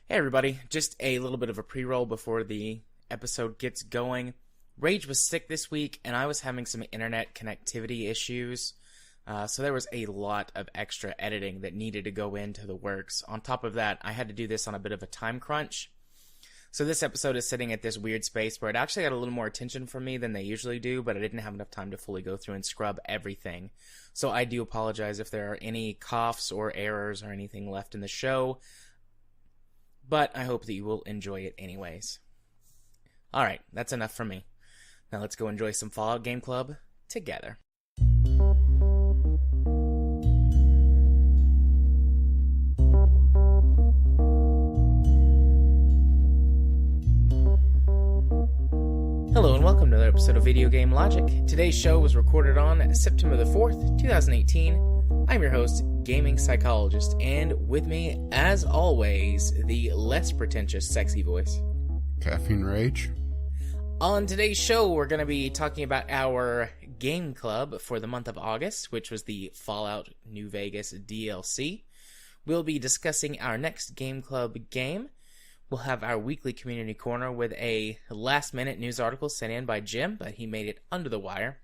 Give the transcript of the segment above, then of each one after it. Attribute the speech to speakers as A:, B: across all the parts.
A: Hey everybody, just a little bit of a pre-roll before the episode gets going. Rage was sick this week, and I was having some internet connectivity issues, so there was a lot of extra editing that needed to go into the works. On top of that, I had to do this on a bit of a time crunch. So this episode is sitting at this weird space where it actually got a little more attention from me than they usually do, but I didn't have enough time to fully go through and scrub everything. So I do apologize if there are any coughs or errors or anything left in the show. But I hope that you will enjoy it anyways. Alright, that's enough from me. Now let's go enjoy some Fallout Game Club together. Hello and welcome to another episode of Video Game Logic. Today's show was recorded on September the 4th, 2018. I'm your host, Gaming Psychologist, and with me, as always, the less pretentious sexy voice.
B: Caffeine Rage.
A: On today's show, we're going to be talking about our Game Club for the month of August, which was the Fallout New Vegas DLC. We'll be discussing our next Game Club game. We'll have our weekly community corner with a last-minute news article sent in by Jim, but he made it under the wire.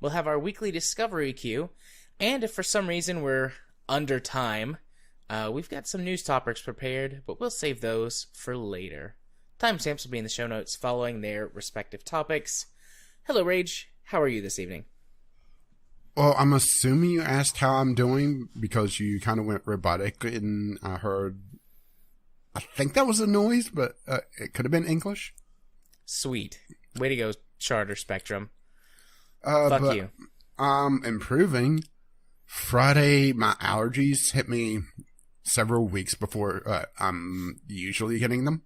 A: We'll have our weekly discovery queue, and if for some reason we're under time, we've got some news topics prepared, but we'll save those for later. Timestamps will be in the show notes following their respective topics. Hello, Rage. How are you this evening?
B: Well, I'm assuming you asked how I'm doing because you kind of went robotic and I heard... I think that was a noise, but it could have been English.
A: Sweet. Way to go, Charter Spectrum. Fuck you.
B: I'm improving. Friday, my allergies hit me several weeks before I'm usually getting them.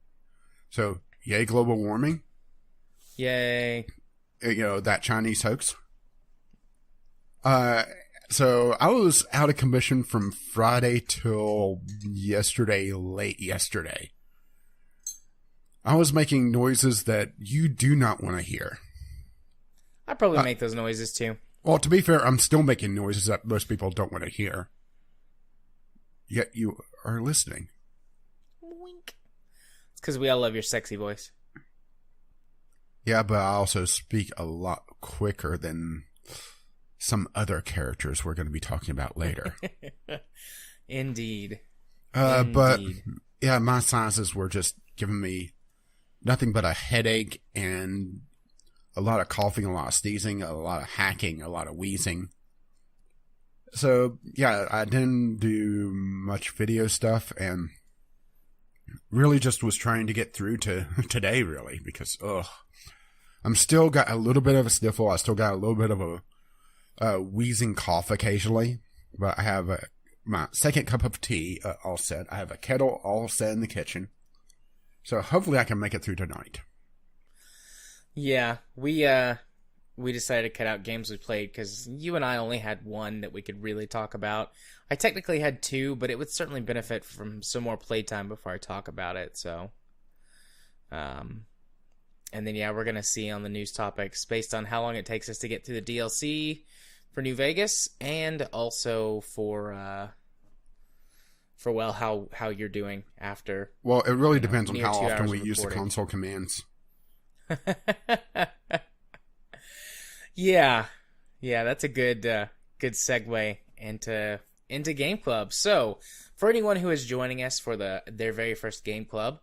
B: So, yay global warming.
A: Yay.
B: You know, that Chinese hoax. So, I was out of commission from Friday till yesterday, late yesterday. I was making noises that you do not want to hear.
A: I probably make those noises too.
B: Well, to be fair, I'm still making noises that most people don't want to hear. Yet you are listening.
A: Wink. It's because we all love your sexy voice.
B: Yeah, but I also speak a lot quicker than some other characters we're going to be talking about later.
A: Indeed.
B: But, yeah, my sinuses were just giving me nothing but a headache and a lot of coughing, a lot of sneezing, a lot of hacking, a lot of wheezing. So, yeah, I didn't do much video stuff and really just was trying to get through to today, really, because, I'm still got a little bit of a sniffle. I still got a little bit of a wheezing cough occasionally, but I have my second cup of tea all set. I have a kettle all set in the kitchen. So hopefully I can make it through tonight.
A: Yeah, we decided to cut out games we played because you and I only had one that we could really talk about. I technically had two, but it would certainly benefit from some more playtime before I talk about it. So, and then yeah, we're gonna see on the news topics based on how long it takes us to get through the DLC for New Vegas, and also for how you're doing after.
B: Well, it really depends on how
A: 2
B: often
A: hours
B: we
A: of
B: use the
A: recording.
B: console commands.
A: Yeah, that's a good segue into Game Club. So, for anyone who is joining us for their very first Game Club,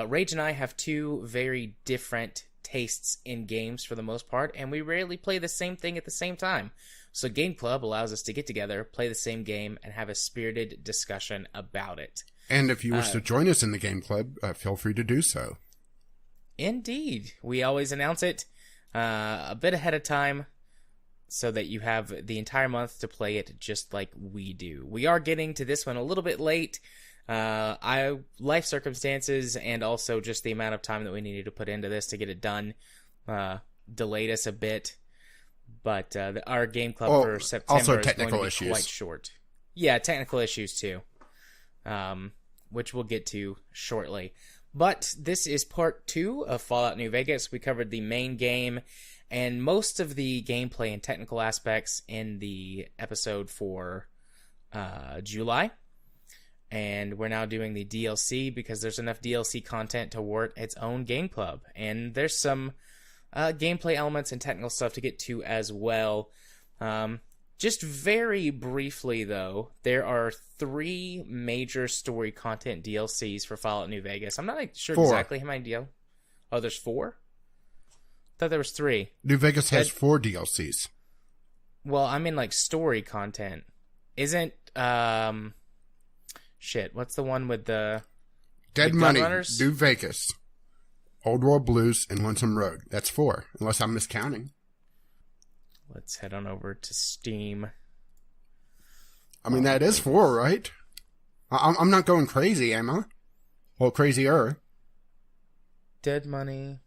A: Rage and I have two very different tastes in games for the most part, and we rarely play the same thing at the same time. So Game Club allows us to get together, play the same game, and have a spirited discussion about it.
B: And if you wish to join us in the Game Club, feel free to do so.
A: Indeed. We always announce it a bit ahead of time so that you have the entire month to play it just like we do. We are getting to this one a little bit late. Life circumstances and also just the amount of time that we needed to put into this to get it done delayed us a bit. But our Game Club for September
B: also
A: is
B: technical
A: going to be
B: issues.
A: quite short. Yeah, technical issues too, which we'll get to shortly. But this is part 2 of Fallout New Vegas. We covered the main game and most of the gameplay and technical aspects in the episode for July. and we're now doing the DLC because there's enough DLC content to warrant its own game club. And there's some gameplay elements and technical stuff to get to as well. Just very briefly, though, there are 3 major story content DLCs for Fallout New Vegas. I'm not sure
B: 4.
A: exactly how many Oh, there's 4? I thought there was 3.
B: New Vegas has 4 DLCs.
A: Well, I mean, like, story content. Isn't, shit, what's the one with the
B: Dead
A: the
B: Money,
A: Gunrunners?
B: New Vegas, Old World Blues, and Lonesome Road. That's 4, unless I'm miscounting.
A: Let's head on over to Steam.
B: I mean, that is 4, right? I'm not going crazy, am I? Well, crazier.
A: Dead Money,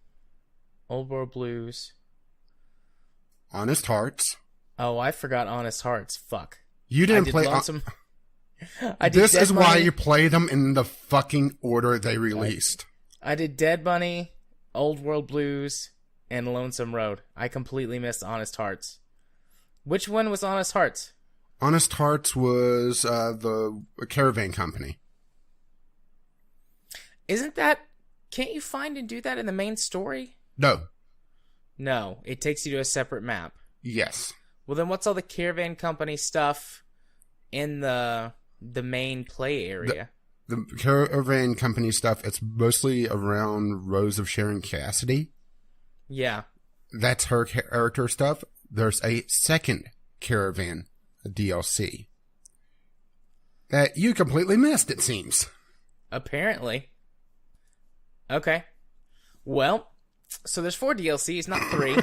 A: Old World Blues.
B: Honest Hearts.
A: Oh, I forgot Honest Hearts. Fuck.
B: You didn't play...
A: Lonesome...
B: This is why you play them in the fucking order they released.
A: I did Dead Money, Old World Blues, and Lonesome Road. I completely missed Honest Hearts. Which one was Honest Hearts?
B: Honest Hearts was the Caravan Company.
A: Isn't that... Can't you find and do that in the main story?
B: No.
A: No, it takes you to a separate map.
B: Yes.
A: Well, then what's all the Caravan Company stuff in the main play area?
B: The Caravan Company stuff, it's mostly around Rose of Sharon Cassidy.
A: Yeah.
B: That's her character stuff. There's a second Caravan DLC that you completely missed, it seems.
A: Apparently. Okay. Well, so there's 4 DLCs, not 3.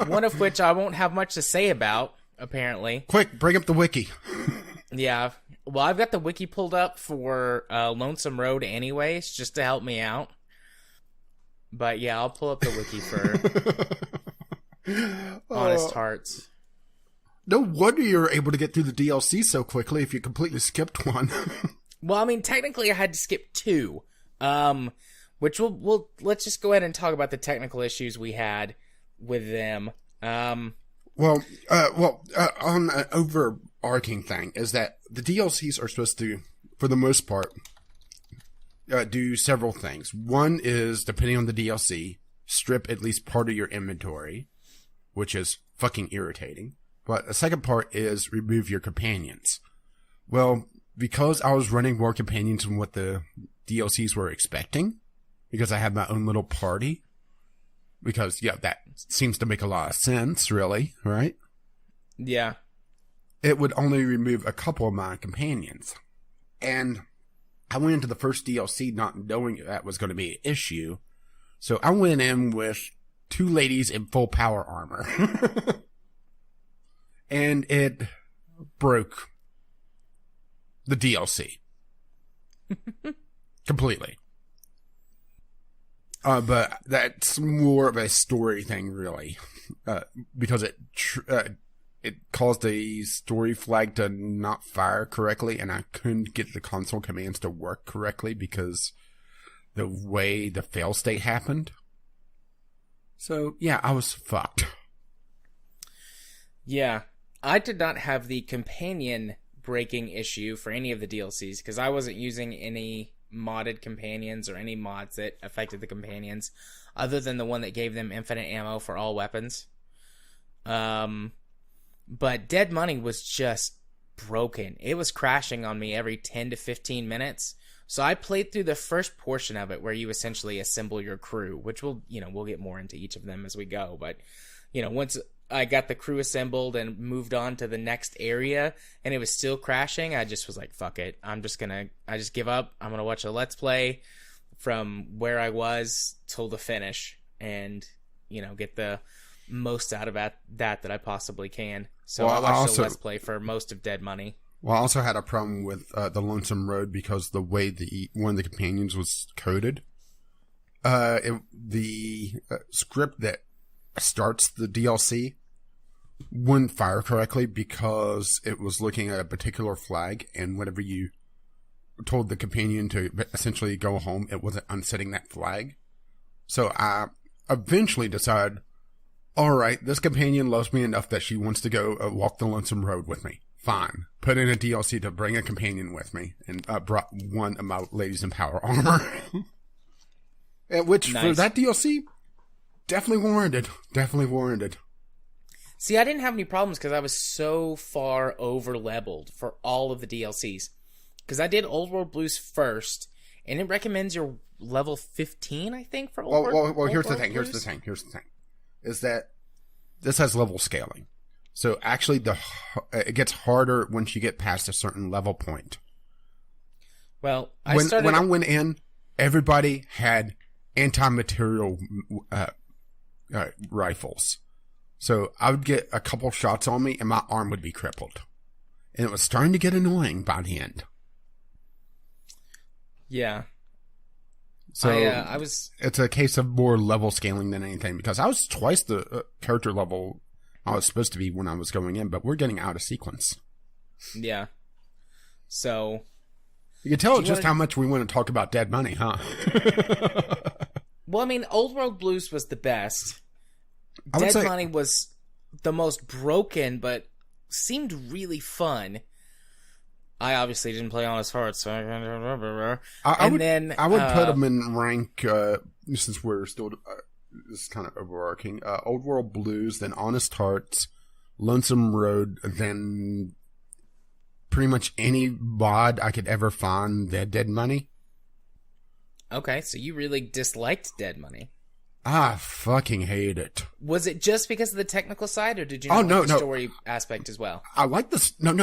A: One of which I won't have much to say about, apparently.
B: Quick, bring up the wiki.
A: Yeah. Well, I've got the wiki pulled up for Lonesome Road anyways, just to help me out. But yeah, I'll pull up the wiki for Honest Hearts.
B: No wonder you're able to get through the DLC so quickly if you completely skipped one.
A: Well, I mean, technically I had to skip 2. Which let's just go ahead and talk about the technical issues we had with them.
B: On an overarching thing is that the DLCs are supposed to, for the most part, do several things. One is, depending on the DLC, strip at least part of your inventory, which is fucking irritating. But the second part is remove your companions. Well, because I was running more companions than what the DLCs were expecting, because I have my own little party, because, yeah, that seems to make a lot of sense, really, right?
A: Yeah.
B: It would only remove a couple of my companions. And I went into the first DLC not knowing that was going to be an issue. So I went in with 2 ladies in full power armor. And it broke the DLC. Completely. But that's more of a story thing, really. Because it caused a story flag to not fire correctly, and I couldn't get the console commands to work correctly because the way the fail state happened. So, yeah, I was fucked.
A: Yeah. I did not have the companion breaking issue for any of the DLCs because I wasn't using any modded companions or any mods that affected the companions other than the one that gave them infinite ammo for all weapons. But Dead Money was just broken. It was crashing on me every 10 to 15 minutes. So I played through the first portion of it where you essentially assemble your crew, which we'll get more into each of them as we go. But, once I got the crew assembled and moved on to the next area and it was still crashing, I just was like, fuck it. I just give up. I'm going to watch a Let's Play from where I was till the finish and, get the most out of that I possibly can. So I watched a Let's Play for most of Dead Money.
B: Well, I also had a problem with the Lonesome Road because the way one of the companions was coded. The script that starts the DLC wouldn't fire correctly because it was looking at a particular flag, and whenever you told the companion to essentially go home, it wasn't unsetting that flag. So I eventually decided, all right, this companion loves me enough that she wants to go walk the Lonesome Road with me. fine. Put in a DLC to bring a companion with me, and brought one of my Ladies in Power armor. Which, for that DLC, definitely warranted. Definitely warranted.
A: See, I didn't have any problems because I was so far over-leveled for all of the DLCs. Because I did Old World Blues first, and it recommends you're level 15, I think, for Old World Blues. Well,
B: here's the thing. Is that this has level scaling. So actually, it gets harder once you get past a certain level point.
A: Well,
B: when I went in, everybody had anti-material rifles. So I would get a couple shots on me, and my arm would be crippled. And it was starting to get annoying by the end.
A: Yeah.
B: So it's a case of more level scaling than anything, because I was twice the character level I was supposed to be when I was going in, but we're getting out of sequence.
A: Yeah. So
B: you can tell just how much we want to talk about dead money, huh?
A: Well, I mean, Old World Blues was the best. Dead Money was the most broken, but seemed really fun. I obviously didn't play Honest Hearts, so
B: I would put them in rank, since we're still, this is kind of overarching, Old World Blues, then Honest Hearts, Lonesome Road, then pretty much any mod I could ever find that Dead Money.
A: Okay, so you really disliked Dead Money.
B: I fucking hate it.
A: Was it just because of the technical side, or did you like the story aspect as well?
B: I like this. No.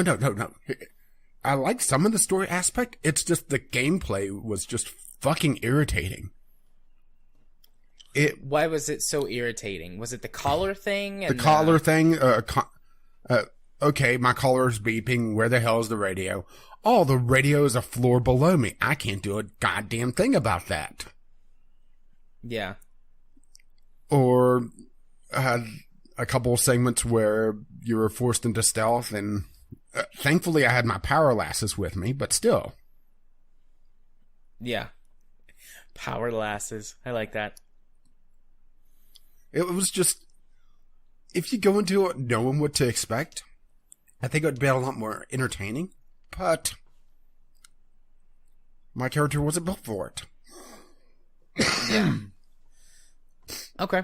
B: I like some of the story aspect. It's just the gameplay was just fucking irritating.
A: Why was it so irritating? Was it the collar thing?
B: The collar thing? Okay, my collar's beeping. Where the hell is the radio? Oh, the radio is a floor below me. I can't do a goddamn thing about that.
A: Yeah.
B: Or a couple of segments where you were forced into stealth, and thankfully I had my power lasses with me, but still.
A: Yeah. Power lasses. I like that.
B: It was just, if you go into it knowing what to expect, I think it would be a lot more entertaining, but my character wasn't built for it.
A: Yeah. Okay.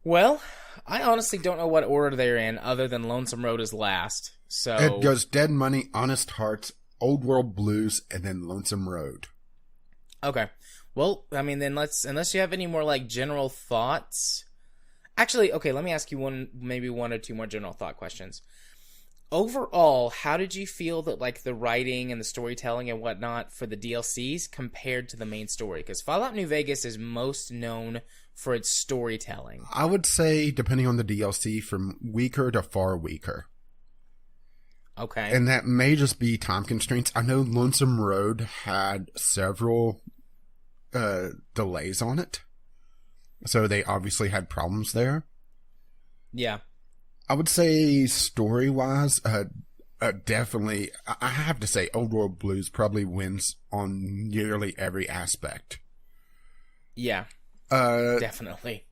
A: Well, I honestly don't know what order they're in, other than Lonesome Road is last. So
B: it goes Dead Money, Honest Hearts, Old World Blues, and then Lonesome Road.
A: Okay. Well, I mean, then unless you have any more like general thoughts. Actually, okay, let me ask you maybe one or two more general thought questions. Overall, how did you feel that like the writing and the storytelling and whatnot for the DLCs compared to the main story? Because Fallout New Vegas is most known for its storytelling.
B: I would say, depending on the DLC, from weaker to far weaker.
A: Okay.
B: And that may just be time constraints. I know Lonesome Road had several delays on it, so they obviously had problems there.
A: Yeah.
B: I would say story-wise, definitely, I have to say Old World Blues probably wins on nearly every aspect.
A: Yeah, definitely.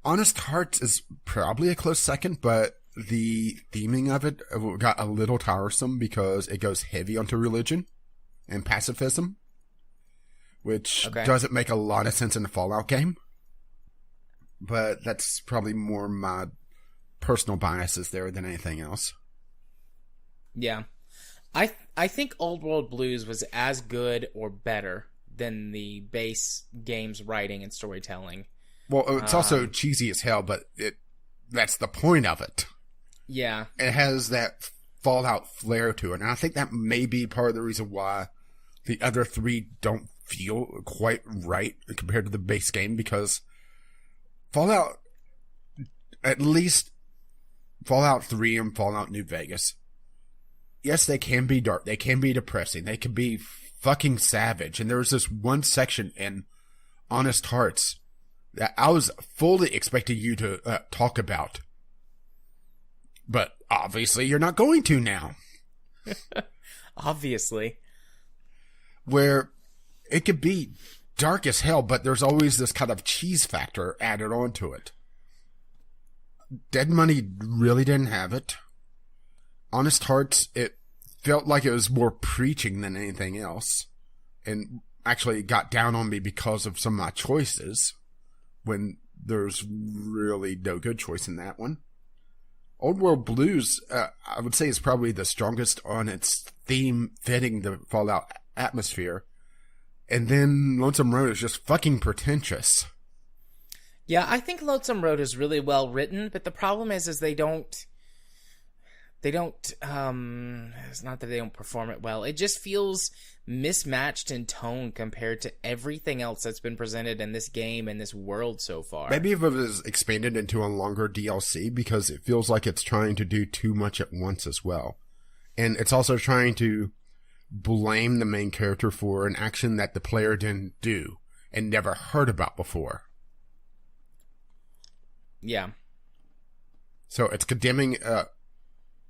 B: Honest Hearts is probably a close second, but the theming of it got a little tiresome because it goes heavy onto religion and pacifism, which doesn't make a lot of sense in a Fallout game. But that's probably more my personal biases there than anything else.
A: Yeah. I think Old World Blues was as good or better than the base game's writing and storytelling.
B: Well, it's also cheesy as hell, but that's the point of it.
A: Yeah.
B: It has that Fallout flair to it, and I think that may be part of the reason why the other three don't feel quite right compared to the base game, because Fallout, at least Fallout 3 and Fallout New Vegas, yes, they can be dark, they can be depressing, they can be fucking savage, and there was this one section in Honest Hearts that I was fully expecting you to talk about, but obviously you're not going to now.
A: Obviously.
B: Where it could be dark as hell, but there's always this kind of cheese factor added onto it. Dead Money really didn't have it. Honest Hearts, it felt like it was more preaching than anything else. And actually got down on me because of some of my choices, when there's really no good choice in that one. Old World Blues, I would say, is probably the strongest on its theme fitting the Fallout atmosphere. And then Lonesome Road is just fucking pretentious.
A: Yeah, I think Lonesome Road is really well written, but the problem is it's not that they don't perform it well. It just feels mismatched in tone compared to everything else that's been presented in this game and this world so far.
B: Maybe if it was expanded into a longer DLC, because it feels like it's trying to do too much at once as well. And it's also trying to blame the main character for an action that the player didn't do and never heard about before.
A: Yeah.
B: So it's condemning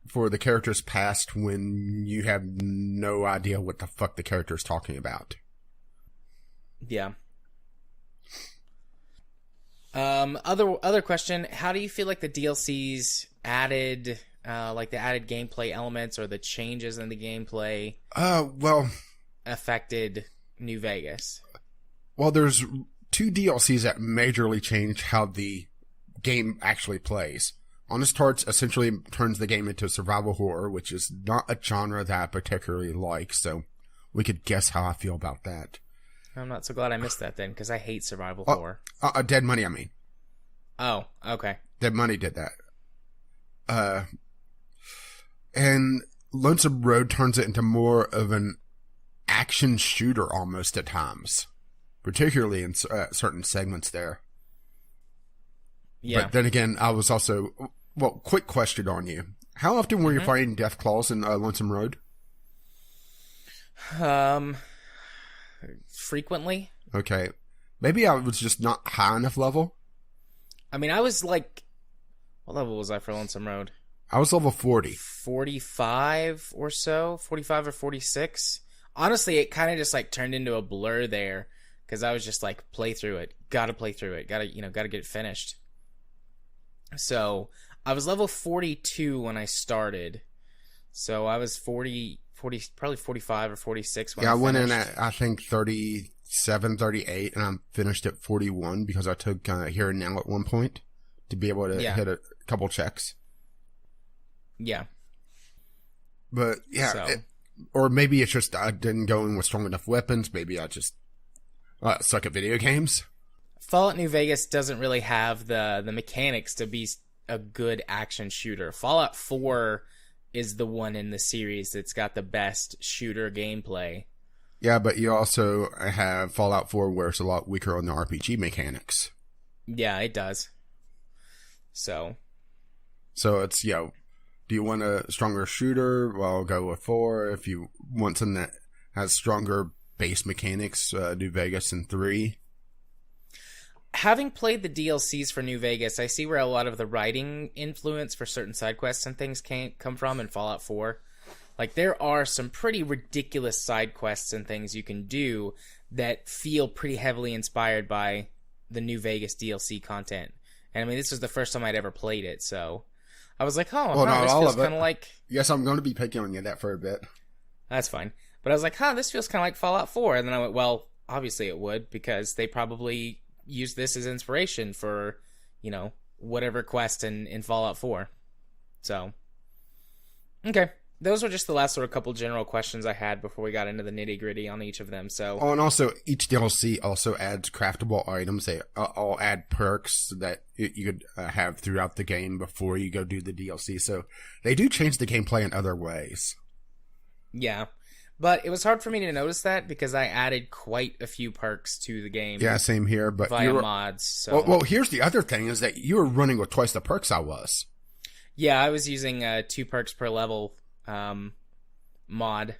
B: for the character's past when you have no idea what the fuck the character's talking about.
A: Yeah. Other question, how do you feel like the DLCs added the added gameplay elements or the changes in the gameplay affected New Vegas?
B: Well, there's 2 DLCs that majorly change how the game actually plays. Honest Hearts essentially turns the game into survival horror, which is not a genre that I particularly like, so we could guess how I feel about that.
A: I'm not so glad I missed that then, because I hate survival horror.
B: Dead Money, I mean.
A: Oh, okay.
B: Dead Money did that. And Lonesome Road turns it into more of an action shooter almost at times, particularly in certain segments there.
A: Yeah.
B: But then again, I was also... Well, quick question on you. How often were you fighting Death Claws in Lonesome Road?
A: Frequently.
B: Okay. Maybe I was just not high enough level.
A: I mean, I was like... What level was I for Lonesome Road?
B: I was level 40.
A: 45 or so? 45 or 46? Honestly, it kind of just like turned into a blur there, because I was just like, play through it. Gotta play through it. Gotta get it finished. So... I was level 42 when I started, so I was 40 probably 45 or 46 when I finished.
B: I went in at, I think, 37, 38, and I finished at 41 because I took Here and Now at one point to be able to hit a couple checks. Yeah. But, yeah,
A: so.
B: Or maybe it's just I didn't go in with strong enough weapons. Maybe I just suck at video games.
A: Fallout New Vegas doesn't really have the mechanics to be a good action shooter. Fallout 4 is the one in the series that's got the best shooter gameplay.
B: Yeah, but you also have Fallout 4 where it's a lot weaker on the RPG mechanics.
A: Yeah, it does. So
B: it's, do you want a stronger shooter? Well, go with 4. If you want something that has stronger base mechanics, New Vegas and 3.
A: Having played the DLCs for New Vegas, I see where a lot of the writing influence for certain side quests and things come from in Fallout 4. Like, there are some pretty ridiculous side quests and things you can do that feel pretty heavily inspired by the New Vegas DLC content. And I mean, this was the first time I'd ever played it, so I was like, this feels kind of like...
B: Yes, I'm going to be picking on you that for a bit.
A: That's fine. But I was like, this feels kind of like Fallout 4. And then I went, well, obviously it would, because they probably use this as inspiration for, whatever quest in Fallout 4. So, okay. Those were just the last sort of couple general questions I had before we got into the nitty-gritty on each of them. So,
B: and also, each DLC also adds craftable items. They all add perks that you could have throughout the game before you go do the DLC. So, they do change the gameplay in other ways.
A: Yeah. But it was hard for me to notice that because I added quite a few perks to the game.
B: Yeah, same here. But
A: via mods. So.
B: Well, here's the other thing is that you were running with twice the perks I was.
A: Yeah, I was using 2 perks per level mod.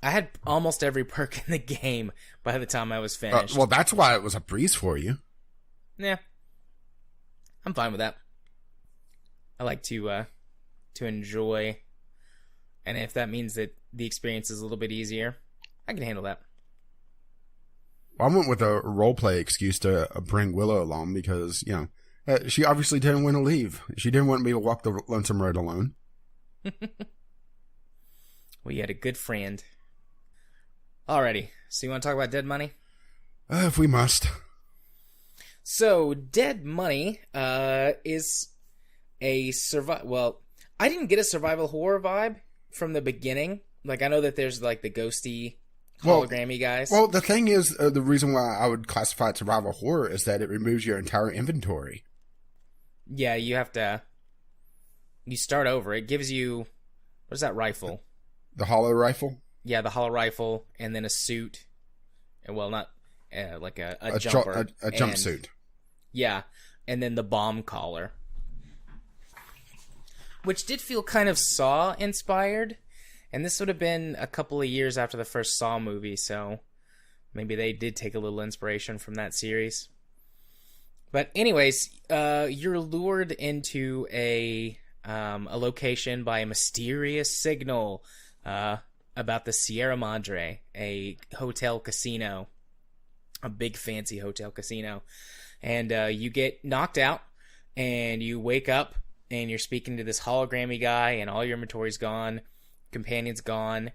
A: I had almost every perk in the game by the time I was finished.
B: Well, that's why it was a breeze for you.
A: Yeah. I'm fine with that. I like to enjoy... And if that means that the experience is a little bit easier, I can handle that.
B: I went with a roleplay excuse to bring Willow along because, she obviously didn't want to leave. She didn't want me to walk the Lonesome Road alone.
A: We had a good friend. Alrighty, so you want to talk about Dead Money?
B: If we must.
A: So, Dead Money is a Well, I didn't get a survival horror vibe from the beginning. Like, I know that there's, like, the ghosty, hologrammy guys.
B: Well, the thing is, the reason why I would classify it survival horror is that it removes your entire inventory.
A: Yeah, you have to... You start over. It gives you... What is that rifle?
B: The hollow rifle?
A: Yeah, the hollow rifle, and then a suit. Well, not... like a jumper.
B: A jumpsuit.
A: Yeah, and then the bomb collar. Which did feel kind of Saw-inspired. And this would have been a couple of years after the first Saw movie, so maybe they did take a little inspiration from that series. But anyways, you're lured into a location by a mysterious signal about the Sierra Madre, a hotel casino, a big fancy hotel casino. And you get knocked out, and you wake up, and you're speaking to this hologrammy guy, and all your inventory's gone, companion's gone,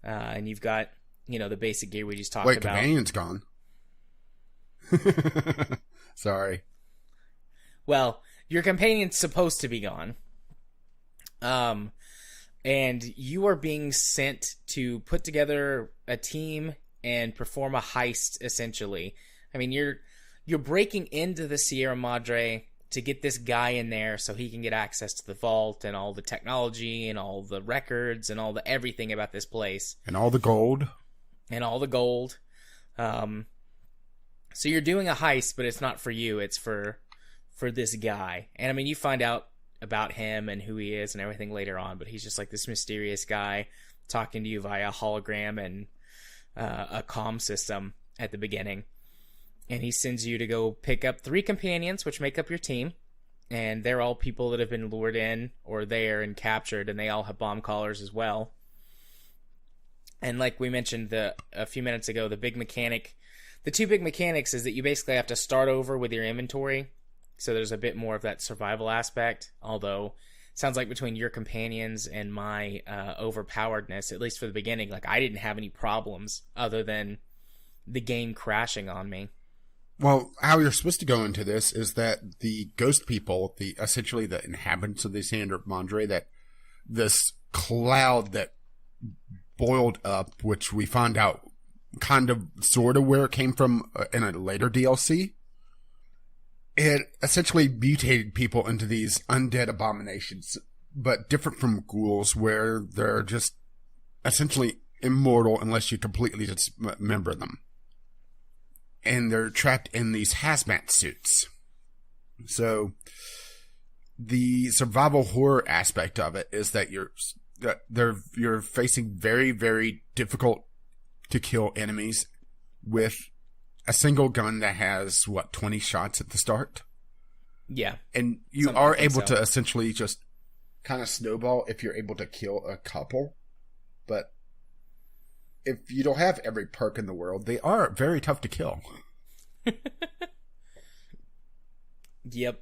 A: and you've got, the basic gear we just talked about.
B: Wait, companion's gone? Sorry.
A: Well, your companion's supposed to be gone. And you are being sent to put together a team and perform a heist, essentially. I mean, you're breaking into the Sierra Madre to get this guy in there so he can get access to the vault and all the technology and all the records and all the everything about this place.
B: And all the gold.
A: So you're doing a heist, but it's not for you. It's for this guy. And I mean, you find out about him and who he is and everything later on, but he's just like this mysterious guy talking to you via hologram and a comm system at the beginning. And he sends you to go pick up 3 companions, which make up your team. And they're all people that have been lured in or there and captured, and they all have bomb collars as well. And like we mentioned a few minutes ago, the 2 big mechanics is that you basically have to start over with your inventory. So there's a bit more of that survival aspect. Although, it sounds like between your companions and my overpoweredness, at least for the beginning, like I didn't have any problems other than the game crashing on me.
B: Well, how you're supposed to go into this is that the ghost people, essentially the inhabitants of the Sierra Madre, that this cloud that boiled up, which we found out kind of sort of where it came from in a later DLC, it essentially mutated people into these undead abominations, but different from ghouls, where they're just essentially immortal unless you completely dismember them. And they're trapped in these hazmat suits. So the survival horror aspect of it is that you're facing very, very difficult to kill enemies with a single gun that has 20 shots at the start.
A: Yeah.
B: And you are able to essentially just kind of snowball if you're able to kill a couple. But if you don't have every perk in the world, they are very tough to kill.
A: Yep.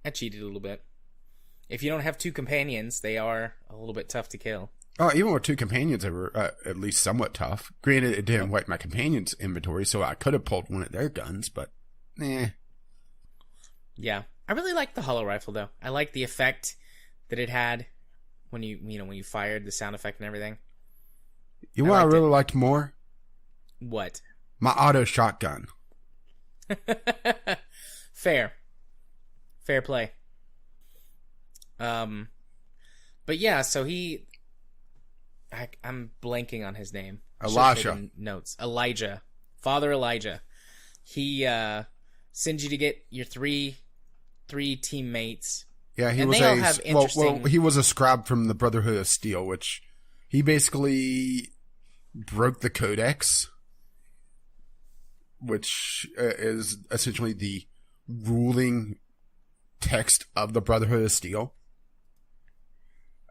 A: I cheated a little bit. If you don't have 2 companions, they are a little bit tough to kill.
B: Oh, even with 2 companions, they were at least somewhat tough. Granted, it didn't wipe my companion's inventory, so I could have pulled one of their guns, but
A: Yeah. I really liked the hollow rifle, though. I liked the effect that it had when you fired, the sound effect and everything.
B: You know what I really liked more?
A: What?
B: My auto shotgun.
A: Fair play. But yeah, so I'm blanking on his name.
B: Elijah.
A: Notes. Elijah. Father Elijah. He sends you to get your three teammates.
B: Yeah, he was a scribe from the Brotherhood of Steel, which he basically broke the Codex, which is essentially the ruling text of the Brotherhood of Steel.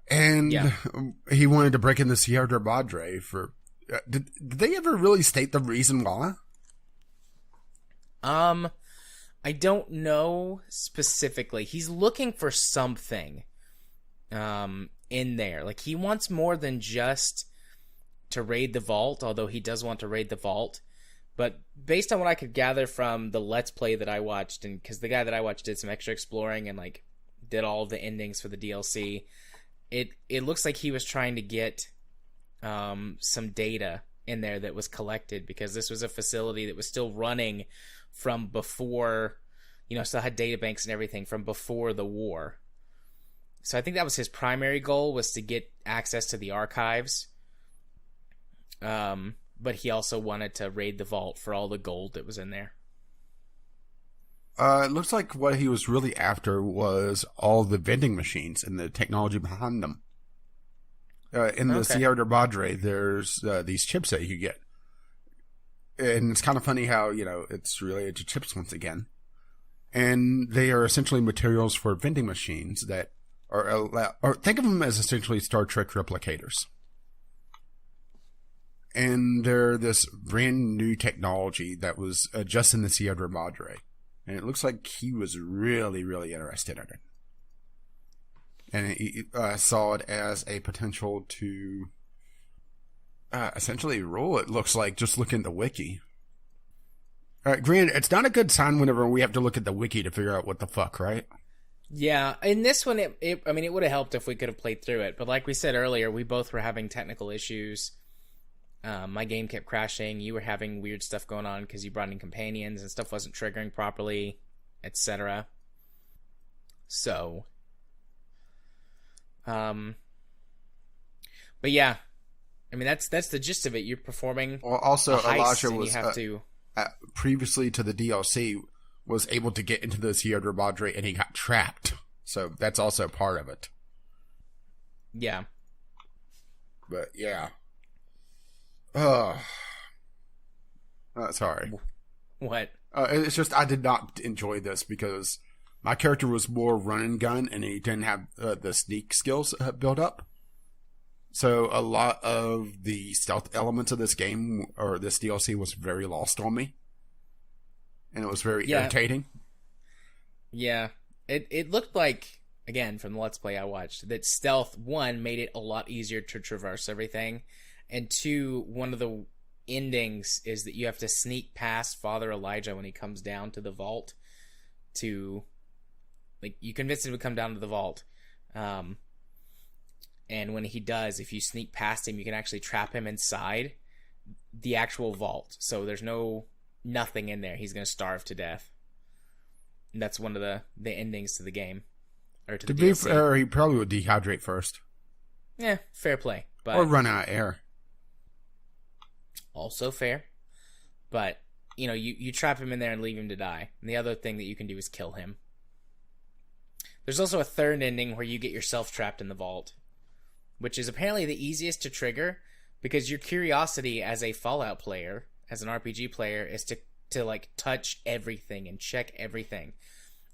B: And he wanted to break in the Sierra Madre for... did they ever really state the reason why?
A: I don't know specifically. He's looking for something. in there. Like, he wants more than just to raid the vault, although he does want to raid the vault. But based on what I could gather from the Let's Play that I watched, and because the guy that I watched did some extra exploring and like did all of the endings for the DLC, it looks like he was trying to get some data in there that was collected, because this was a facility that was still running from before, still had data banks and everything from before the war. So I think that was his primary goal, was to get access to the archives. But he also wanted to raid the vault for all the gold that was in there.
B: It looks like what he was really after was all the vending machines and the technology behind them. In the Sierra Madre, there's these chips that you get. And it's kind of funny how, it's related to chips once again. And they are essentially materials for vending machines that or think of them as essentially Star Trek replicators. And they're this brand new technology that was just in the Sierra Madre. And it looks like he was really, really interested in it. And he saw it as a potential to essentially rule, it looks like, just looking at the wiki. Granted, it's not a good sign whenever we have to look at the wiki to figure out what the fuck, right?
A: Yeah, in this one, it would have helped if we could have played through it. But like we said earlier, we both were having technical issues. My game kept crashing. You were having weird stuff going on because you brought in companions and stuff wasn't triggering properly, etc. So, but yeah, I mean that's the gist of it. You're performing.
B: Well, also Elijah was
A: you have to
B: previously to the DLC was able to get into the Sierra Madre and he got trapped. So that's also part of it.
A: Yeah.
B: But yeah. Sorry.
A: What?
B: It's just I did not enjoy this because my character was more run and gun and he didn't have the sneak skills built up. So a lot of the stealth elements of this game or this DLC was very lost on me. And it was very irritating.
A: Yeah. It looked like, again, from the Let's Play I watched, that stealth, one, made it a lot easier to traverse everything. And two, one of the endings is that you have to sneak past Father Elijah when he comes down to the vault to, like, you convince him to come down to the vault. And when he does, if you sneak past him, you can actually trap him inside the actual vault. So there's nothing in there. He's going to starve to death. And that's one of the endings to the game. Or to be
B: fair, he probably would dehydrate first.
A: Yeah, fair play. But
B: or run out of air.
A: Also fair. But, you trap him in there and leave him to die. And the other thing that you can do is kill him. There's also a third ending where you get yourself trapped in the vault, which is apparently the easiest to trigger because your curiosity as a Fallout player, as an RPG player, is to like touch everything and check everything.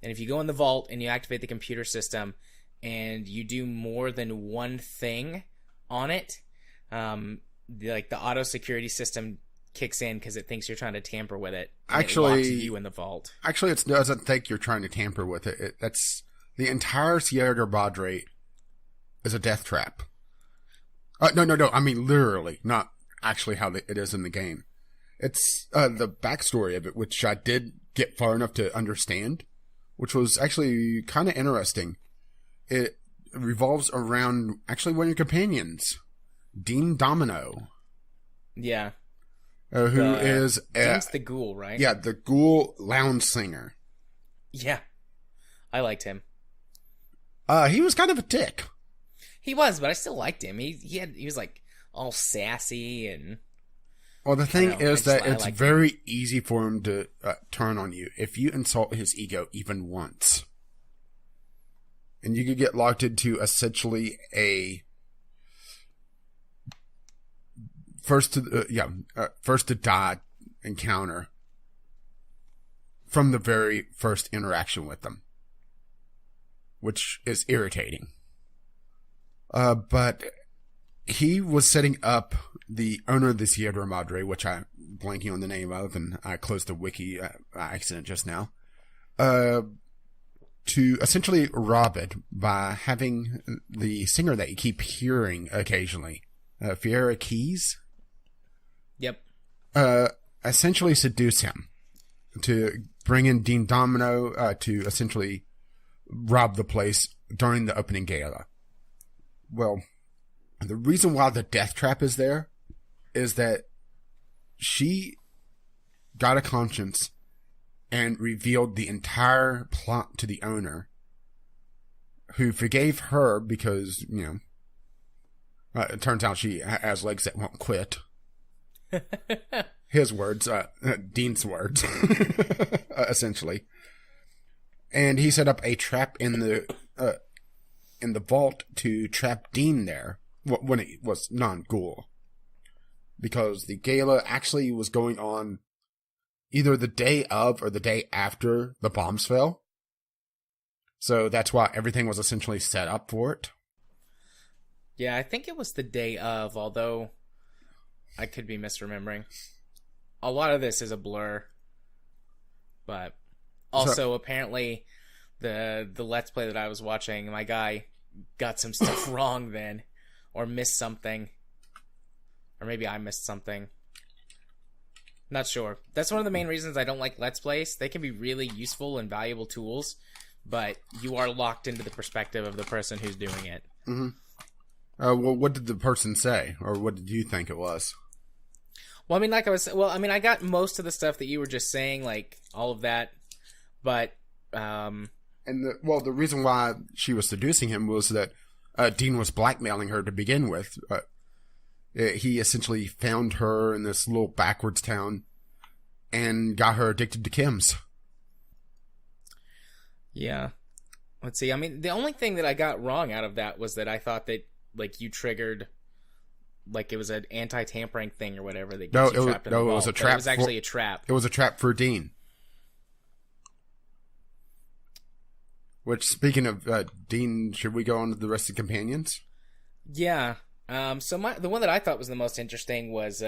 A: And if you go in the vault and you activate the computer system and you do more than one thing on it, the auto security system kicks in because it thinks you're trying to tamper with it.
B: Actually,
A: it locks you in the vault.
B: Actually, it doesn't think you're trying to tamper with it. That's the entire Sierra Madre is a death trap. No. I mean, literally, not actually how it is in the game. It's the backstory of it, which I did get far enough to understand, which was actually kind of interesting. It revolves around actually one of your companions, Dean Domino.
A: Yeah.
B: Who is...
A: Dean's the ghoul, right?
B: Yeah, the ghoul lounge singer.
A: Yeah. I liked him.
B: He was kind of a dick.
A: He was, but I still liked him. He was like all sassy and...
B: Well, the thing is that it's very easy for him to turn on you if you insult his ego even once. And you could get locked into essentially a first to die encounter from the very first interaction with them, which is irritating. But he was setting up the owner of the Sierra Madre, which I'm blanking on the name of, and I closed the wiki by accident just now, to essentially rob it by having the singer that you keep hearing occasionally, Fiera Keys.
A: Yep.
B: Essentially seduce him to bring in Dean Domino to essentially rob the place during the opening gala. Well, the reason why the death trap is there is that she got a conscience and revealed the entire plot to the owner, who forgave her because, it turns out she has legs that won't quit. His words, Dean's words, essentially. And he set up a trap in the vault to trap Dean there when it was non-ghoul. Because the gala actually was going on either the day of or the day after the bombs fell. So that's why everything was essentially set up for it.
A: Yeah, I think it was the day of, although I could be misremembering. A lot of this is a blur. But also, apparently, the Let's Play that I was watching, my guy got some stuff wrong then. Or missed something. Or maybe I missed something. Not sure. That's one of the main reasons I don't like Let's Plays. They can be really useful and valuable tools, but you are locked into the perspective of the person who's doing it.
B: Mm-hmm. Well, what did the person say? Or what did you think it was?
A: Well, I got most of the stuff that you were just saying, like, all of that, but,
B: And the reason why she was seducing him was that Dean was blackmailing her to begin with. He essentially found her in this little backwards town and got her addicted to chems.
A: Yeah. Let's see. I mean, the only thing that I got wrong out of that was that I thought that, like, you triggered, like, it was an anti-tampering thing or whatever that gets you trapped in the vault.
B: It was a trap.
A: It was actually a trap.
B: It was a trap for Dean. Which, speaking of Dean, should we go on to the rest of the companions?
A: Yeah. So the one that I thought was the most interesting was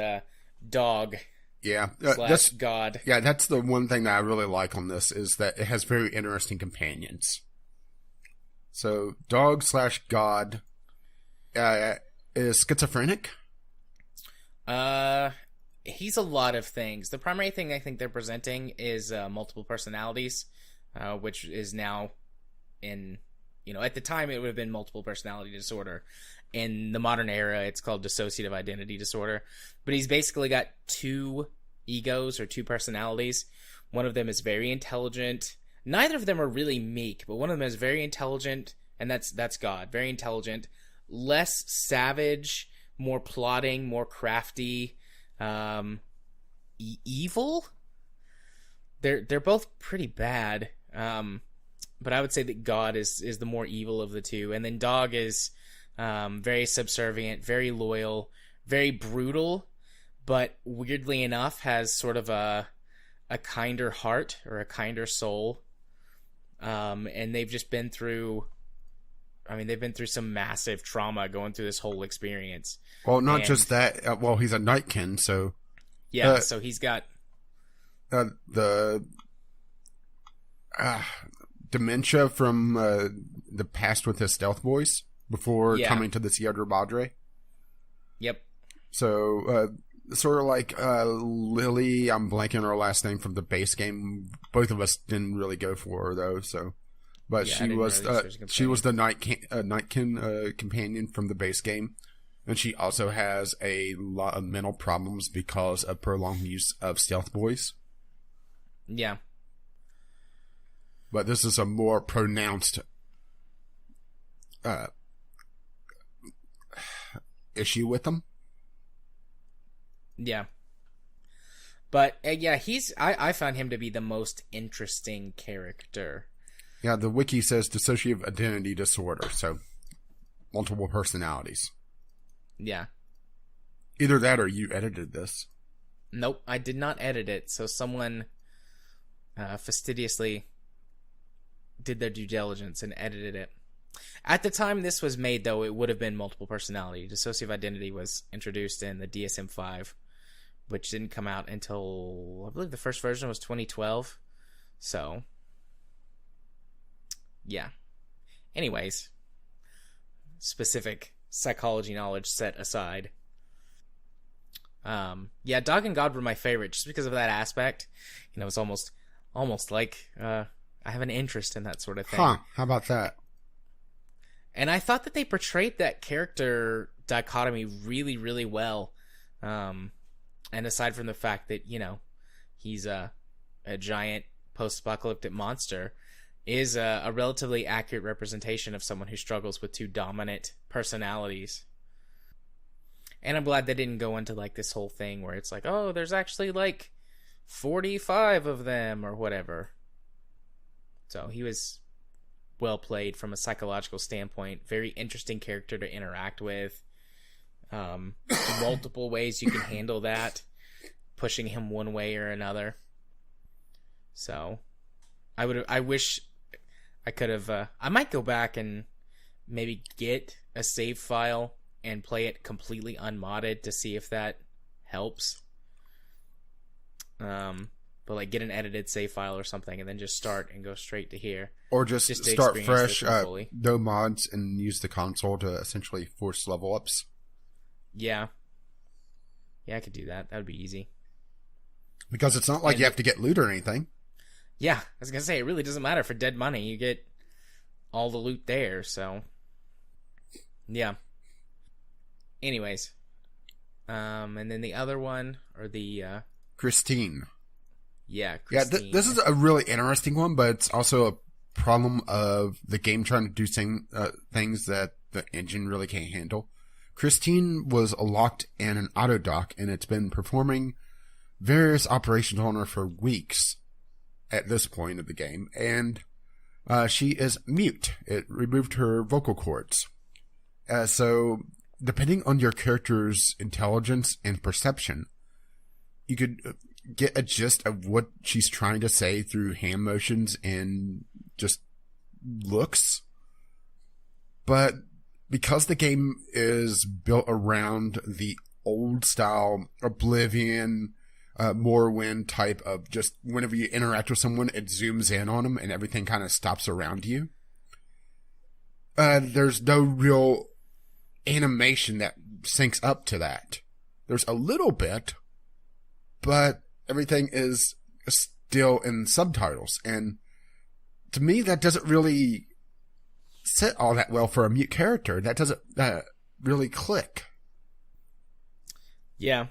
A: Dog.
B: Yeah.
A: Slash God.
B: Yeah, that's the one thing that I really like on this, is that it has very interesting companions. So, Dog slash God is schizophrenic?
A: He's a lot of things. The primary thing I think they're presenting is multiple personalities, which is now in, at the time it would have been multiple personality disorder. In the modern era, it's called dissociative identity disorder. But he's basically got two egos or two personalities. One of them is very intelligent. Neither of them are really meek, but one of them is very intelligent, and that's God. Very intelligent. Less savage, more plotting, more crafty, evil. They're both pretty bad. But I would say that God is the more evil of the two. And then Dog is very subservient, very loyal, very brutal, but weirdly enough has sort of a kinder heart or a kinder soul. And they've just been through, some massive trauma going through this whole experience.
B: Well, not just that. He's a Nightkin, so...
A: Yeah, so he's got...
B: the dementia from the past with his stealth voice before coming to the Sierra Madre.
A: Yep.
B: So, sort of like Lily, I'm blanking on her last name from the base game. Both of us didn't really go for her, though, so... But she was the Nightkin companion from the base game. And she also has a lot of mental problems because of prolonged use of stealth voice.
A: Yeah.
B: But this is a more pronounced issue with them.
A: Yeah. But, I found him to be the most interesting character.
B: Yeah, the wiki says dissociative identity disorder, so multiple personalities.
A: Yeah.
B: Either that or you edited this.
A: Nope, I did not edit it, so someone fastidiously did their due diligence and edited it. At the time this was made, though, it would have been multiple personality. Dissociative identity was introduced in the DSM-5, which didn't come out until, I believe the first version was 2012, so... Yeah. Anyways, specific psychology knowledge set aside. Yeah, Dog and God were my favorite just because of that aspect. It's almost like I have an interest in that sort of thing.
B: Huh, how about that?
A: And I thought that they portrayed that character dichotomy really, really well. And aside from the fact that, he's a giant post-apocalyptic monster, is a relatively accurate representation of someone who struggles with two dominant personalities. And I'm glad they didn't go into like this whole thing where it's like, oh, there's actually like 45 of them or whatever. So he was well played from a psychological standpoint. Very interesting character to interact with. Multiple ways you can handle that, pushing him one way or another. So I wish I could have, I might go back and maybe get a save file and play it completely unmodded to see if that helps. But like get an edited save file or something and then just start and go straight to here.
B: Or just start fresh, no mods, and use the console to essentially force level ups.
A: Yeah. Yeah, I could do that. That would be easy.
B: Because it's not like you have to get loot or anything.
A: Yeah, I was going to say, it really doesn't matter for dead money. You get all the loot there, so... Yeah. Anyways. And then the other one, or the...
B: Christine.
A: Yeah, Christine.
B: Yeah, this is a really interesting one, but it's also a problem of the game trying to do things that the engine really can't handle. Christine was locked in an auto dock, and it's been performing various operations on her for weeks at this point of the game, and she is mute. It removed her vocal cords. So, depending on your character's intelligence and perception, you could get a gist of what she's trying to say through hand motions and just looks. But because the game is built around the old style Oblivion, Morrowind type of just whenever you interact with someone, it zooms in on them and everything kind of stops around you. There's no real animation that syncs up to that. There's a little bit, but everything is still in subtitles. And to me, that doesn't really sit all that well for a mute character. That doesn't really click.
A: Yeah.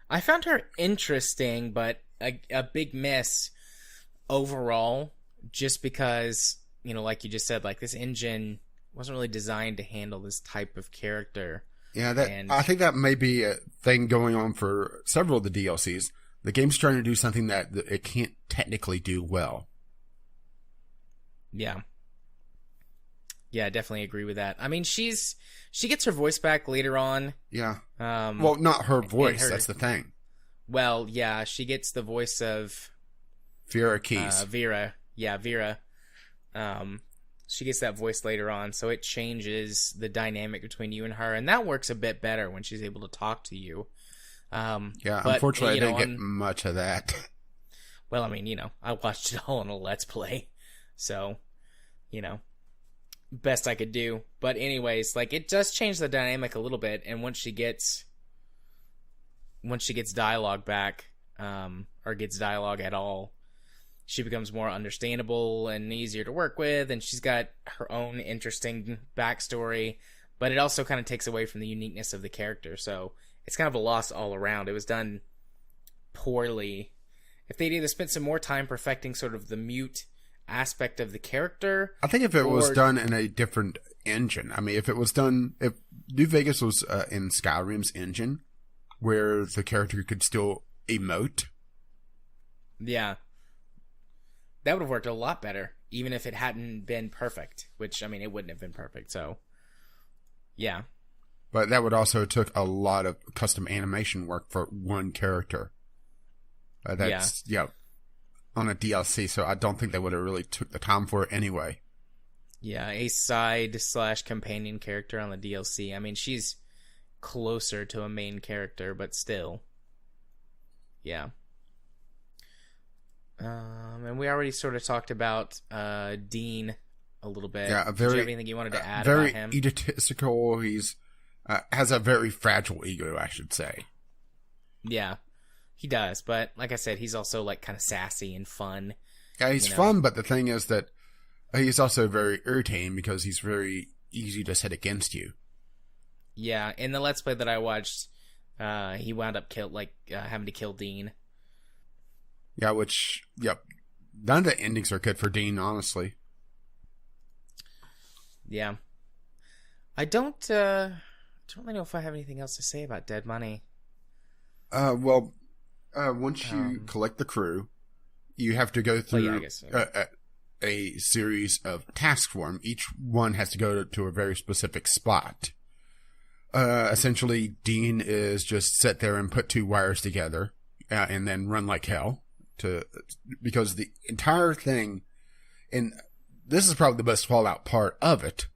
A: I found her interesting, but a big miss overall, just because, like you just said, like this engine wasn't really designed to handle this type of character.
B: Yeah, I think that may be a thing going on for several of the DLCs. The game's trying to do something that it can't technically do well.
A: Yeah. Yeah, I definitely agree with that. I mean, she gets her voice back later on.
B: Yeah. Well, not her voice. That's the thing.
A: Well, yeah, she gets the voice of
B: Vera Keys.
A: Vera. Yeah, Vera. She gets that voice later on, so it changes the dynamic between you and her, and that works a bit better when she's able to talk to you.
B: Yeah,
A: but,
B: unfortunately, I didn't get much of that.
A: Well, I mean, I watched it all on a Let's Play, so, best I could do. But anyways, like, it does change the dynamic a little bit, and once she gets dialogue back, or gets dialogue at all, she becomes more understandable and easier to work with, and she's got her own interesting backstory, but it also kind of takes away from the uniqueness of the character, so it's kind of a loss all around. It was done poorly. If they'd either spent some more time perfecting sort of the mute aspect of the character...
B: I think if it was done in a different engine, I mean, if New Vegas was in Skyrim's engine, where the character could still emote...
A: Yeah. That would have worked a lot better, even if it hadn't been perfect, which, I mean, it wouldn't have been perfect, so... Yeah.
B: But that would also took a lot of custom animation work for one character. That's on a DLC, so I don't think they would have really took the time for it anyway.
A: Yeah, a side/companion character on the DLC. I mean, she's closer to a main character, but still. Yeah. And we already sort of talked about Dean a little bit.
B: Yeah,
A: Did you have anything you wanted to add
B: very
A: about him?
B: egotistical. He's has a very fragile ego, I should say.
A: Yeah, he does. But like I said, he's also like kind of sassy and fun.
B: Yeah, he's fun, but the thing is that he's also very irritating because he's very easy to set against you.
A: Yeah, in the Let's Play that I watched, he wound up having to kill Dean.
B: Yeah, none of the endings are good for Dean, honestly.
A: Yeah. I don't really know if I have anything else to say about Dead Money.
B: Once you collect the crew, you have to go through a series of tasks for them. Each one has to go to a very specific spot. Essentially, Dean is just sit there and put two wires together and then run like hell because the entire thing, and this is probably the best Fallout part of it,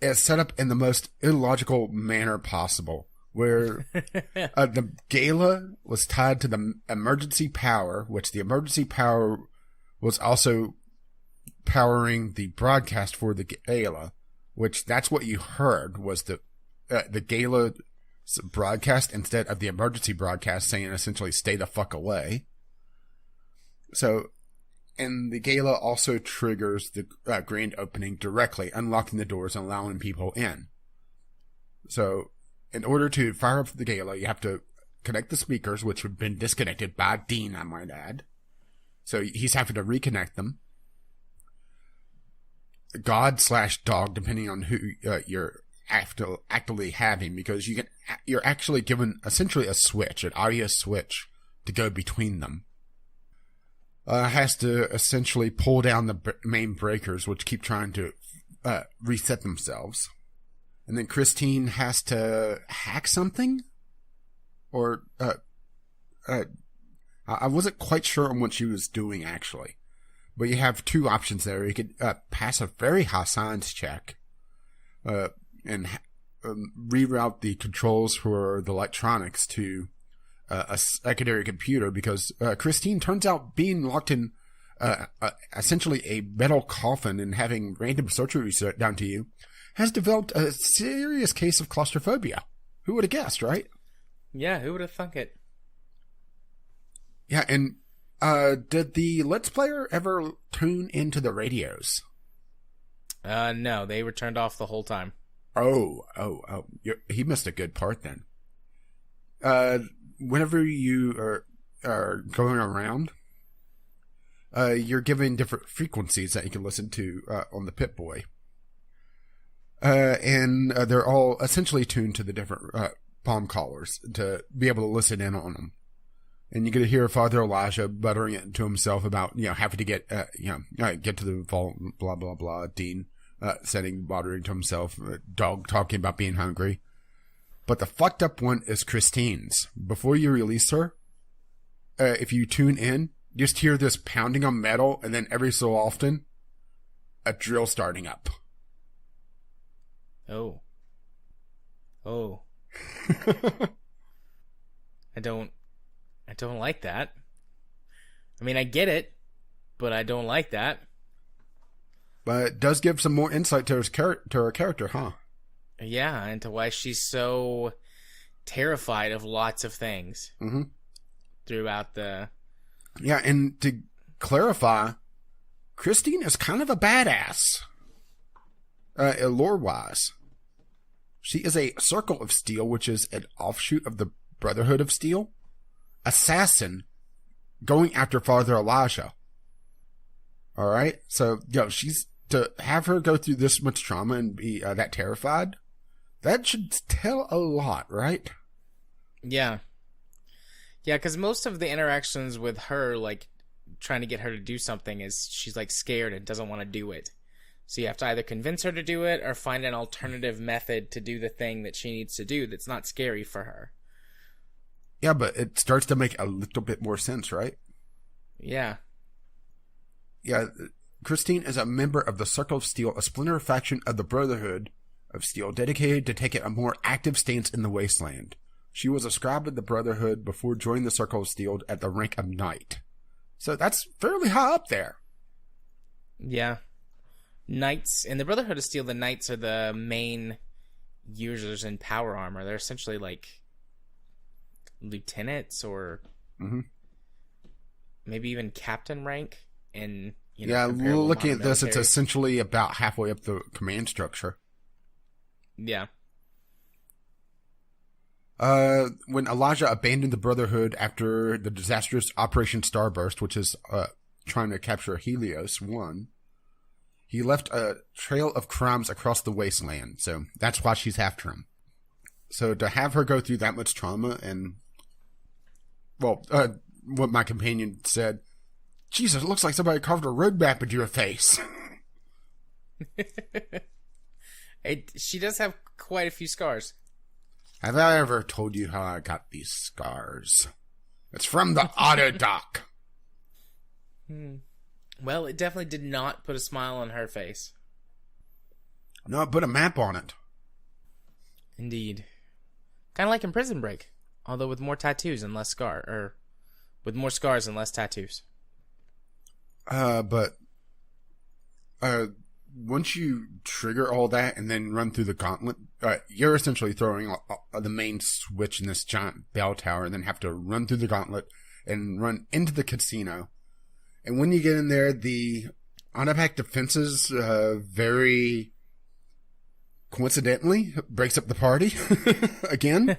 B: is set up in the most illogical manner possible, where the gala was tied to the emergency power, which the emergency power was also powering the broadcast for the gala, which that's what you heard was the gala broadcast instead of the emergency broadcast saying essentially stay the fuck away. So, and the gala also triggers the grand opening directly, unlocking the doors and allowing people in. So, in order to fire up the gala, you have to connect the speakers, which have been disconnected by Dean, I might add. So he's having to reconnect them. God/dog, depending on who you're actively having, because you're actually given essentially a switch, an audio switch, to go between them. Has to essentially pull down the main breakers, which keep trying to reset themselves. And then Christine has to hack something? Or, I wasn't quite sure on what she was doing, actually. But you have two options there. You could pass a very high science check and reroute the controls for the electronics to a secondary computer, because Christine turns out being locked in essentially a metal coffin and having random surgery done to you has developed a serious case of claustrophobia. Who would have guessed, right?
A: Yeah, who would have thunk it?
B: Yeah, and did the Let's Player ever tune into the radios?
A: No, they were turned off the whole time.
B: Oh. He missed a good part then. Whenever you are going around, you're given different frequencies that you can listen to on the Pip-Boy. And they're all essentially tuned to the different palm collars to be able to listen in on them. And you get to hear Father Elijah buttering it to himself about, having to get to the vault, blah, blah, blah. Dean buttering to himself, dog talking about being hungry. But the fucked up one is Christine's. Before you release her, if you tune in, just hear this pounding on metal, and then every so often, a drill starting up.
A: Oh. I don't like that. I mean, I get it, but I don't like that.
B: But it does give some more insight to her character, huh?
A: Yeah, and to why she's so terrified of lots of things throughout the...
B: Yeah, and to clarify, Christine is kind of a badass, lore-wise. She is a Circle of Steel, which is an offshoot of the Brotherhood of Steel. Assassin going after Father Elijah. Alright? So, she's... To have her go through this much trauma and be that terrified, that should tell a lot, right?
A: Yeah. Yeah, because most of the interactions with her, like, trying to get her to do something is she's, like, scared and doesn't want to do it. So you have to either convince her to do it or find an alternative method to do the thing that she needs to do that's not scary for her.
B: Yeah, but it starts to make a little bit more sense, right?
A: Yeah.
B: Yeah, Christine is a member of the Circle of Steel, a splinter faction of the Brotherhood of Steel, dedicated to taking a more active stance in the Wasteland. She was ascribed to the Brotherhood before joining the Circle of Steel at the rank of Knight. So that's fairly high up there.
A: Yeah. Knights in the Brotherhood of Steel, the Knights are the main users in power armor. They're essentially like lieutenants or maybe even captain rank. And
B: looking at this, it's essentially about halfway up the command structure.
A: Yeah.
B: When Elijah abandoned the Brotherhood after the disastrous Operation Starburst, which is trying to capture Helios 1, he left a trail of crimes across the wasteland, so that's why she's after him. So to have her go through that much trauma and, what my companion said, Jesus, it looks like somebody carved a road map into your face.
A: She does have quite a few scars.
B: Have I ever told you how I got these scars? It's from the auto dock.
A: Well, it definitely did not put a smile on her face.
B: No, it put a map on it.
A: Indeed. Kind of like in Prison Break, although with more tattoos and less with more scars and less tattoos.
B: But once you trigger all that and then run through the gauntlet, you're essentially throwing the main switch in this giant bell tower and then have to run through the gauntlet and run into the casino. And when you get in there, the automatic defenses very coincidentally breaks up the party again.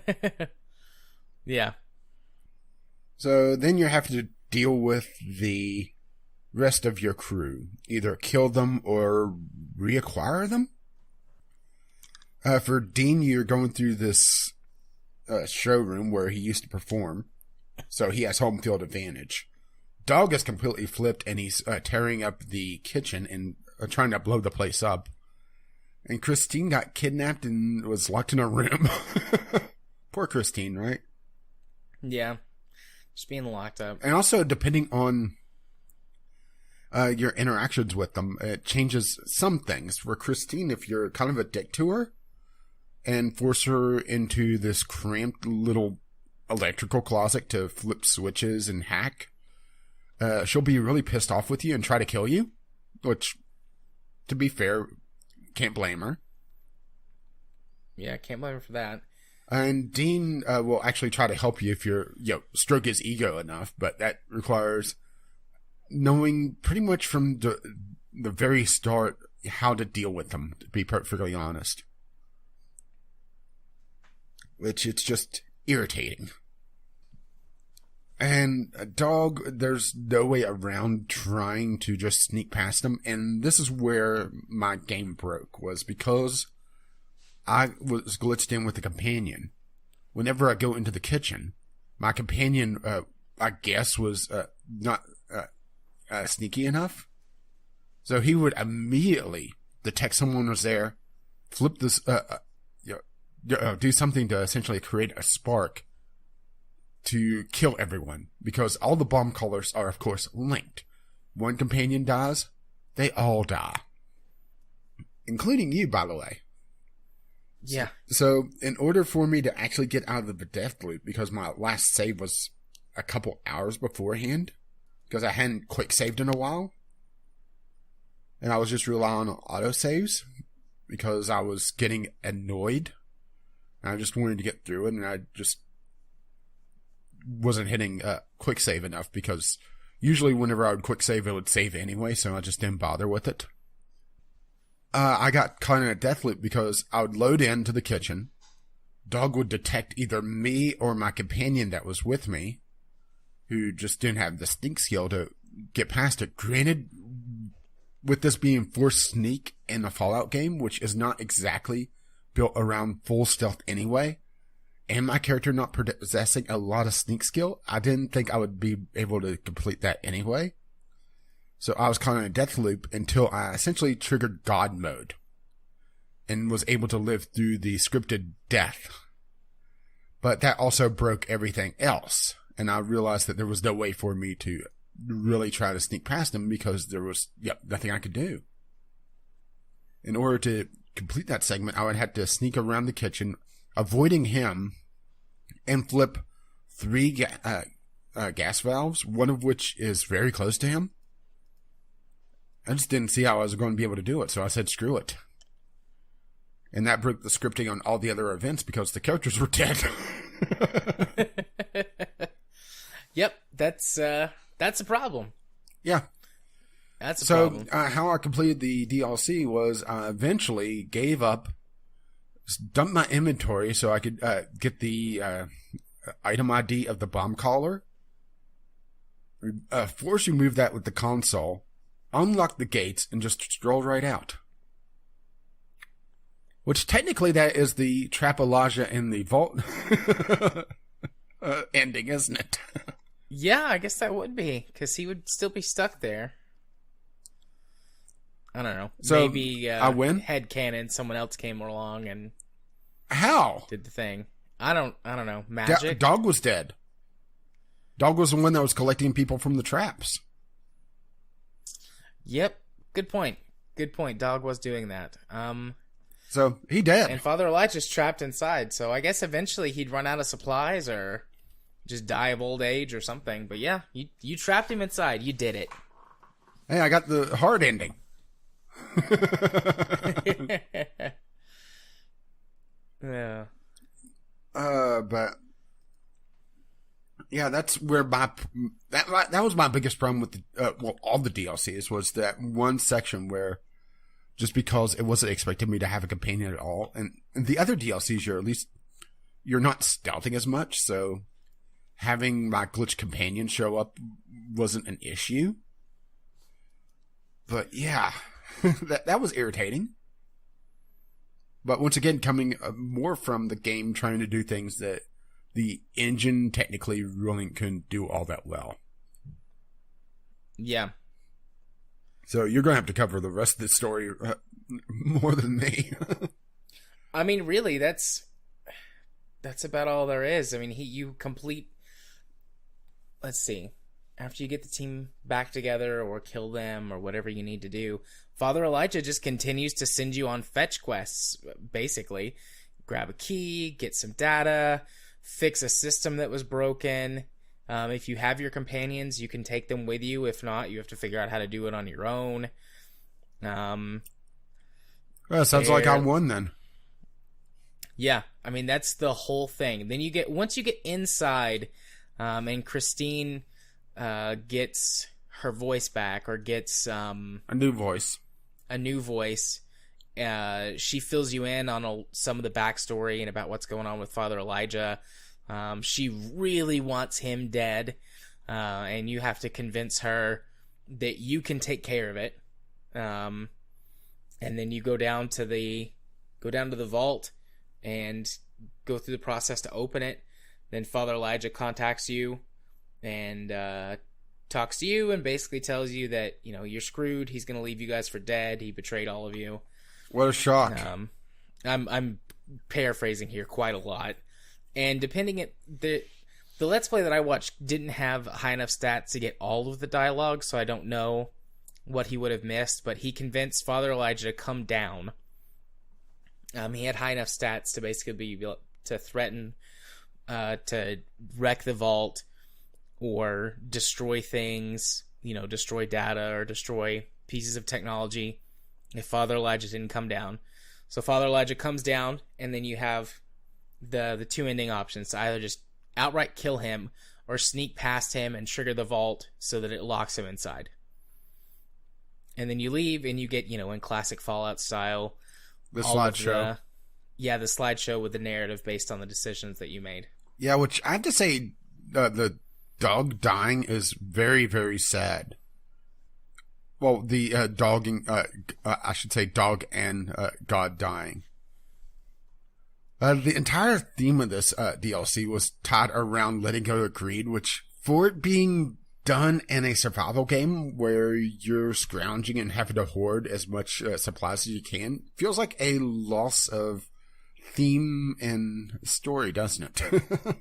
A: Yeah.
B: So then you have to deal with the rest of your crew. Either kill them or reacquire them. For Dean, you're going through this showroom where he used to perform, so he has home field advantage. Dog is completely flipped, and he's tearing up the kitchen and trying to blow the place up. And Christine got kidnapped and was locked in a room. Poor Christine, right?
A: Yeah. Just being locked up.
B: And also, depending on your interactions with them, it changes some things. For Christine, if you're kind of a dick to her and force her into this cramped little electrical closet to flip switches and hack, she'll be really pissed off with you and try to kill you, which, to be fair, can't blame her.
A: Yeah, can't blame her for that.
B: And Dean will actually try to help you if you're, stroke his ego enough, but that requires knowing pretty much from the very start how to deal with them, to be perfectly honest. Which, it's just irritating. And a dog, there's no way around trying to just sneak past them. And this is where my game broke, was because I was glitched in with the companion. Whenever I go into the kitchen, my companion, I guess, was not sneaky enough. So he would immediately detect someone was there, flip this, do something to essentially create a spark to kill everyone, because all the bomb colors are, of course, linked. One companion dies, they all die. Including you, by the way.
A: Yeah.
B: So, in order for me to actually get out of the death loop, because my last save was a couple hours beforehand, because I hadn't quick saved in a while, and I was just relying on autosaves, because I was getting annoyed, and I just wanted to get through it, and I just wasn't hitting quick save enough, because usually whenever I would quick save, it would save anyway, so I just didn't bother with it. I got caught in a death loop because I would load into the kitchen. Dog would detect either me or my companion that was with me, who just didn't have the sneak skill to get past it. Granted, with this being forced sneak in a Fallout game, which is not exactly built around full stealth anyway, and my character not possessing a lot of sneak skill, I didn't think I would be able to complete that anyway. So I was caught in a death loop until I essentially triggered God mode and was able to live through the scripted death. But that also broke everything else, and I realized that there was no way for me to really try to sneak past him because there was nothing I could do. In order to complete that segment, I would have to sneak around the kitchen, avoiding him, and flip 3 gas valves, one of which is very close to him. I just didn't see how I was going to be able to do it, so I said screw it. And that broke the scripting on all the other events because the characters were dead.
A: Yep, that's a problem.
B: Yeah.
A: That's a problem.
B: So how I completed the DLC was I eventually gave up, dumped my inventory so I could get the item ID of the bomb caller, force remove that with the console, unlock the gates, and just stroll right out. Which technically that is the Trapologia in the vault ending, isn't it?
A: Yeah, I guess that would be, because he would still be stuck there. I don't know.
B: So
A: maybe
B: I win?
A: headcanon, someone else came along and
B: How?
A: did the thing. I don't know. Magic?
B: Dog was dead. Dog was the one that was collecting people from the traps.
A: Yep. Good point. Dog was doing that.
B: So he dead.
A: And Father Elijah's trapped inside, so I guess eventually he'd run out of supplies or just die of old age or something. But yeah, you trapped him inside. You did it.
B: Hey, I got the hard ending.
A: Yeah.
B: But yeah, that's where that was my biggest problem with all the DLCs was that one section where just because it wasn't expecting me to have a companion at all, and the other DLCs you're not stealthing as much, so having my glitch companion show up wasn't an issue. But yeah, that was irritating. But once again, coming more from the game trying to do things that the engine technically really couldn't do all that well.
A: Yeah.
B: So you're going to have to cover the rest of the story more than me.
A: I mean, really, that's about all there is. I mean, you complete. Let's see. After you get the team back together or kill them or whatever you need to do, Father Elijah just continues to send you on fetch quests, basically. Grab a key, get some data, fix a system that was broken. If you have your companions, you can take them with you. If not, you have to figure out how to do it on your own.
B: Well, sounds like I won then.
A: Yeah, I mean, that's the whole thing. Then once you get inside, and Christine gets her voice back or gets
B: a new voice.
A: She fills you in on some of the backstory and about what's going on with Father Elijah. She really wants him dead, and you have to convince her that you can take care of it. And then you go down to the vault and go through the process to open it. Then Father Elijah contacts you and talks to you and basically tells you that, you know, you're screwed. He's going to leave you guys for dead. He betrayed all of you.
B: What a shock.
A: I'm paraphrasing here quite a lot. And depending at the Let's Play that I watched didn't have high enough stats to get all of the dialogue, so I don't know what he would have missed, but he convinced Father Elijah to come down. He had high enough stats to basically be able to threaten to wreck the vault or destroy things, you know, destroy data or destroy pieces of technology if Father Elijah didn't come down. So Father Elijah comes down, and then you have the two ending options to either just outright kill him or sneak past him and trigger the vault so that it locks him inside. And then you leave and you get, you know, in classic Fallout style,
B: the slideshow.
A: The slideshow with the narrative based on the decisions that you made.
B: Yeah, which I have to say, the dog dying is very, very sad. Well, the dogging, I should say dog and God dying. The entire theme of this DLC was tied around letting go of greed, which, for it being done in a survival game where you're scrounging and having to hoard as much supplies as you can, feels like a loss of theme and story, doesn't it?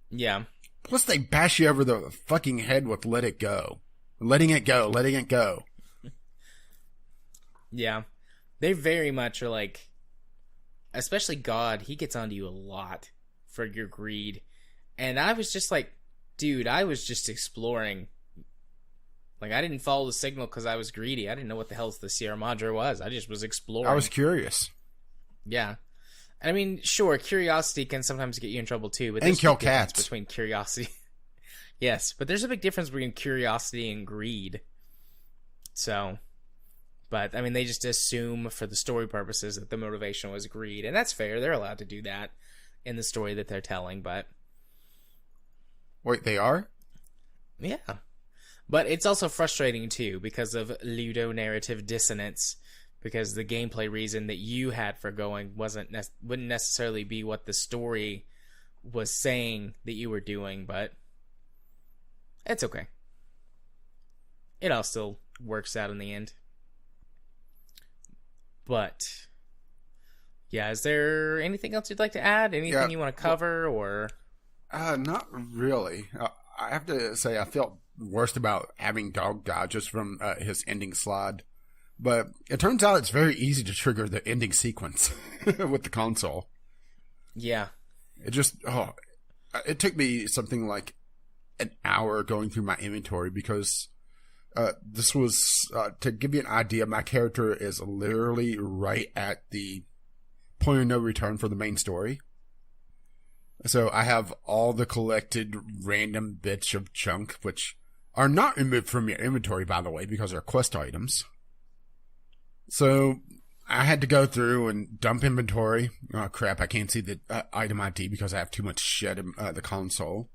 A: Yeah.
B: Plus, they bash you over the fucking head with let it go. Letting it go, letting it go.
A: Yeah. They very much are like, especially God, he gets onto you a lot for your greed. And I was just like, dude, I was just exploring. Like, I didn't follow the signal because I was greedy. I didn't know what the hell the Sierra Madre was. I just was exploring.
B: I was curious.
A: Yeah. And I mean, sure, curiosity can sometimes get you in trouble too, but
B: And
A: there's
B: kill
A: a big difference
B: cats.
A: between curiosity. Yes, but there's a big difference between curiosity and greed. So, but I mean, they just assume for the story purposes that the motivation was greed, and that's fair. They're allowed to do that in the story that they're telling, but
B: Wait, they are?
A: yeah. But it's also frustrating too because of ludonarrative dissonance, because the gameplay reason that you had for going wouldn't necessarily be what the story was saying that you were doing, but it's okay. It all still works out in the end. But yeah, is there anything else you'd like to add? Anything you want to cover, or?
B: Not really. I have to say I felt worst about having Dog die just from his ending slide. But it turns out it's very easy to trigger the ending sequence with the console.
A: Yeah.
B: It took me something like an hour going through my inventory because this was, to give you an idea, my character is literally right at the point of no return for the main story. So I have all the collected random bits of junk, which are not removed from your inventory, by the way, because they're quest items. So I had to go through and dump inventory. Oh, crap, I can't see the item ID because I have too much shit in the console.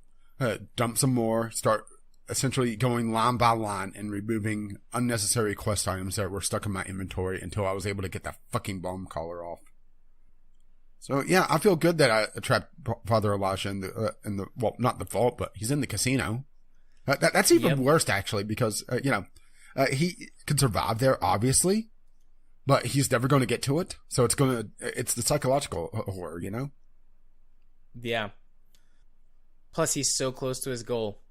B: Dump some more, start essentially going line by line and removing unnecessary quest items that were stuck in my inventory until I was able to get that fucking bomb collar off. So yeah, I feel good that I trapped Father Elijah in the well, not the vault, but he's in the casino. That's even worse actually, because he can survive there obviously, but he's never going to get to it. So it's the psychological horror, you know?
A: Yeah. Plus, he's so close to his goal.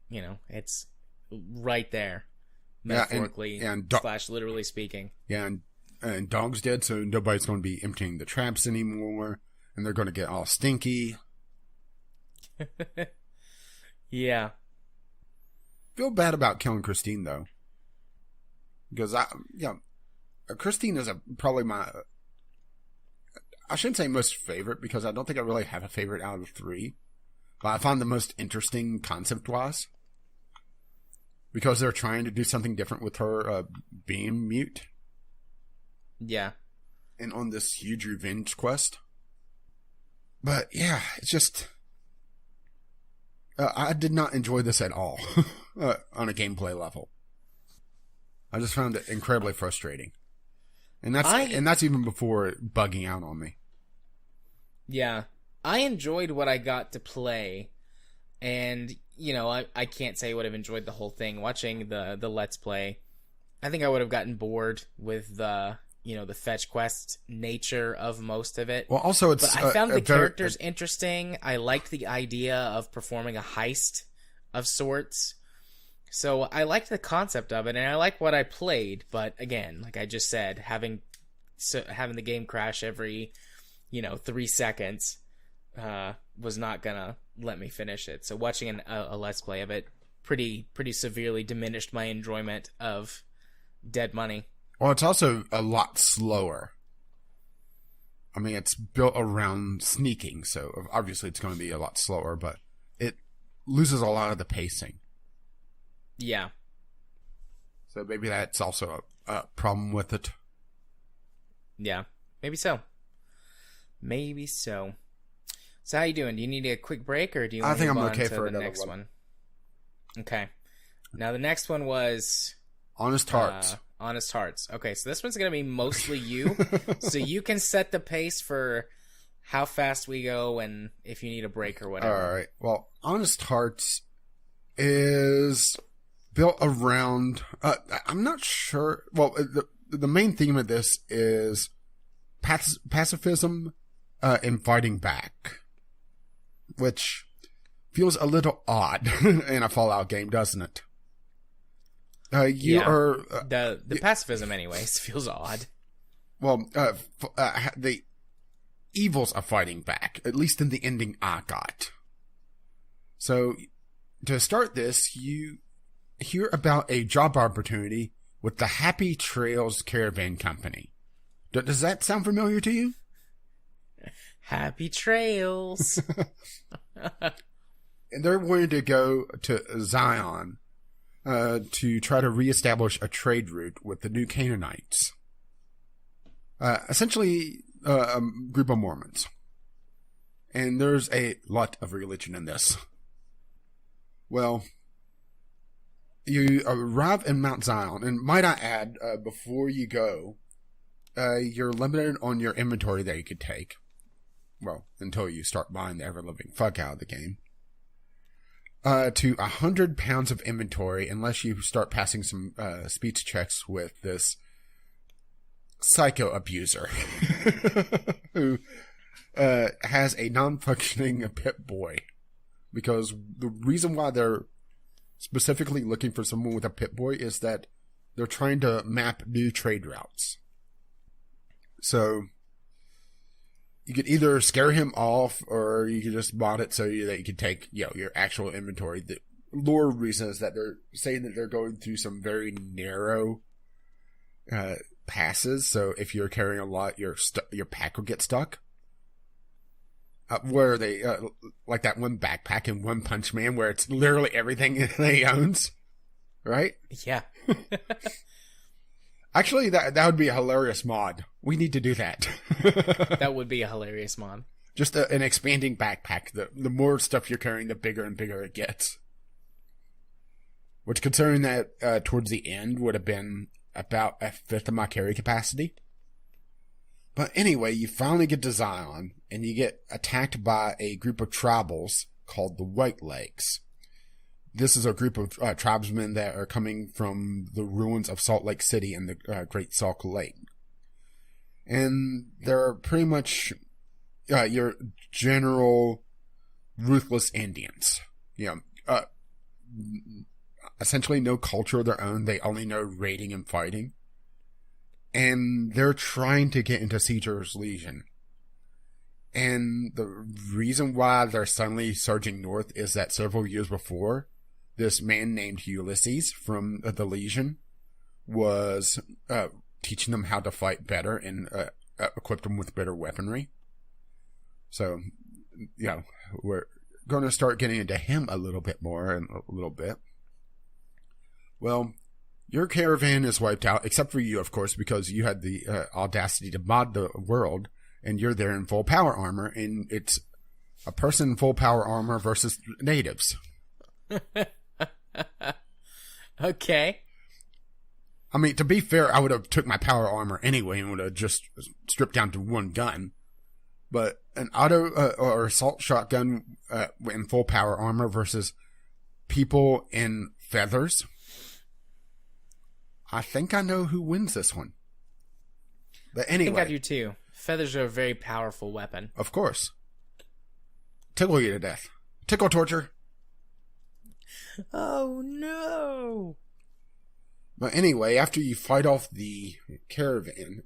A: You know, it's right there, metaphorically / literally speaking.
B: Yeah, and Dog's dead, so nobody's going to be emptying the traps anymore, and they're going to get all stinky.
A: Yeah.
B: Feel bad about killing Christine, though. Because, Christine is probably my... I shouldn't say most favorite, because I don't think I really have a favorite out of the three. But I find the most interesting concept-wise. Because they're trying to do something different with her being mute.
A: Yeah.
B: And on this huge revenge quest. But, yeah, it's just... I did not enjoy this at all. On a gameplay level. I just found it incredibly frustrating. And that's even before bugging out on me.
A: Yeah. I enjoyed what I got to play. And, I can't say I would have enjoyed the whole thing. Watching the Let's Play, I think I would have gotten bored with the fetch quest nature of most of it.
B: Well, also
A: but I found the characters interesting. I liked the idea of performing a heist of sorts. So I liked the concept of it, and I liked what I played. But again, like I just said, having the game crash every, 3 seconds, was not gonna let me finish it. So watching a Let's Play of it pretty severely diminished my enjoyment of Dead Money.
B: Well, it's also a lot slower. I mean, it's built around sneaking, so obviously it's going to be a lot slower, but it loses a lot of the pacing.
A: Yeah.
B: So maybe that's also a problem with it.
A: Yeah, maybe so. So how you doing? Do you need a quick break, or do you want to move on to the next one? Okay. Now the next one was...
B: Honest Hearts.
A: Honest Hearts. Okay, so this one's going to be mostly you. So you can set the pace for how fast we go and if you need a break or whatever.
B: All right. Well, Honest Hearts is built around... I'm not sure... Well, the main theme of this is pacifism and fighting back, which feels a little odd in a Fallout game, doesn't it?
A: The pacifism, anyways, feels odd.
B: Well, the evils are fighting back, at least in the ending I got. So, to start this, you hear about a job opportunity with the Happy Trails Caravan Company. Does that sound familiar to you?
A: Happy trails.
B: And they're wanting to go to Zion to try to reestablish a trade route with the New Canaanites. Essentially, a group of Mormons. And there's a lot of religion in this. Well, you arrive in Mount Zion, and might I add, before you go, you're limited on your inventory that you could take. Well, until you start buying the ever-living fuck out of the game. To 100 pounds of inventory, unless you start passing some speech checks with this psycho abuser who has a non-functioning pit boy. Because the reason why they're specifically looking for someone with a pit boy is that they're trying to map new trade routes. So you could either scare him off, or you could just mod it so that you can take, your actual inventory. The lore reason is that they're saying that they're going through some very narrow passes. So if you're carrying a lot, your pack will get stuck. Where they like that one backpack in One Punch Man, where it's literally everything he owns, right?
A: Yeah.
B: Actually, that would be a hilarious mod. We need to do that.
A: That would be a hilarious mod.
B: Just an expanding backpack. The more stuff you're carrying, the bigger and bigger it gets. Which, considering that towards the end would have been about a fifth of my carry capacity. But anyway, you finally get to Zion, and you get attacked by a group of tribals called the White Legs. This is a group of tribesmen that are coming from the ruins of Salt Lake City and the Great Salt Lake. And they're pretty much your general ruthless Indians. Essentially no culture of their own. They only know raiding and fighting. And they're trying to get into Caesar's Legion. And the reason why they're suddenly surging north is that several years before, this man named Ulysses from the Legion was teaching them how to fight better and equip them with better weaponry. So, we're going to start getting into him a little bit more in a little bit. Well, your caravan is wiped out, except for you, of course, because you had the audacity to mod the world, and you're there in full power armor, and it's a person in full power armor versus natives.
A: Okay.
B: I mean, to be fair, I would have took my power armor anyway and would have just stripped down to one gun. But an auto or assault shotgun in full power armor versus people in feathers. I think I know who wins this one. But anyway.
A: I think I do too. Feathers are a very powerful weapon.
B: Of course. Tickle you to death. Tickle torture.
A: Oh no!
B: But anyway, after you fight off the caravan,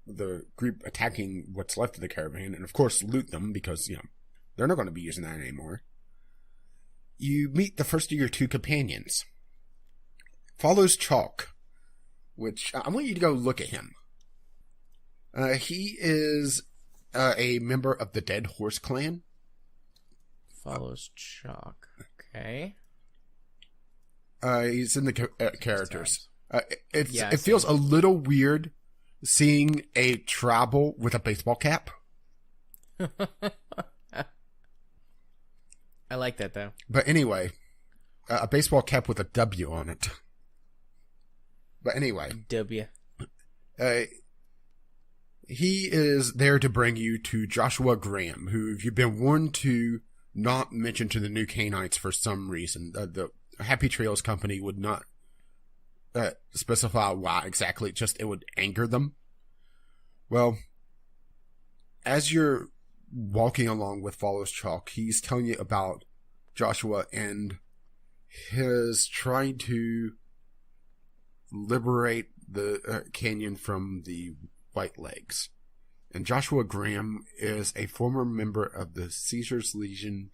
B: the group attacking what's left of the caravan, and of course loot them because, they're not going to be using that anymore, you meet the first of your two companions. Follows Chalk, which I want you to go look at him. He is a member of the Dead Horse Clan.
A: Follows Chalk. Okay.
B: He's in the characters. It feels a little weird seeing a tribal with a baseball cap.
A: I like that, though.
B: But anyway, a baseball cap with a W on it. But anyway.
A: W.
B: He is there to bring you to Joshua Graham, who you've been warned to not mention to the New Canaanites for some reason. The Happy Trails Company would not specify why exactly, just it would anger them. Well, as you're walking along with Follows Chalk, he's telling you about Joshua and his trying to liberate the canyon from the White Legs. And Joshua Graham is a former member of the Caesar's Legion,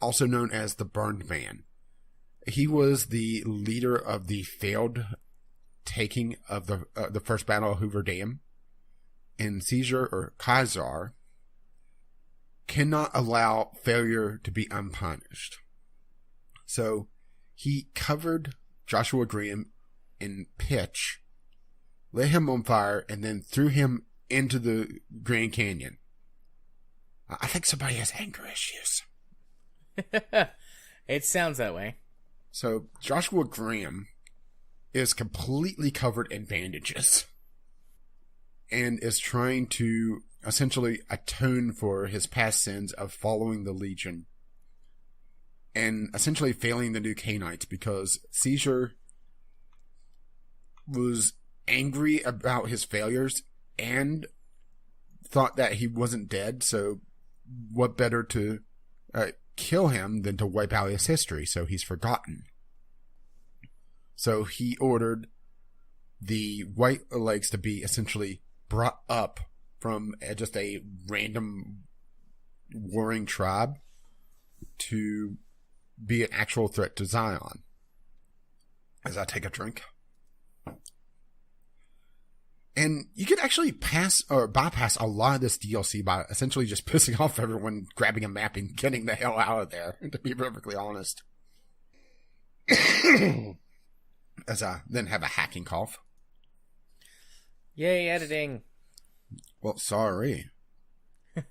B: also known as the Burned Man. He was the leader of the failed taking of the first battle of Hoover Dam. And Caesar, or Kaiser, cannot allow failure to be unpunished. So he covered Joshua Graham in pitch, lit him on fire, and then threw him into the Grand Canyon. I think somebody has anger issues.
A: It sounds that way.
B: So Joshua Graham is completely covered in bandages and is trying to essentially atone for his past sins of following the Legion and essentially failing the new Canaanites because Caesar was angry about his failures and thought that he wasn't dead, so what better to kill him than to wipe out his history, so he's forgotten. So he ordered the White Legs to be essentially brought up from just a random warring tribe to be an actual threat to Zion. As I take a drink. And you could actually bypass a lot of this DLC by essentially just pissing off everyone, grabbing a map, and getting the hell out of there, to be perfectly honest. As I then have a hacking cough.
A: Yay, editing.
B: Well, sorry.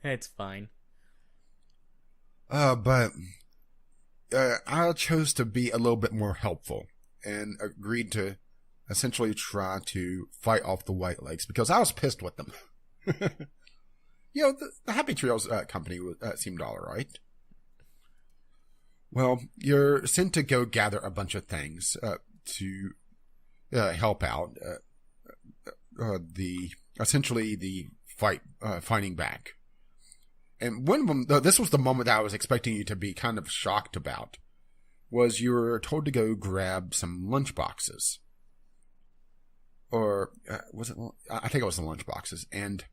A: It's fine.
B: But I chose to be a little bit more helpful and agreed to essentially try to fight off the White Legs because I was pissed with them. The Happy Trails company seemed alright. Well, you're sent to go gather a bunch of things to help out essentially the fighting back. And one of them, this was the moment that I was expecting you to be kind of shocked about, was you were told to go grab some lunch boxes. Or was it? I think it was the lunch boxes. And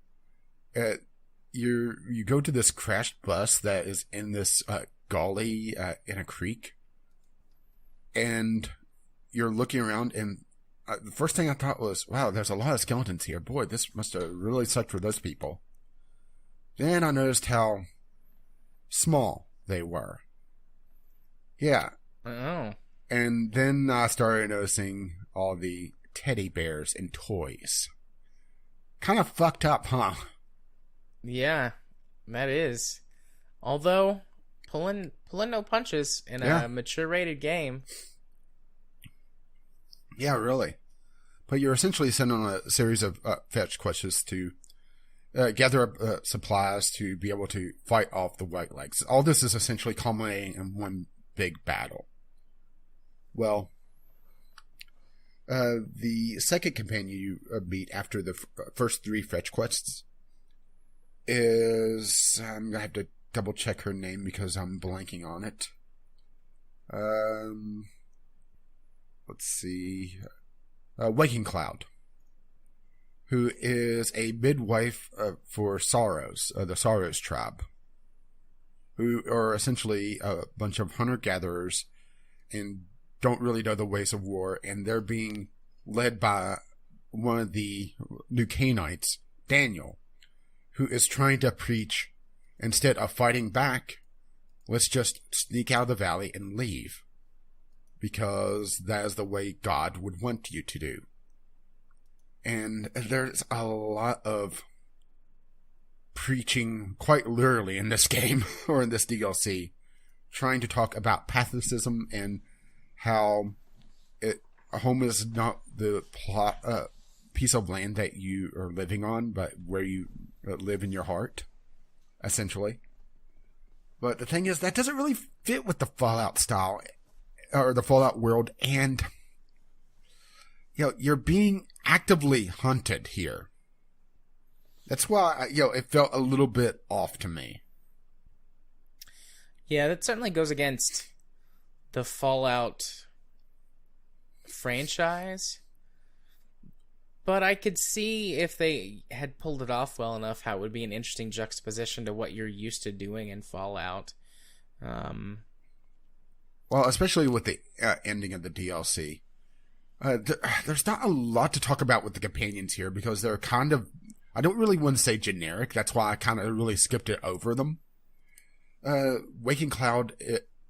B: you go to this crashed bus that is in this gully in a creek. And you're looking around, and the first thing I thought was, wow, there's a lot of skeletons here. Boy, this must have really sucked for those people. Then I noticed how small they were. Yeah.
A: Oh.
B: And then I started noticing all the teddy bears and toys. Kind of fucked up, huh?
A: Yeah, that is. Although, pulling no punches in a mature rated game.
B: Yeah, really. But you're essentially sent on a series of fetch quests to gather up supplies to be able to fight off the White Legs. All this is essentially culminating in one big battle. Well, the second companion you meet after the first three fetch quests is... I'm going to have to double check her name because I'm blanking on it. Let's see. Waking Cloud, who is a midwife for Sorrows, the Sorrows tribe, who are essentially a bunch of hunter-gatherers and don't really know the ways of war, and they're being led by one of the new Canaanites, Daniel, who is trying to preach, instead of fighting back, let's just sneak out of the valley and leave. Because that is the way God would want you to do. And there's a lot of preaching, quite literally, in this game, or in this DLC, trying to talk about patheticism and how home is not the piece of land that you are living on, but where you live in your heart, essentially. But the thing is, that doesn't really fit with the Fallout style, or the Fallout world, and you're being actively hunted here. That's why it felt a little bit off to me.
A: Yeah, that certainly goes against the Fallout franchise. But I could see if they had pulled it off well enough how it would be an interesting juxtaposition to what you're used to doing in Fallout.
B: Well, especially with the ending of the DLC. There's not a lot to talk about with the companions here because they're kind of, I don't really want to say generic. That's why I kind of really skipped it over them. Waking Cloud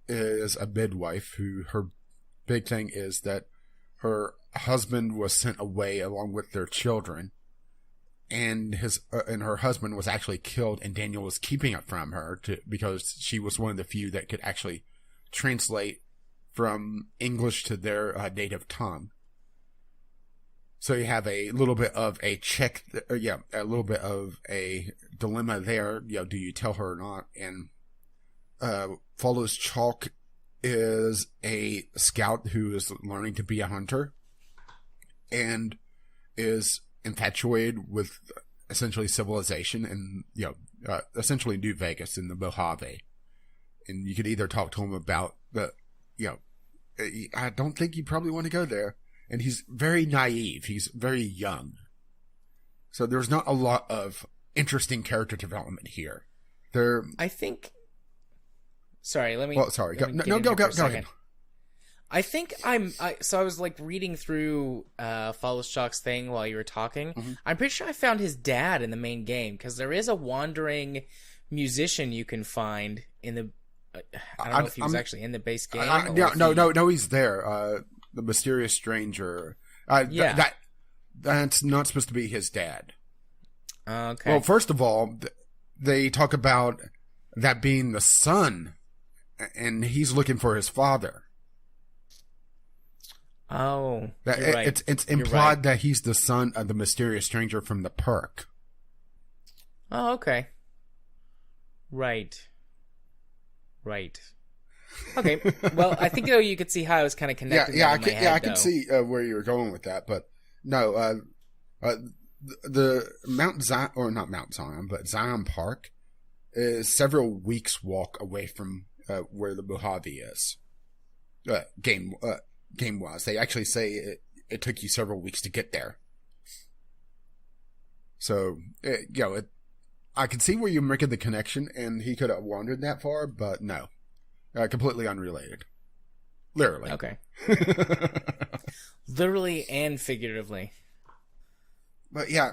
B: is a midwife who her big thing is that her husband was sent away along with their children, and her husband was actually killed, and Daniel was keeping it from her because she was one of the few that could actually translate from English to their native tongue. So you have a little bit of a a little bit of a dilemma there. Do you tell her or not? And Follows Chalk is a scout who is learning to be a hunter and is infatuated with essentially civilization and essentially New Vegas in the Mojave. And you could either talk to him about I don't think you probably want to go there. And he's very naive. He's very young. So there's not a lot of interesting character development here.
A: I think. Sorry, let me.
B: Well, sorry. Go ahead.
A: I think so I was like reading through Follows Chalk's thing while you were talking. Mm-hmm. I'm pretty sure I found his dad in the main game because there is a wandering musician you can find in the. I don't know if he was actually in the base game.
B: No, he's there. The mysterious stranger. That's not supposed to be his dad.
A: Okay.
B: Well, first of all, they talk about that being the son, and he's looking for his father.
A: Oh, you're right.
B: It's implied that he's the son of the mysterious stranger from the perk.
A: Oh, okay. Right. Okay. Well, I think you could see how I was kind of connected.
B: I can see where you were going with that, but no. The Mount Zion, or not Mount Zion, but Zion Park is several weeks walk away from where the Mojave is. Game wise, they actually say it took you several weeks to get there. So I can see where you're making the connection, and he could have wandered that far, but no. Completely unrelated. Literally.
A: Okay. Literally and figuratively.
B: But yeah,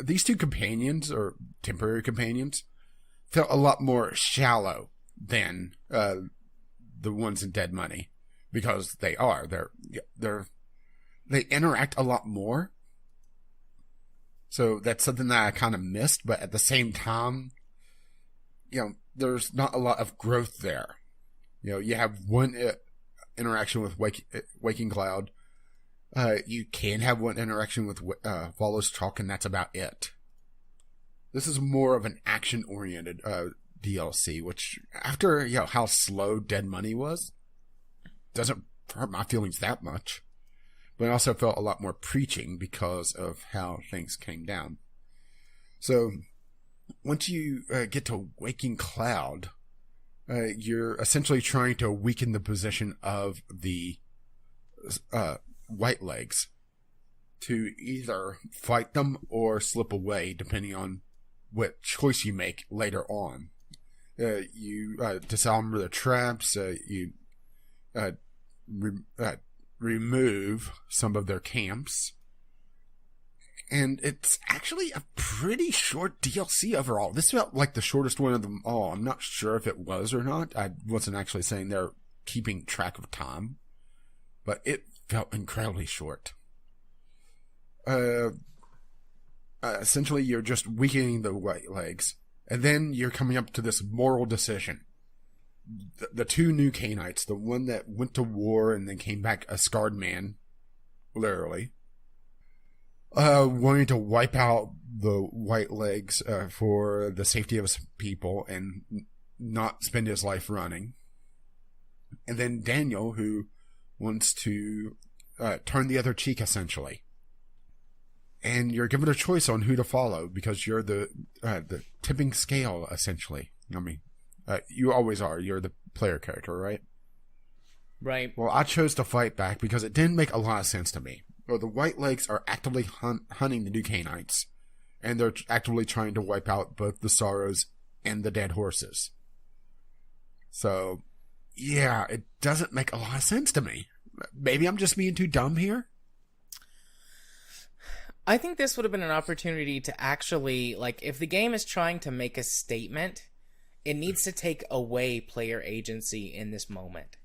B: these two companions, or temporary companions, felt a lot more shallow than the ones in Dead Money. Because they are. They interact a lot more. So that's something that I kind of missed, but at the same time, there's not a lot of growth there. You have one interaction with Waking Cloud. You can have one interaction with Follows Chalk, and that's about it. This is more of an action-oriented DLC, which, after how slow Dead Money was, doesn't hurt my feelings that much. But I also felt a lot more preaching because of how things came down. So, once you get to Waking Cloud, you're essentially trying to weaken the position of the White Legs to either fight them or slip away, depending on what choice you make later on. You disarm the traps, you remove some of their camps. And it's actually a pretty short DLC overall. This felt like the shortest one of them all. I'm not sure if it was or not. I wasn't actually saying they're keeping track of time. But it felt incredibly short. Essentially, you're just weakening the White Legs. And then you're coming up to this moral decision. The two new Canaanites, the one that went to war and then came back a scarred man, literally, wanting to wipe out the White Legs for the safety of his people and not spend his life running. And then Daniel, who wants to turn the other cheek, essentially. And you're given a choice on who to follow because you're the tipping scale, essentially. I mean, you always are. You're the player character, right?
A: Right.
B: Well, I chose to fight back because it didn't make a lot of sense to me. Well, the White Legs are actively hunting the new Canaanites, and they're actively trying to wipe out both the Sorrows and the Dead Horses. So, yeah, it doesn't make a lot of sense to me. Maybe I'm just being too dumb here.
A: I think this would have been an opportunity to actually, like, if the game is trying to make a statement, it needs to take away player agency in this moment,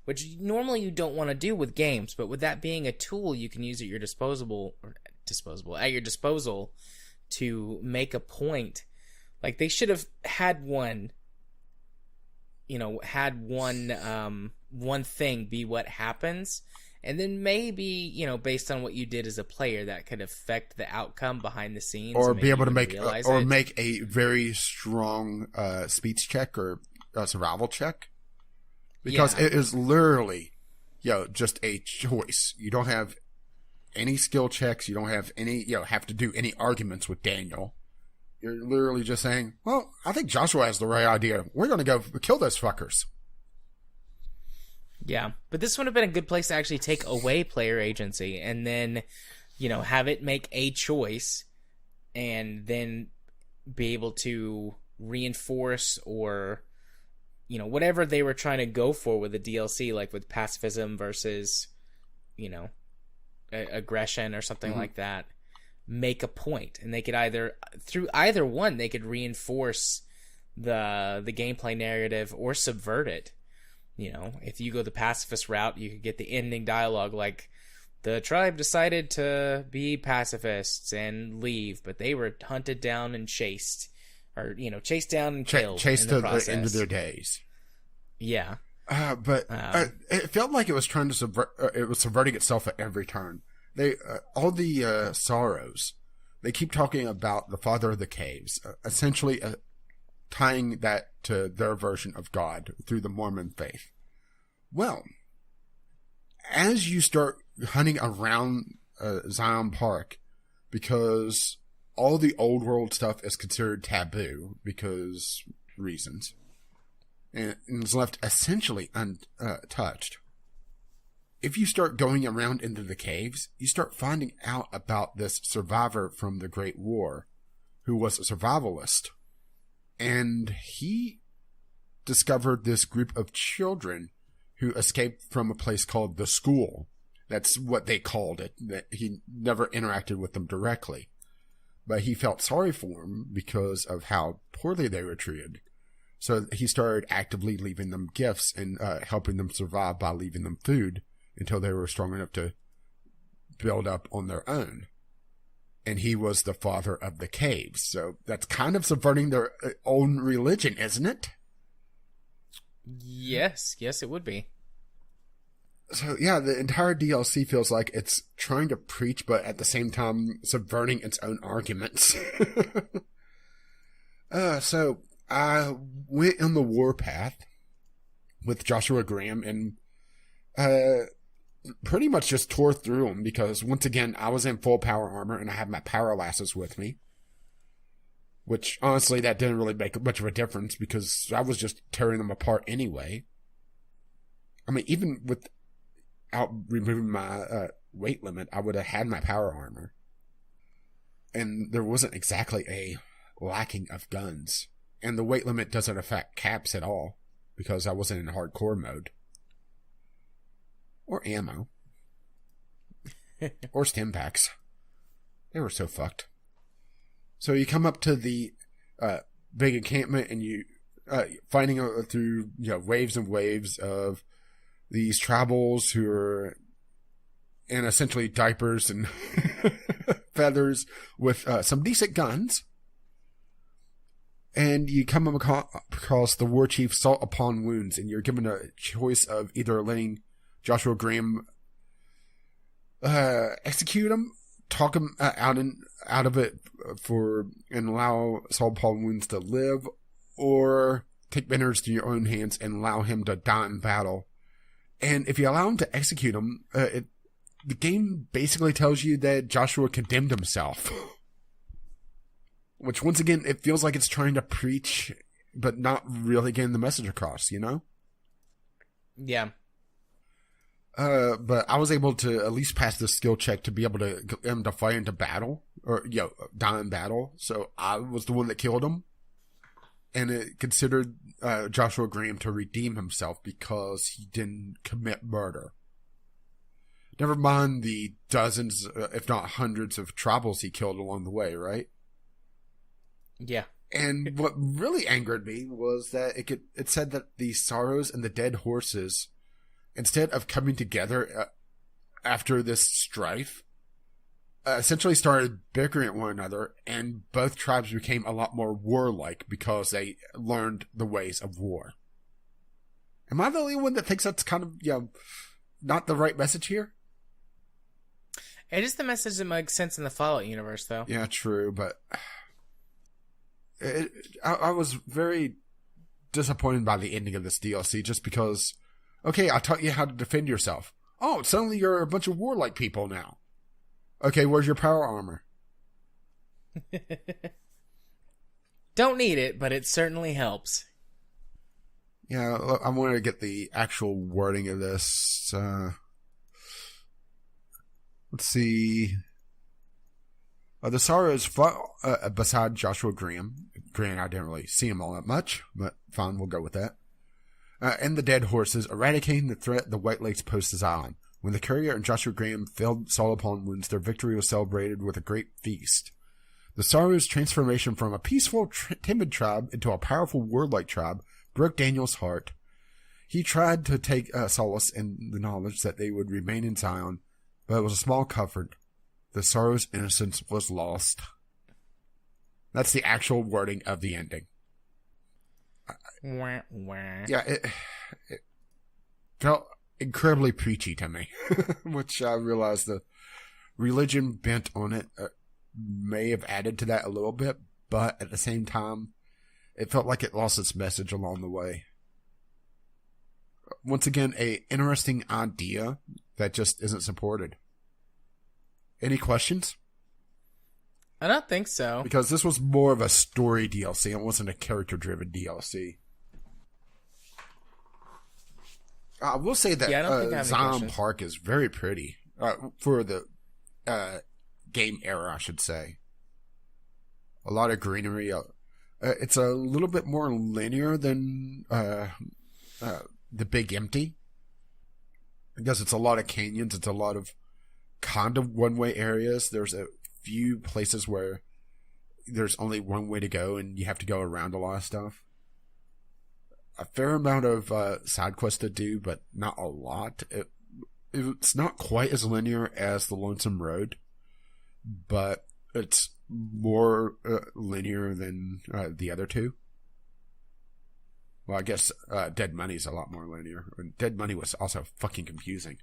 A: which normally you don't want to do with games, but with that being a tool you can use at your disposal to make a point. Like, they should have had one thing be what happens, and then maybe, based on what you did as a player, that could affect the outcome behind the scenes,
B: or be able to make a very strong speech check or survival check, because it is literally just a choice. You don't have any skill checks, you don't have any have to do any arguments with Daniel. You're literally just saying, well, I think Joshua has the right idea. We're going to go kill those fuckers.
A: Yeah, but this would have been a good place to actually take away player agency and then, have it make a choice and then be able to reinforce or, whatever they were trying to go for with the DLC, like with pacifism versus, aggression or something like that. Make a point, and they could through either one they could reinforce the gameplay narrative or subvert it. If you go the pacifist route, you could get the ending dialogue like, the tribe decided to be pacifists and leave, but they were hunted down and chased, or chased down and killed,
B: chased to the end of their days.
A: Yeah,
B: but it felt like it was trying to subverting itself at every turn. They all the sorrows, they keep talking about the father of the caves, essentially tying that to their version of God through the Mormon faith. Well, as you start hunting around Zion Park, because all the old world stuff is considered taboo because reasons, and is left essentially untouched. If you start going around into the caves, you start finding out about this survivor from the Great War who was a survivalist. And he discovered this group of children who escaped from a place called the school. That's what they called it. That he never interacted with them directly. But he felt sorry for them because of how poorly they were treated. So he started actively leaving them gifts and helping them survive by leaving them food until they were strong enough to build up on their own. And he was the father of the caves. So that's kind of subverting their own religion, isn't it?
A: Yes, it would be.
B: So yeah, the entire DLC feels like it's trying to preach, but at the same time subverting its own arguments. So I went on the warpath with Joshua Graham and pretty much just tore through them because, once again, I was in full power armor and I had my power lasses with me. Which, honestly, that didn't really make much of a difference because I was just tearing them apart anyway. I mean, even without removing my weight limit, I would have had my power armor. And there wasn't exactly a lacking of guns. And the weight limit doesn't affect caps at all because I wasn't in hardcore mode. Or ammo. Or stim packs. They were so fucked. So you come up to the big encampment and you fighting through waves and waves of these tribals who are in essentially diapers and feathers with some decent guns. And you come across the war chief Salt Upon Wounds, and you're given a choice of either letting Joshua Graham execute him, talk him out of it and allow Salt Upon Wounds to live, or take matters to your own hands and allow him to die in battle. And if you allow him to execute him, the game basically tells you that Joshua condemned himself. Which, once again, it feels like it's trying to preach, but not really getting the message across,
A: Yeah.
B: But I was able to at least pass the skill check to be able to get him to fight into battle, or, die in battle. So I was the one that killed him. and it considered Joshua Graham to redeem himself because he didn't commit murder. Never mind the dozens, if not hundreds, of tribals he killed along the way, right?
A: Yeah.
B: And what really angered me was that it said that the Sorrows and the Dead Horses, instead of coming together after this strife, essentially started bickering at one another, and both tribes became a lot more warlike because they learned the ways of war. Am I the only one that thinks that's kind of, not the right message here?
A: It is the message that makes sense in the Fallout universe, though.
B: Yeah, true, but I was very disappointed by the ending of this DLC just because, okay, I taught you how to defend yourself. Oh, suddenly you're a bunch of warlike people now. Okay, where's your power armor?
A: Don't need it, but it certainly helps.
B: Yeah, I wanted to get the actual wording of this. Let's see. The Sorrows fought beside Joshua Graham. Graham, I didn't really see him all that much, but fine, we'll go with that. And the Dead Horses, eradicating the threat the White Lakes posed on. When the courier and Joshua Graham felled Saul upon wounds, their victory was celebrated with a great feast. The Sorrows' transformation from a peaceful, timid tribe into a powerful, warlike tribe broke Daniel's heart. He tried to take solace in the knowledge that they would remain in Zion, but it was a small comfort. The Sorrows' innocence was lost. That's the actual wording of the ending.
A: Wah, wah.
B: Yeah, it felt incredibly preachy to me, which I realized the religion bent on it may have added to that a little bit, but at the same time, it felt like it lost its message along the way. Once again, a interesting idea that just isn't supported. Any questions?
A: I don't think so.
B: Because this was more of a story DLC. It wasn't a character-driven DLC. I will say that
A: I don't think I have any
B: Zion
A: questions.
B: Park is very pretty. For the game era, I should say. A lot of greenery. It's a little bit more linear than the Big Empty. Because it's a lot of canyons. It's a lot of kind of one-way areas. There's a few places where there's only one way to go and you have to go around a lot of stuff. A fair amount of side quests to do, but not a lot. It's not quite as linear as the Lonesome Road, but it's more linear than the other two. Well, I guess Dead Money's a lot more linear. Dead Money was also fucking confusing.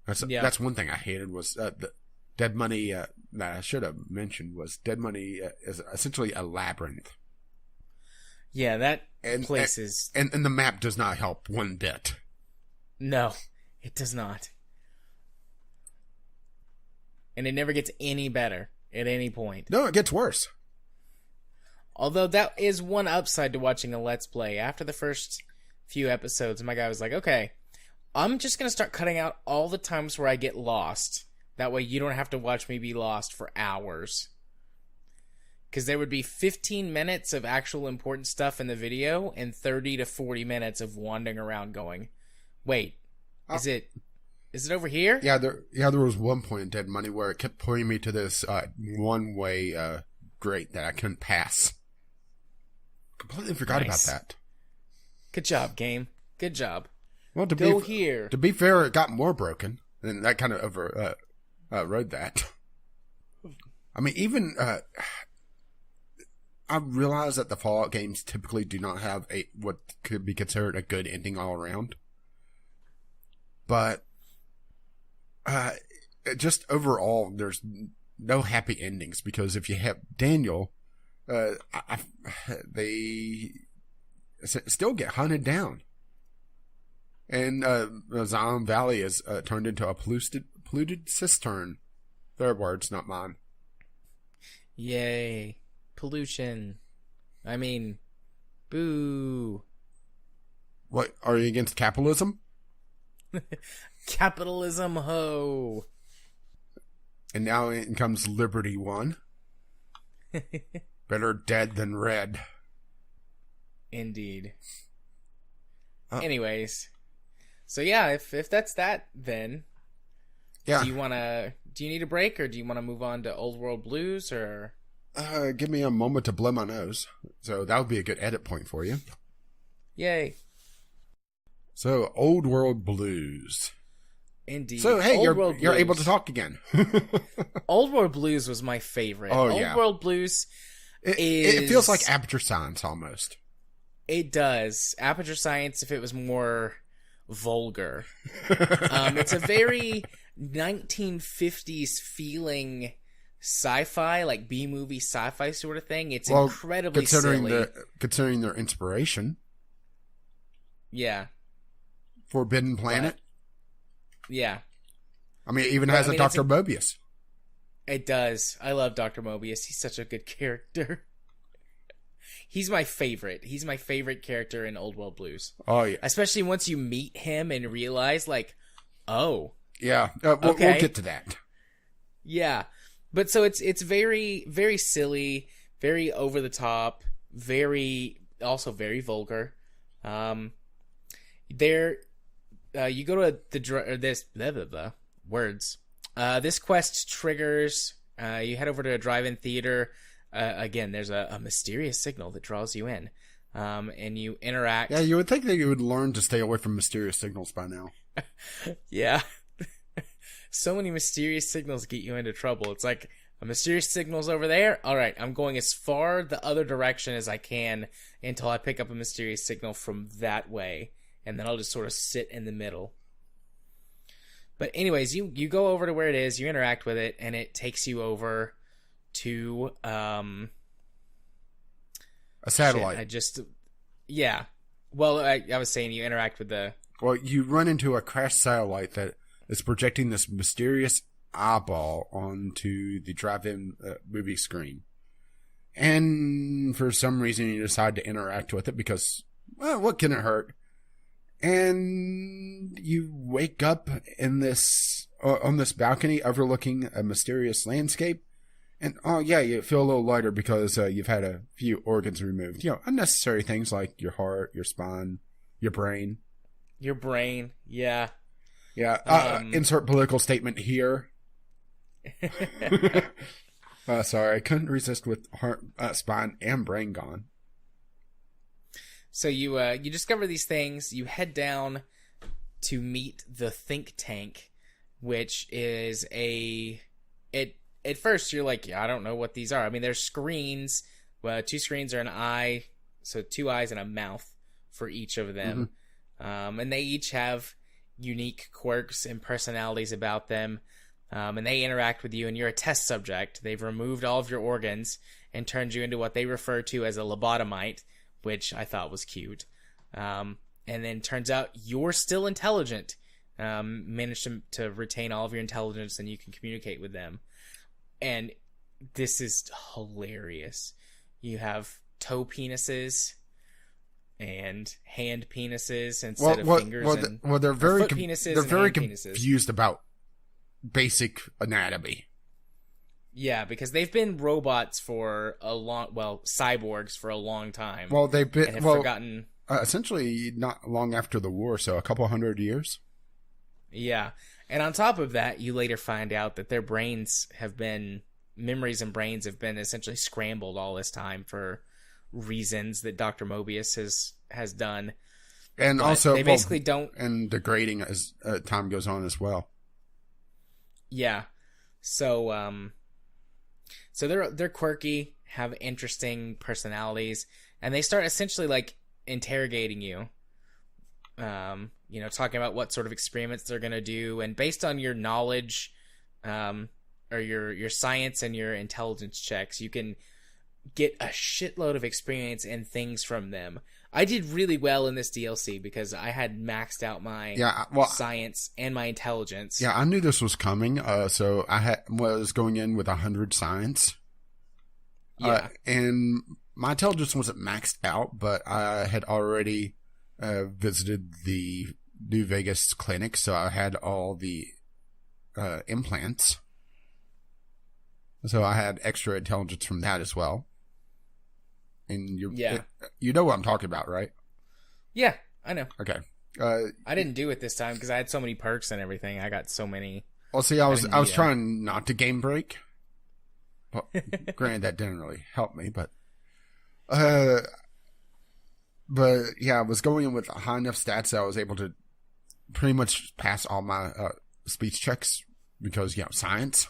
B: That's one thing I hated was the Dead Money that I should have mentioned was Dead Money is essentially a labyrinth.
A: Yeah, that place is...
B: And the map does not help one bit.
A: No, it does not. And it never gets any better at any point.
B: No, it gets worse.
A: Although that is one upside to watching a Let's Play. After the first few episodes, my guy was like, okay, I'm just going to start cutting out all the times where I get lost. That way you don't have to watch me be lost for hours. Because there would be 15 minutes of actual important stuff in the video and 30 to 40 minutes of wandering around going, wait, is it over here?
B: Yeah, there was one point in Dead Money where it kept pointing me to this one-way grate that I couldn't pass. Completely forgot about that.
A: Good job, game. Good job.
B: Well,
A: here.
B: To be fair, it got more broken, and that kind of overrode that. I mean, even I realize that the Fallout games typically do not have what could be considered a good ending all around, but just overall, there's no happy endings because if you have Daniel, they still get hunted down. And Zion Valley is turned into a polluted cistern. Their words, not mine.
A: Yay. Pollution. I mean, boo.
B: What, are you against capitalism?
A: Capitalism, ho.
B: And now in comes Liberty One. Better dead than red.
A: Indeed. Anyways, so yeah, if that's that, then
B: Yeah.
A: Do you need a break, or do you want to move on to Old World Blues, or?
B: Give me a moment to blow my nose. So that would be a good edit point for you.
A: Yay.
B: So, Old World Blues.
A: Indeed.
B: So, hey, you're able to talk again.
A: Old World Blues was my favorite.
B: Oh,
A: Old
B: yeah.
A: World Blues
B: it feels like Aperture Science almost.
A: It does. Aperture Science, if it was more vulgar. It's a very 1950s feeling sci-fi, like B-movie sci-fi sort of thing. It's incredibly silly.
B: Considering their inspiration.
A: Yeah.
B: Forbidden Planet.
A: Yeah.
B: I mean, it even has a Dr. Mobius.
A: It does. I love Dr. Mobius. He's such a good character. He's my favorite. He's my favorite character in Old World Blues.
B: Oh, yeah.
A: Especially once you meet him and realize, like, oh.
B: Yeah. We'll get to that.
A: Yeah. But so it's very, very silly, very over the top, also very vulgar. You go to this quest triggers. You head over to a drive-in theater. Again, there's a mysterious signal that draws you in, and you interact.
B: Yeah, you would think that you would learn to stay away from mysterious signals by now.
A: Yeah, so many mysterious signals get you into trouble. It's like, a mysterious signal's over there. All right, I'm going as far the other direction as I can until I pick up a mysterious signal from that way, and then I'll just sort of sit in the middle. But anyways, you go over to where it is, you interact with it, and it takes you over to
B: a satellite.
A: Yeah. Well, I was saying you interact with the.
B: Well, you run into a crashed satellite that is projecting this mysterious eyeball onto the drive-in movie screen, and for some reason you decide to interact with it because, well, what can it hurt? And you wake up in this on this balcony overlooking a mysterious landscape. And, oh, yeah, you feel a little lighter because you've had a few organs removed. You know, unnecessary things like your heart, your spine, your brain.
A: Your brain, yeah.
B: Yeah, insert political statement here. Sorry, I couldn't resist with heart, spine, and brain gone.
A: So you discover these things. You head down to meet the think tank, which is At first, you're like, yeah, I don't know what these are. I mean, there's screens. Well, 2 screens are an eye, so 2 eyes and a mouth for each of them. Mm-hmm. And they each have unique quirks and personalities about them. And they interact with you, and you're a test subject. They've removed all of your organs and turned you into what they refer to as a lobotomite, which I thought was cute. And then turns out you're still intelligent. Managed to retain all of your intelligence, and you can communicate with them. And this is hilarious. You have toe penises and hand penises instead of fingers.
B: They're very
A: foot penises.
B: They're very
A: penises.
B: Confused about basic anatomy.
A: Yeah, because they've been robots for cyborgs for a long time.
B: Well, they've been
A: and have forgotten.
B: Essentially, not long after the war, so a couple 100 years.
A: Yeah. And on top of that, you later find out that their memories and brains have been essentially scrambled all this time for reasons that Dr. Mobius has done.
B: And
A: but
B: also,
A: they basically don't.
B: And degrading as time goes on as well.
A: Yeah. So, they're quirky, have interesting personalities, and they start essentially like interrogating you. Talking about what sort of experiments they're going to do, and based on your knowledge, or your science and your intelligence checks, you can get a shitload of experience and things from them. I did really well in this DLC because I had maxed out my science and my intelligence.
B: Yeah, I knew this was coming, so I was going in with 100 science.
A: Yeah.
B: And my intelligence wasn't maxed out, but I had already visited the New Vegas clinic, so I had all the implants. So I had extra intelligence from that as well. And
A: Yeah.
B: You know what I'm talking about, right?
A: Yeah, I know.
B: Okay.
A: I didn't do it this time because I had so many perks and everything. I got so many.
B: Well, see, I was
A: didn't need
B: trying not to game break. Well, granted, that didn't really help me, but yeah, I was going in with high enough stats that I was able to pretty much pass all my speech checks because science.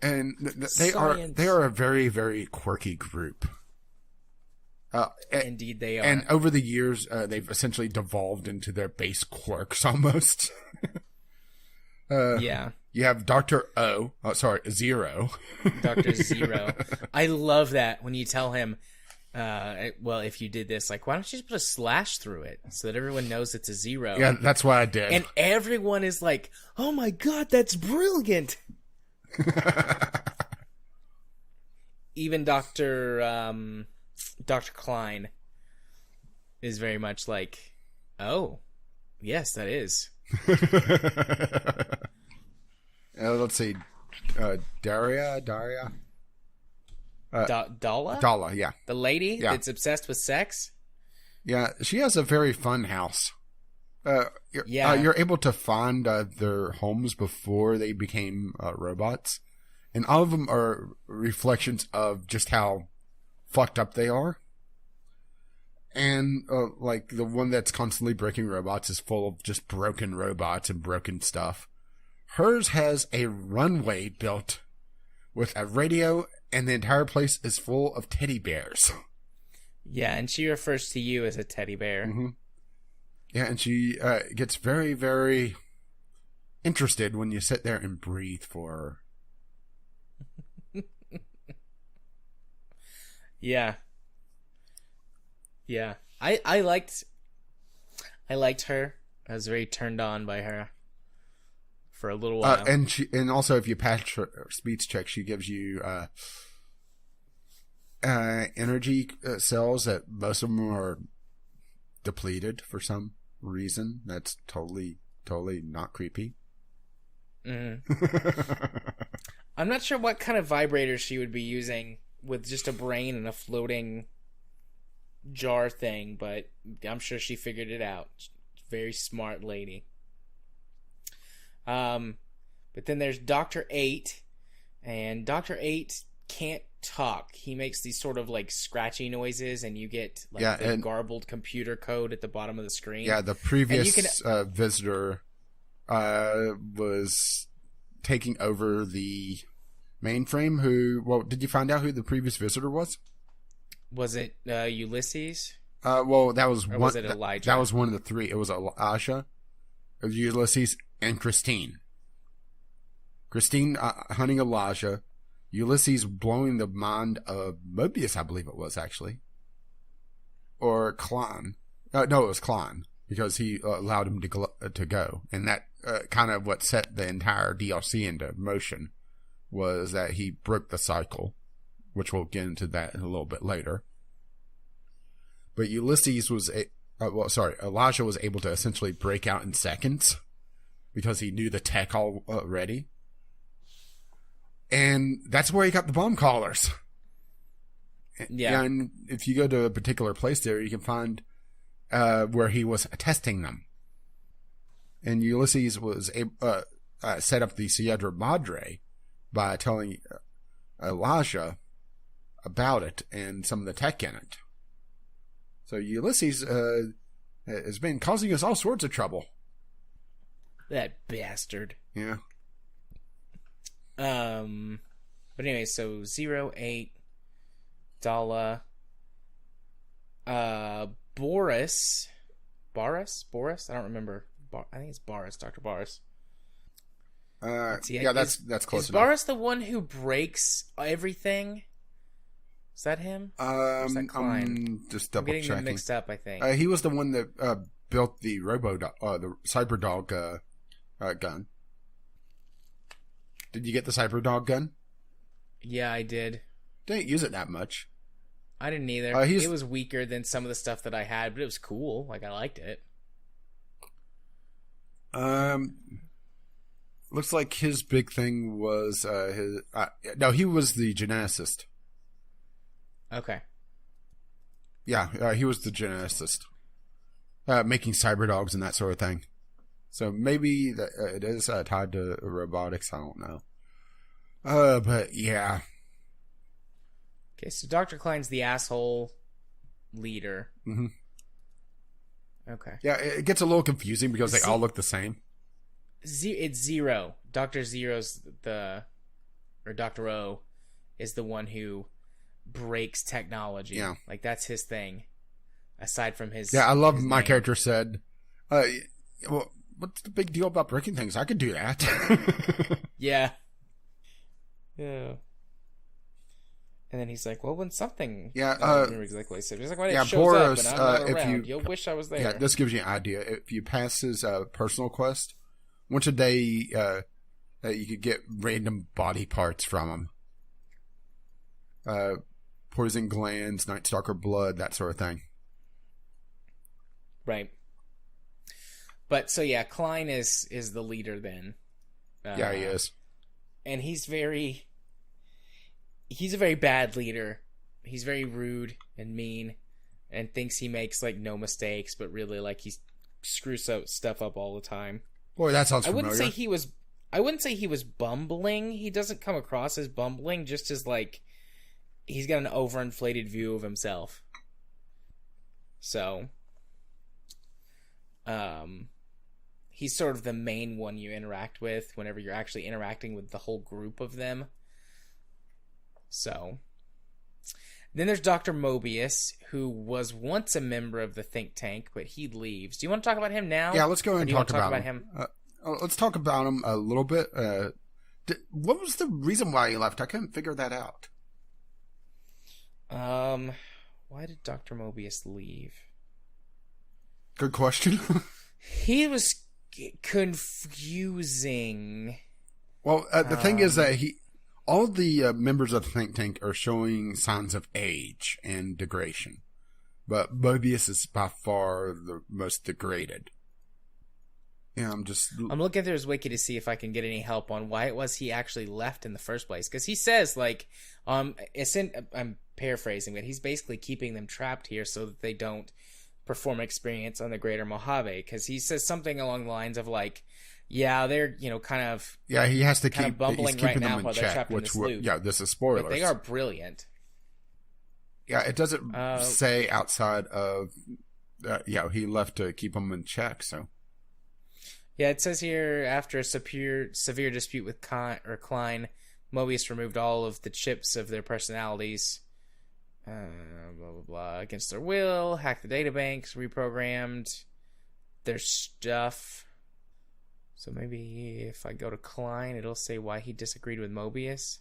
B: And they are a very, very quirky group.
A: Indeed, they are.
B: And over the years, they've essentially devolved into their base quirks almost.
A: Yeah.
B: You have Dr. Zero.
A: Dr. Zero. I love that when you tell him, well, if you did this, like, why don't you just put a slash through it so that everyone knows it's a zero?
B: Yeah, that's what I did.
A: And everyone is like, oh my god, that's brilliant. Even Dr. Klein is very much like, oh, yes, that is.
B: Let's see. Daria?
A: Dala?
B: Dala, yeah.
A: The lady that's obsessed with sex?
B: Yeah, she has a very fun house. You're able to find their homes before they became robots. And all of them are reflections of just how fucked up they are. And like the one that's constantly breaking robots is full of just broken robots and broken stuff. Hers has a runway built with a radio, and the entire place is full of teddy bears.
A: Yeah, and she refers to you as a teddy bear.
B: Mm-hmm. Yeah, and she gets very, very interested when you sit there and breathe for her.
A: Yeah. Yeah. I liked her. I was very turned on by her for a little while.
B: And also if you pass her speech check, she gives you energy cells that most of them are depleted for some reason. That's totally not creepy.
A: I'm not sure what kind of vibrator she would be using with just a brain and a floating jar thing, but I'm sure she figured it out. Very smart lady. But then there's Dr. 8, and Dr. 8 can't talk. He makes these sort of like scratchy noises, and you get like the garbled computer code at the bottom of the screen.
B: Yeah, the previous visitor was taking over the mainframe. Well, did you find out who the previous visitor was?
A: Was it Ulysses?
B: Well, that was
A: or
B: one.
A: Was it Elijah?
B: That was one of the three. It was Elijah, Ulysses, and Christine. Christine hunting Elijah, Ulysses blowing the mind of Mobius, I believe it was actually, or Klein. No, it was Klein because he allowed him to go, and that kind of what set the entire DLC into motion was that he broke the cycle, which we'll get into that in a little bit later. But Elijah was able to essentially break out in seconds because he knew the tech already. And that's where he got the bomb collars.
A: Yeah.
B: And if you go to a particular place there, you can find where he was testing them. And Ulysses was set up the Sierra Madre by telling Elijah about it and some of the tech in it. So Ulysses has been causing us all sorts of trouble.
A: That bastard.
B: Yeah.
A: But anyway, so 08, Dala, Boris? I don't remember. I think it's Boris, Dr. Boris.
B: Yeah, that's close
A: enough. Is
B: Boris
A: the one who breaks everything? Is that him? Or is that Klein?
B: I'm just double checking.
A: I'm getting them mixed up, I think.
B: He was the one that built the the Cyberdog gun. Did you get the Cyberdog gun?
A: Yeah, I did.
B: Didn't use it that much.
A: I didn't either. It was weaker than some of the stuff that I had, but it was cool. Like, I liked it.
B: Looks like his big thing was he was the geneticist.
A: Okay.
B: Yeah, he was the geneticist. Making cyber dogs and that sort of thing. So maybe it is tied to robotics. I don't know. But yeah.
A: Okay, so Dr. Klein's the asshole leader.
B: Mm-hmm.
A: Okay.
B: Yeah, it gets a little confusing because they all look the same.
A: It's Zero. Dr. Zero's or Dr. O is the one who breaks technology.
B: Yeah.
A: Like, that's his thing. Aside from his...
B: Yeah, I love
A: his
B: my
A: name.
B: character said, well, what's the big deal about breaking things? I could do that.
A: Yeah. Yeah. And then he's like, well, when something...
B: Yeah,
A: I don't remember exactly what he said. He's like, when
B: yeah,
A: it shows
B: Boros,
A: up and I'm not
B: if
A: around, you'll wish I was there.
B: Yeah, this gives you an idea. If you pass his personal quest, once a day, you could get random body parts from him. Poison glands, Night Stalker blood, that sort of thing.
A: Right. But, so yeah, Klein is the leader then.
B: Yeah, he is.
A: And he's a very bad leader. He's very rude and mean and thinks he makes, like, no mistakes, but really, like, he screws stuff up all the time.
B: Boy, that sounds familiar.
A: I wouldn't say he was bumbling. He doesn't come across as bumbling, just as, like, he's got an overinflated view of himself. So, he's sort of the main one you interact with whenever you're actually interacting with the whole group of them. So, then there's Dr. Mobius, who was once a member of the think tank, but he leaves. Do you want to talk about him now?
B: Yeah, let's go ahead and talk about
A: him.
B: Let's talk about him a little bit. What was the reason why he left? I couldn't figure that out.
A: Why did Dr. Mobius leave?
B: Good question.
A: He was confusing.
B: Well, the thing is that all of the members of the think tank are showing signs of age and degradation, but Mobius is by far the most degraded. Yeah, I'm
A: looking through his wiki to see if I can get any help on why it was he actually left in the first place. Because he says, like, I'm paraphrasing, but he's basically keeping them trapped here so that they don't perform experience on the Greater Mojave. Because he says something along the lines of, like, yeah, they're, kind of...
B: Yeah, he has to keep
A: bumbling
B: he's
A: right
B: keeping
A: now
B: them
A: while
B: in
A: they're
B: check,
A: trapped in this loop.
B: Yeah, this is spoilers.
A: But they are brilliant.
B: Yeah, it doesn't say outside of... he left to keep them in check, so...
A: Yeah, it says here, after a severe dispute with Klein, Mobius removed all of the chips of their personalities, blah, blah, blah, against their will, hacked the databanks, reprogrammed their stuff. So maybe if I go to Klein, it'll say why he disagreed with Mobius.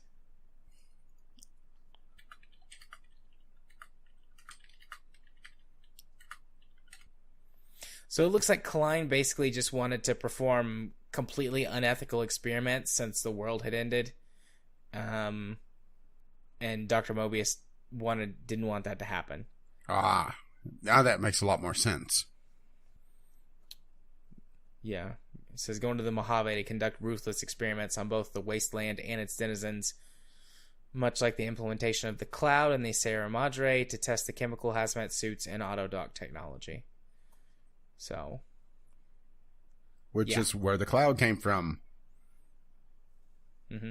A: So it looks like Klein basically just wanted to perform completely unethical experiments since the world had ended. And Dr. Mobius didn't want that to happen.
B: Ah, now that makes a lot more sense.
A: Yeah. It says going to the Mojave to conduct ruthless experiments on both the wasteland and its denizens, much like the implementation of the Cloud and the Sierra Madre to test the chemical hazmat suits and auto-dock technology. So,
B: which is where the Cloud came from.
A: Mm-hmm.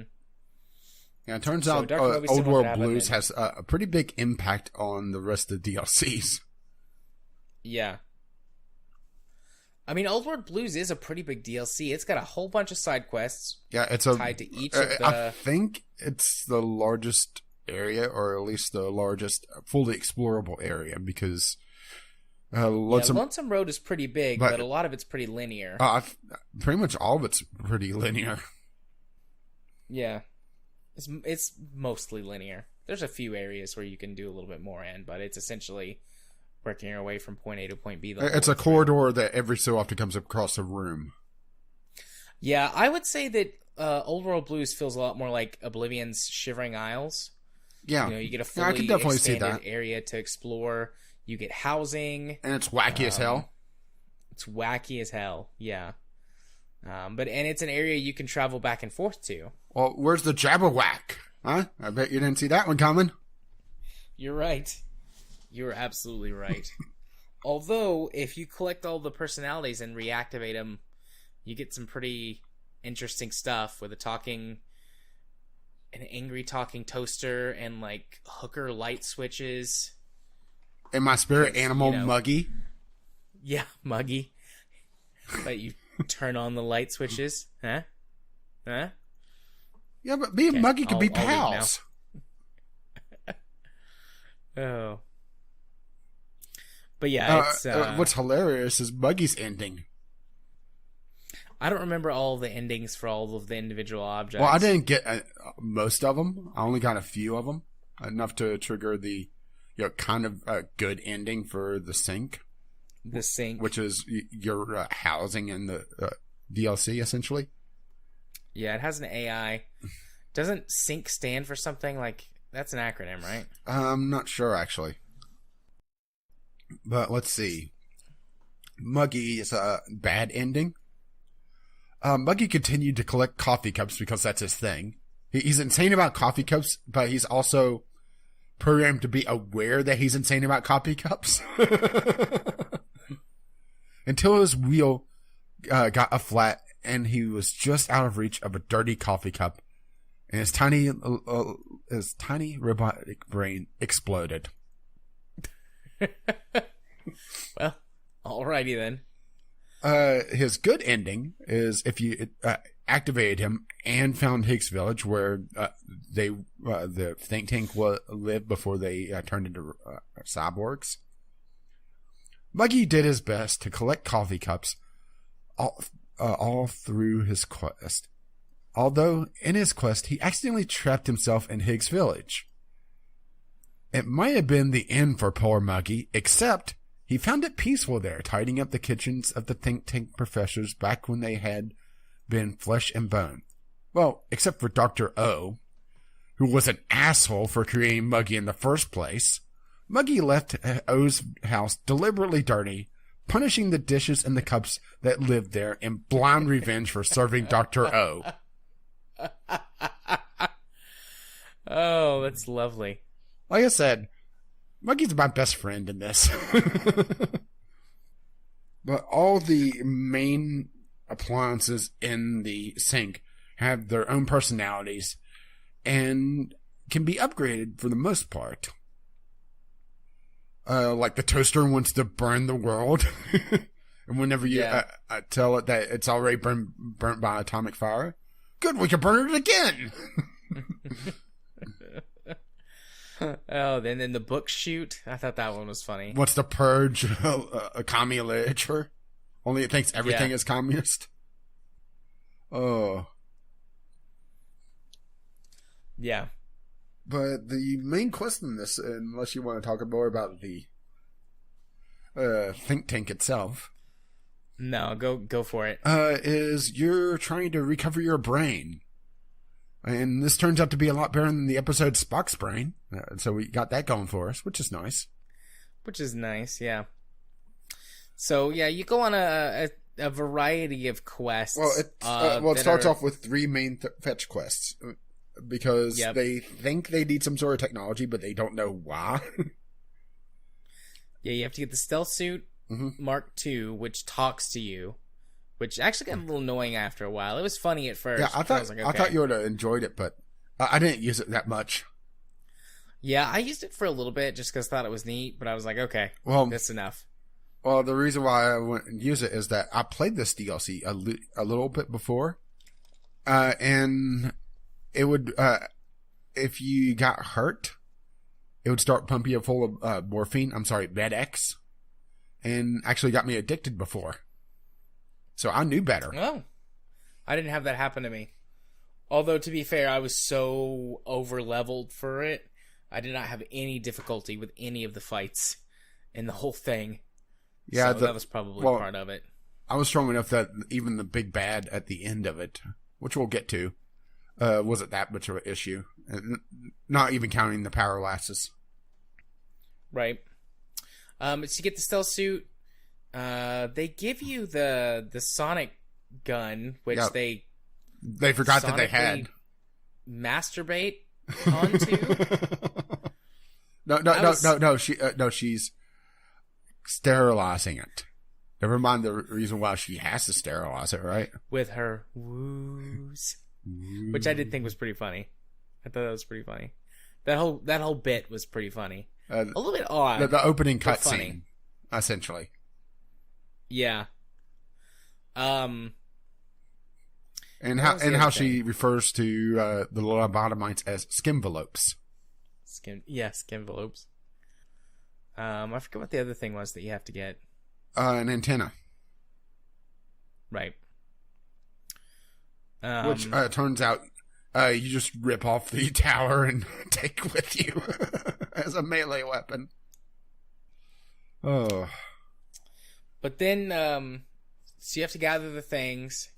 B: Yeah, it turns out Old World Blues has a pretty big impact on the rest of the DLCs.
A: Yeah. I mean, Old World Blues is a pretty big DLC. It's got a whole bunch of side quests.
B: Yeah, it's
A: tied to each of the...
B: I think it's the largest area, or at least the largest fully explorable area, because...
A: Lonesome Road is pretty big, but a lot of it's pretty linear.
B: Pretty much all of it's pretty linear.
A: Yeah. It's mostly linear. There's a few areas where you can do a little bit more in, but it's essentially working your way from point A to point B.
B: It's a corridor that every so often comes across a room.
A: Yeah, I would say that Old World Blues feels a lot more like Oblivion's Shivering Isles.
B: Yeah.
A: You get a fully expanded area to explore. You get housing.
B: And it's wacky as hell.
A: It's wacky as hell, yeah. And it's an area you can travel back and forth to.
B: Well, where's the Jabberwack? Huh? I bet you didn't see that one coming.
A: You're right. You're absolutely right. Although, if you collect all the personalities and reactivate them, you get some pretty interesting stuff with an angry talking toaster and like hooker light switches.
B: And my spirit animal, Muggy.
A: Yeah, Muggy. But you turn on the light switches, huh?
B: Yeah, but me and Muggy could be pals.
A: Oh. But yeah, it's...
B: what's hilarious is Muggy's ending.
A: I don't remember all the endings for all of the individual objects.
B: Well, I didn't get most of them. I only got a few of them. Enough to trigger the kind of good ending for the sink.
A: The sink.
B: Which is your housing in the DLC, essentially.
A: Yeah, it has an AI. Doesn't sink stand for something? Like, that's an acronym, right?
B: I'm not sure, actually. But let's see. Muggy is a bad ending. Muggy continued to collect coffee cups because that's his thing. He's insane about coffee cups, but he's also programmed to be aware that he's insane about coffee cups. Until his wheel got a flat and he was just out of reach of a dirty coffee cup, and his tiny robotic brain exploded.
A: Well, alrighty then.
B: His good ending is if you activated him and found Higgs Village, where the think tank lived before they turned into cyborgs. Muggy did his best to collect coffee cups all through his quest. Although, in his quest, he accidentally trapped himself in Higgs Village. It might have been the end for poor Muggy, except he found it peaceful there, tidying up the kitchens of the think tank professors back when they had been flesh and bone. Well, except for Dr. O, who was an asshole for creating Muggy in the first place. Muggy left O's house deliberately dirty, punishing the dishes and the cups that lived there in blind revenge for serving Dr. O.
A: Oh, that's lovely.
B: Like I said, Muggy's my best friend in this. But all the main appliances in the sink have their own personalities and can be upgraded for the most part. Like the toaster wants to burn the world. And whenever you tell it that it's already burnt by atomic fire, good, we can burn it again.
A: Oh, then the book shoot. I thought that one was funny.
B: What's the purge? A commie literature? Only it thinks everything is communist. Oh.
A: Yeah.
B: But the main quest in this, unless you want to talk more about the think tank itself.
A: No, go for it.
B: Is you're trying to recover your brain. And this turns out to be a lot better than the episode Spock's Brain. So we got that going for us, which is nice.
A: Yeah. So, yeah, you go on a variety of quests.
B: Well, it starts off with three main fetch quests. Because they think they need some sort of technology, but they don't know why.
A: Yeah, you have to get the stealth suit Mark II, which talks to you. Which actually got a little annoying after a while. It was funny at first.
B: Yeah, I thought you would have enjoyed it, but I didn't use it that much.
A: Yeah, I used it for a little bit just because I thought it was neat, but I was like, okay, that's enough.
B: Well, the reason why I went and use it is that I played this DLC a little bit before, and it would, if you got hurt, it would start pumping you full of Med-X, and actually got me addicted before. So I knew better.
A: Oh, I didn't have that happen to me. Although, to be fair, I was so over-leveled for it, I did not have any difficulty with any of the fights in the whole thing. Yeah, so that was probably part of it.
B: I was strong enough that even the big bad at the end of it, which we'll get to, wasn't that much of an issue. Not even counting the power lasses.
A: Right. So you get the stealth suit. They give you the sonic gun, which they
B: forgot that they had.
A: Masturbate onto.
B: She's sterilizing it. Never mind the reason why she has to sterilize it, right?
A: With her woos. Which I did think was pretty funny. I thought that was pretty funny. That whole bit was pretty funny. A little bit odd.
B: The opening cutscene, essentially.
A: Yeah.
B: And how she refers to the lobotomites as skimvelopes.
A: Skimvelopes. I forget what the other thing was that you have to get.
B: An antenna.
A: Right.
B: Which turns out you just rip off the tower and take with you as a melee weapon. Oh.
A: But then, so you have to gather the things,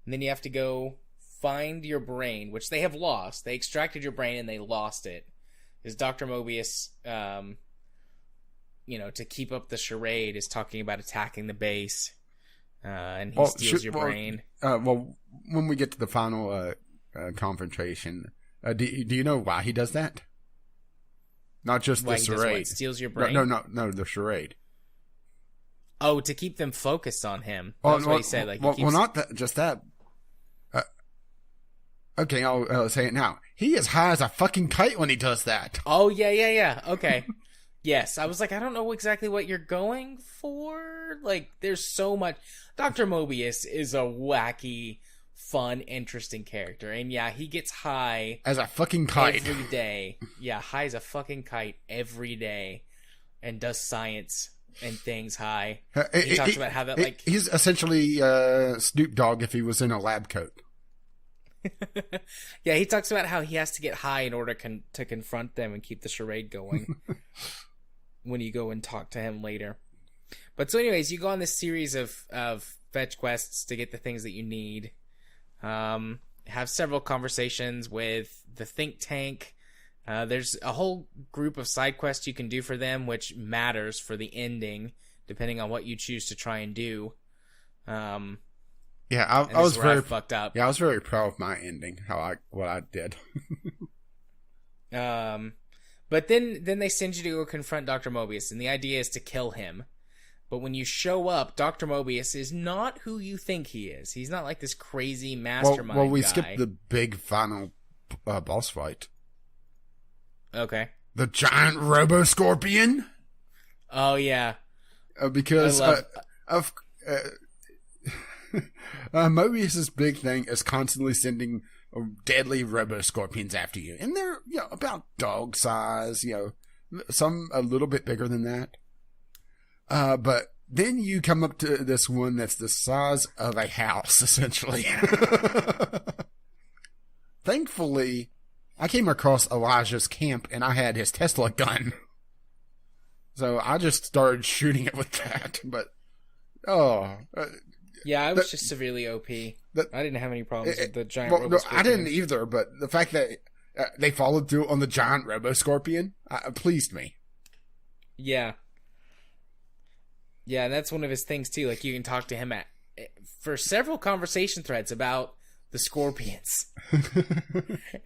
A: and then you have to go find your brain, which they have lost. They extracted your brain and they lost it. Because Dr. Mobius, to keep up the charade, is talking about attacking the base, and he steals your brain.
B: When we get to the final confrontation, do you know why he does that? Not just
A: why
B: the charade.
A: He steals your brain?
B: No, the charade.
A: Oh, to keep them focused on him. That's what he said.
B: Not just that. Okay, I'll say it now. He is high as a fucking kite when he does that.
A: Oh, yeah. Okay. Yes, I was like, I don't know exactly what you're going for. Like, there's so much. Dr. Mobius is a wacky, fun, interesting character. And yeah, he gets high.
B: As a fucking kite.
A: Every day. Yeah, high as a fucking kite every day. And does science and things high. He talks about how that,
B: he's essentially Snoop Dogg if he was in a lab coat.
A: Yeah, he talks about how he has to get high in order to confront them and keep the charade going when you go and talk to him later. But so anyways, you go on this series of fetch quests to get the things that you need. Have several conversations with the think tank. There's a whole group of side quests you can do for them, which matters for the ending, depending on what you choose to try and do.
B: Yeah, I was very
A: fucked up.
B: Yeah, I was very proud of my ending. What I did.
A: But then they send you to go confront Dr. Mobius, and the idea is to kill him. But when you show up, Dr. Mobius is not who you think he is. He's not like this crazy mastermind
B: Well, we
A: guy.
B: skipped the big final boss fight.
A: Okay.
B: The giant robo-scorpion?
A: Oh, yeah.
B: Because Mobius's big thing is constantly sending deadly robo-scorpions after you. And they're about dog size, some a little bit bigger than that. But then you come up to this one that's the size of a house, essentially. Thankfully, I came across Elijah's camp and I had his Tesla gun. So I just started shooting it with that. But,
A: yeah, I was just severely OP. I didn't have any problems with the giant robo-scorpion.
B: I didn't either, but the fact that they followed through on the giant robo-scorpion pleased me.
A: Yeah. Yeah, and that's one of his things, too. Like, you can talk to him for several conversation threads about the scorpions.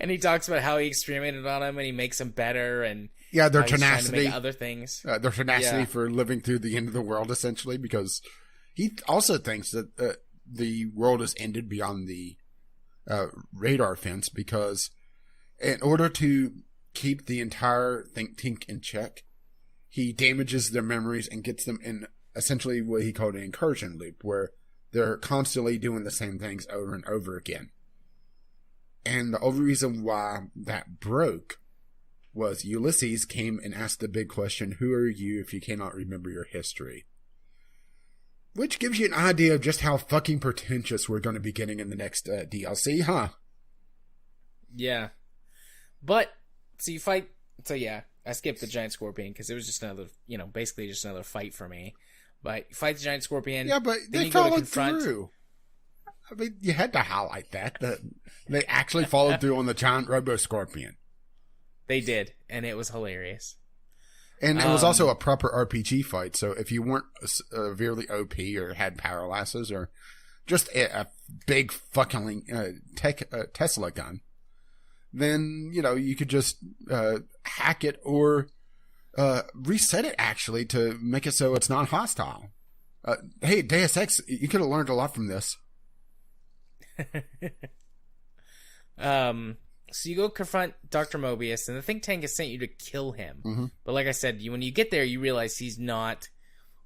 A: And he talks about how he experimented on them and he makes them better. And
B: yeah, their tenacity.
A: Trying to make other things.
B: Their tenacity for living through the end of the world, essentially, because he also thinks that the world has ended beyond the radar fence because in order to keep the entire think tank in check, he damages their memories and gets them in essentially what he called an incursion loop, where they're constantly doing the same things over and over again. And the only reason why that broke was Ulysses came and asked the big question, who are you if you cannot remember your history? Which gives you an idea of just how fucking pretentious we're going to be getting in the next DLC, huh?
A: Yeah. But, so you fight... So yeah, I skipped the giant scorpion because it was just another, basically just another fight for me. But you fight the giant scorpion.
B: Yeah, but they followed through. I mean, you had to highlight that they actually followed through on the giant robo-scorpion.
A: They did, and it was hilarious.
B: And it was also a proper RPG fight, so if you weren't severely OP or had power lasses or just a big fucking Tesla gun, then, you could just hack it or reset it actually to make it so it's non-hostile. Hey, Deus Ex, you could have learned a lot from this.
A: So you go confront Dr. Mobius, and the think tank has sent you to kill him. Mm-hmm. But like I said, when you get there, you realize he's not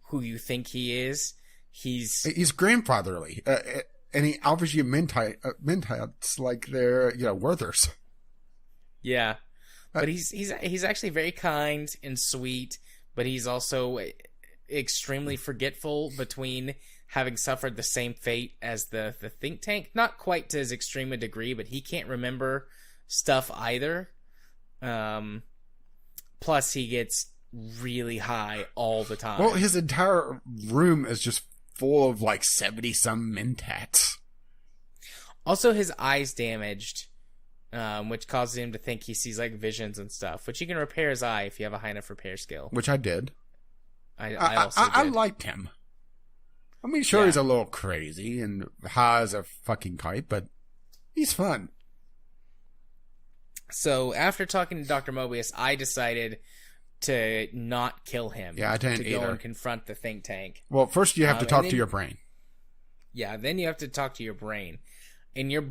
A: who you think he is. He's
B: grandfatherly, and he offers you mentats like they're Werthers.
A: Yeah, but he's actually very kind and sweet, but he's also extremely forgetful between having suffered the same fate as the think tank. Not quite to as extreme a degree, but he can't remember stuff either. Plus, he gets really high all the time.
B: Well, his entire room is just full of 70-some mentats.
A: Also, his eye's damaged, which causes him to think he sees visions and stuff, which you can repair his eye if you have a high enough repair skill.
B: Which I did.
A: I also did.
B: I liked him. I mean, sure, he's a little crazy and high as a fucking kite, but he's fun.
A: So, after talking to Dr. Mobius, I decided to not kill him.
B: Yeah, I didn't
A: go and confront the think tank.
B: Well, first you have to talk to your brain.
A: Yeah, then you have to talk to your brain. And your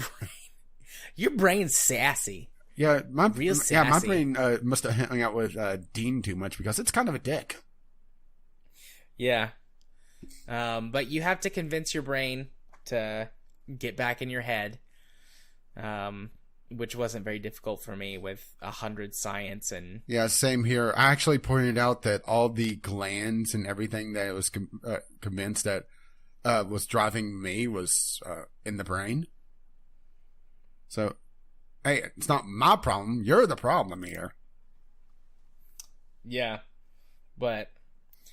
A: brain's sassy.
B: Yeah, my
A: sassy.
B: brain must have hung out with Dean too much because it's kind of a dick.
A: Yeah. But you have to convince your brain to get back in your head. Which wasn't very difficult for me with 100 science and...
B: Yeah, same here. I actually pointed out that all the glands and everything that I was convinced that was driving me was in the brain. So, hey, it's not my problem. You're the problem here.
A: Yeah. But,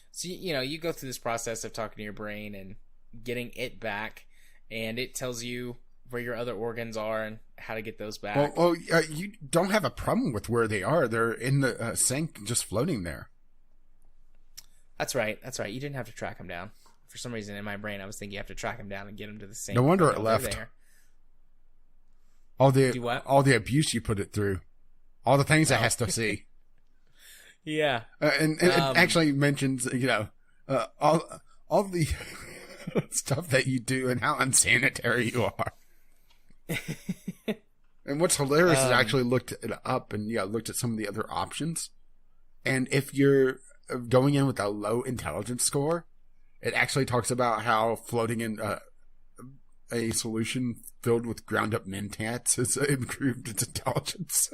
A: so, you go through this process of talking to your brain and getting it back, and it tells you where your other organs are and how to get those back.
B: Well, you don't have a problem with where they are. They're in the sink, just floating there.
A: That's right. You didn't have to track them down. For some reason, in my brain, I was thinking you have to track them down and get them to the sink.
B: No wonder it left.
A: There.
B: All the abuse you put it through. All the things it has to see.
A: Yeah.
B: And it actually mentions, all the stuff that you do and how unsanitary you are. And what's hilarious is I actually looked it up and looked at some of the other options. And if you're going in with a low intelligence score, it actually talks about how floating in a solution filled with ground up mentats has improved its intelligence.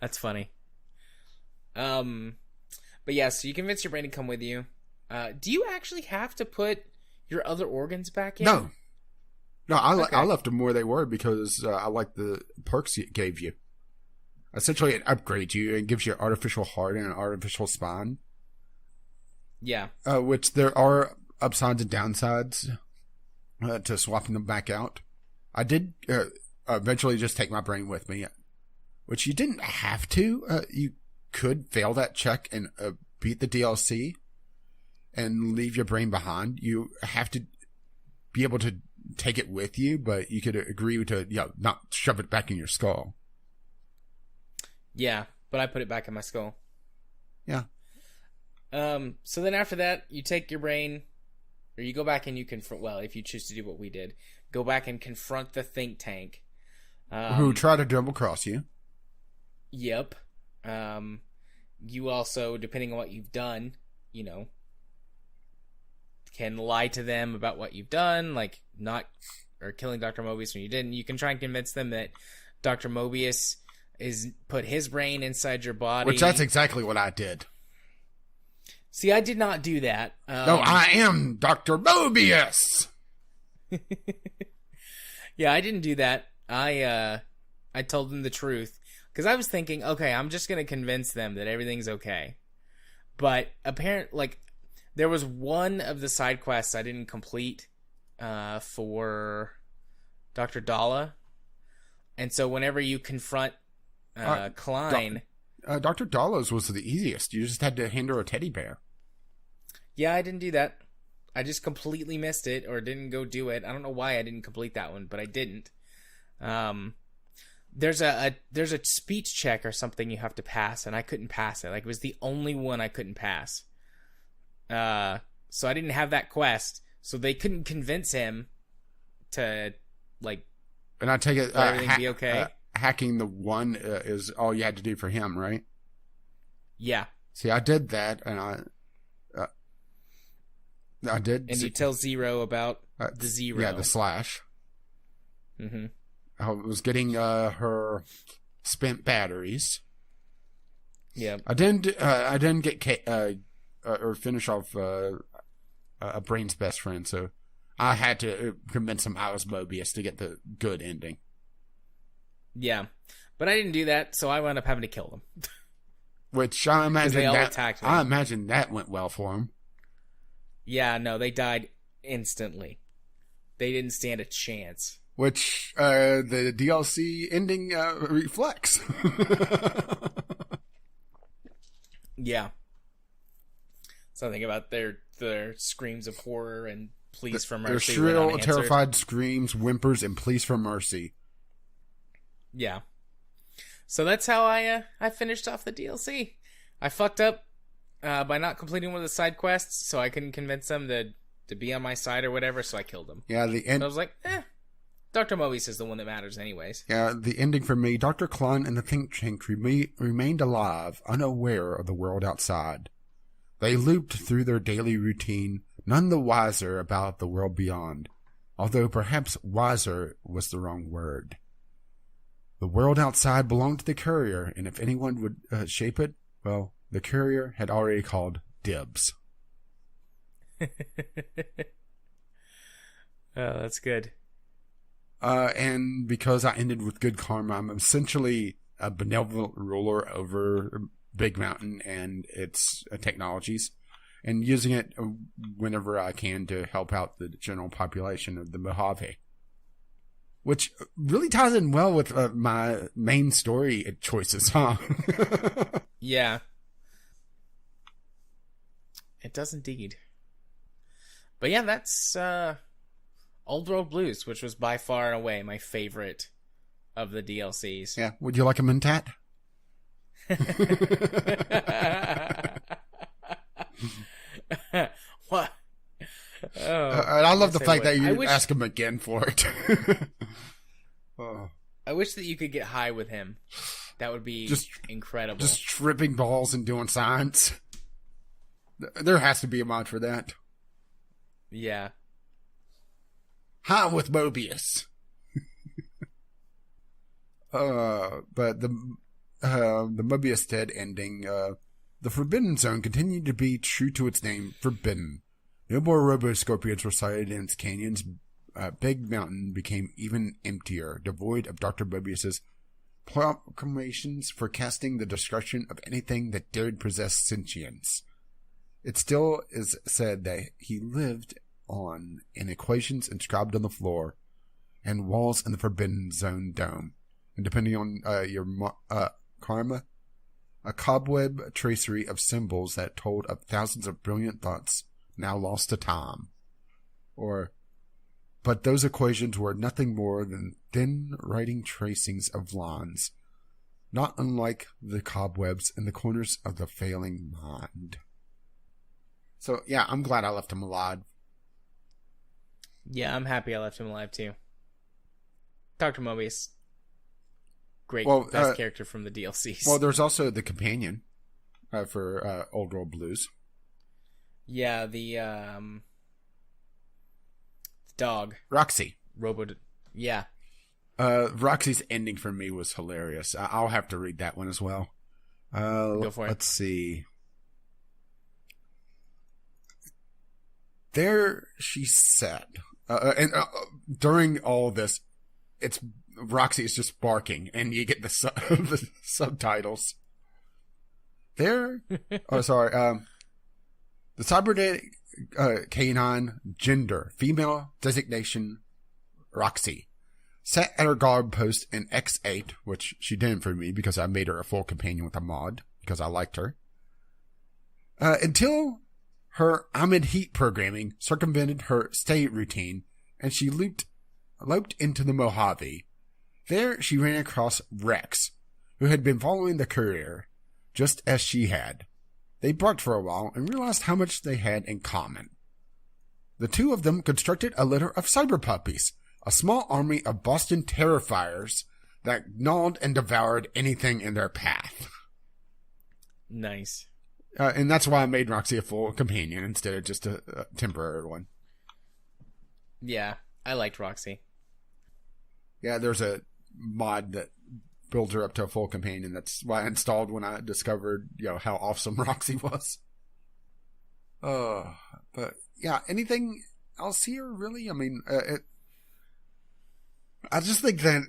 A: That's funny. But yeah, so you convince your brain to come with you. Do you actually have to put your other organs back in?
B: No, I left them where they were because I like the perks it gave you. Essentially, it upgrades you and gives you an artificial heart and an artificial spine.
A: Yeah.
B: Which there are upsides and downsides to swapping them back out. I did eventually just take my brain with me, which you didn't have to. You could fail that check and beat the DLC and leave your brain behind. You have to be able to take it with you, but you could agree to not shove it back in your skull.
A: Yeah, but I put it back in my skull.
B: Yeah.
A: So then after that, you take your brain, or you go back and you confront, well, if you choose to do what we did, go back and confront the think tank.
B: Who try to double cross you.
A: Yep. You also, depending on what you've done, can lie to them about what you've done, like or killing Dr. Mobius when you didn't. You can try and convince them that Dr. Mobius is put his brain inside your body.
B: Which that's exactly what I did.
A: See, I did not do that.
B: No, I am Dr. Mobius!
A: Yeah, I didn't do that. I told them the truth. Because I was thinking, okay, I'm just going to convince them that everything's okay. But apparently, there was one of the side quests I didn't complete for Dr. Dalla. And so whenever you confront Klein...
B: Dr. Dalla's was the easiest. You just had to hand her a teddy bear.
A: Yeah, I didn't do that. I just completely missed it or didn't go do it. I don't know why I didn't complete that one, but I didn't. there's a speech check or something you have to pass, and I couldn't pass it. Like, it was the only one I couldn't pass. So I didn't have that quest, so they couldn't convince him to, like,
B: and I take it
A: let everything be okay.
B: Hacking the one is all you had to do for him, right?
A: Yeah.
B: See, I did that, and I did.
A: And you tell Zero about the Zero.
B: Yeah, the slash.
A: Mm-hmm.
B: I was getting her spent batteries.
A: Yeah.
B: I didn't get or finish off a Brain's best friend, so I had to convince him I was Mobius to get the good ending.
A: Yeah, but I didn't do that, so I wound up having to kill them.
B: Which I imagine
A: they all attacked me.
B: I imagine that went well for him.
A: Yeah, no, they died instantly. They didn't stand a chance.
B: Which the DLC ending reflects.
A: Yeah. Something about their screams of horror and pleas for mercy.
B: Their shrill, terrified screams, whimpers, and pleas for mercy.
A: Yeah. So that's how I finished off the DLC. I fucked up by not completing one of the side quests, so I couldn't convince them to be on my side or whatever, so I killed them.
B: Yeah, the end.
A: So I was like, Dr. Mobius is the one that matters anyways.
B: Yeah, the ending for me, Dr. Klun and the think tank remained alive, unaware of the world outside. They looped through their daily routine, none the wiser about the world beyond, although perhaps wiser was the wrong word. The world outside belonged to the courier, and if anyone would shape it, well, the courier had already called dibs.
A: Oh, that's good.
B: And because I ended with good karma, I'm essentially a benevolent ruler over Big Mountain and its technologies, and using it whenever I can to help out the general population of the Mojave. Which really ties in well with my main story choices, huh?
A: Yeah. It does indeed. But yeah, that's Old World Blues, which was by far and away my favorite of the DLCs.
B: Yeah. Would you like them in tat?
A: What? Oh,
B: and I love the fact that you
A: wish,
B: ask him again for it.
A: I wish that you could get high with him. That would be incredible.
B: Just tripping balls and doing science. There has to be a mod for that.
A: Yeah.
B: High with Mobius. But the Mobius Dead ending, the Forbidden Zone continued to be true to its name, Forbidden. No more Robo-Scorpions were sighted in its canyons. Big Mountain became even emptier, devoid of Dr. Mobius's proclamations forecasting the destruction of anything that dared possess sentience. It still is said that he lived on in equations inscribed on the floor and walls in the Forbidden Zone dome. And depending on your karma, a cobweb tracery of symbols that told of thousands of brilliant thoughts now lost to time. But those equations were nothing more than thin writing tracings of lines, not unlike the cobwebs in the corners of the failing mind. So, yeah, I'm glad I left him alive.
A: Yeah, I'm happy I left him alive, too. Dr. Mobius. Great, best character from the DLCs.
B: Well, there's also the companion for Old World Blues.
A: Yeah, the dog.
B: Roxy.
A: Yeah.
B: Roxy's ending for me was hilarious. I'll have to read that one as well.
A: Go for it.
B: Let's see. There she sat. And during all of this, Roxy is just barking, and you get the subtitles. The cybernetic canine, gender, female, designation, Roxy, sat at her guard post in X8, which she didn't for me because I made her a full companion with a mod, because I liked her, until her Amid Heat programming circumvented her stay routine, and she loped into the Mojave. There she ran across Rex, who had been following the courier, just as she had. They barked for a while and realized how much they had in common. The two of them constructed a litter of cyber puppies, a small army of Boston Terrifiers that gnawed and devoured anything in their path.
A: Nice.
B: And that's why I made Roxy a full companion instead of just a temporary one.
A: Yeah, I liked Roxy.
B: Yeah, there's a mod that builds her up to a full companion. That's why I installed when I discovered, how awesome Roxy was. But yeah, anything else here, really? I mean, I just think that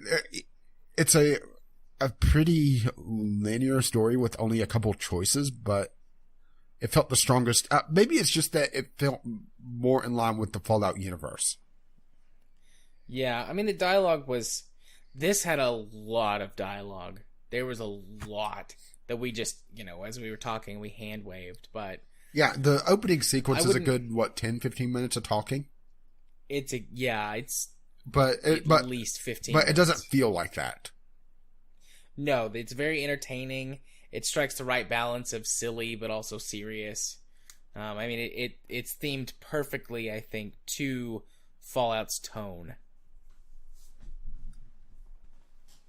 B: it's a pretty linear story with only a couple choices, but it felt the strongest. Maybe it's just that it felt more in line with the Fallout universe.
A: Yeah, I mean, the dialogue was... This had a lot of dialogue. There was a lot that we just, as we were talking, we hand-waved, but...
B: Yeah, the opening sequence is a good, 10, 15 minutes of talking?
A: It's at least 15
B: But
A: minutes.
B: it doesn't feel like that.
A: No, it's very entertaining. It strikes the right balance of silly, but also serious. I mean, it's themed perfectly, I think, to Fallout's tone.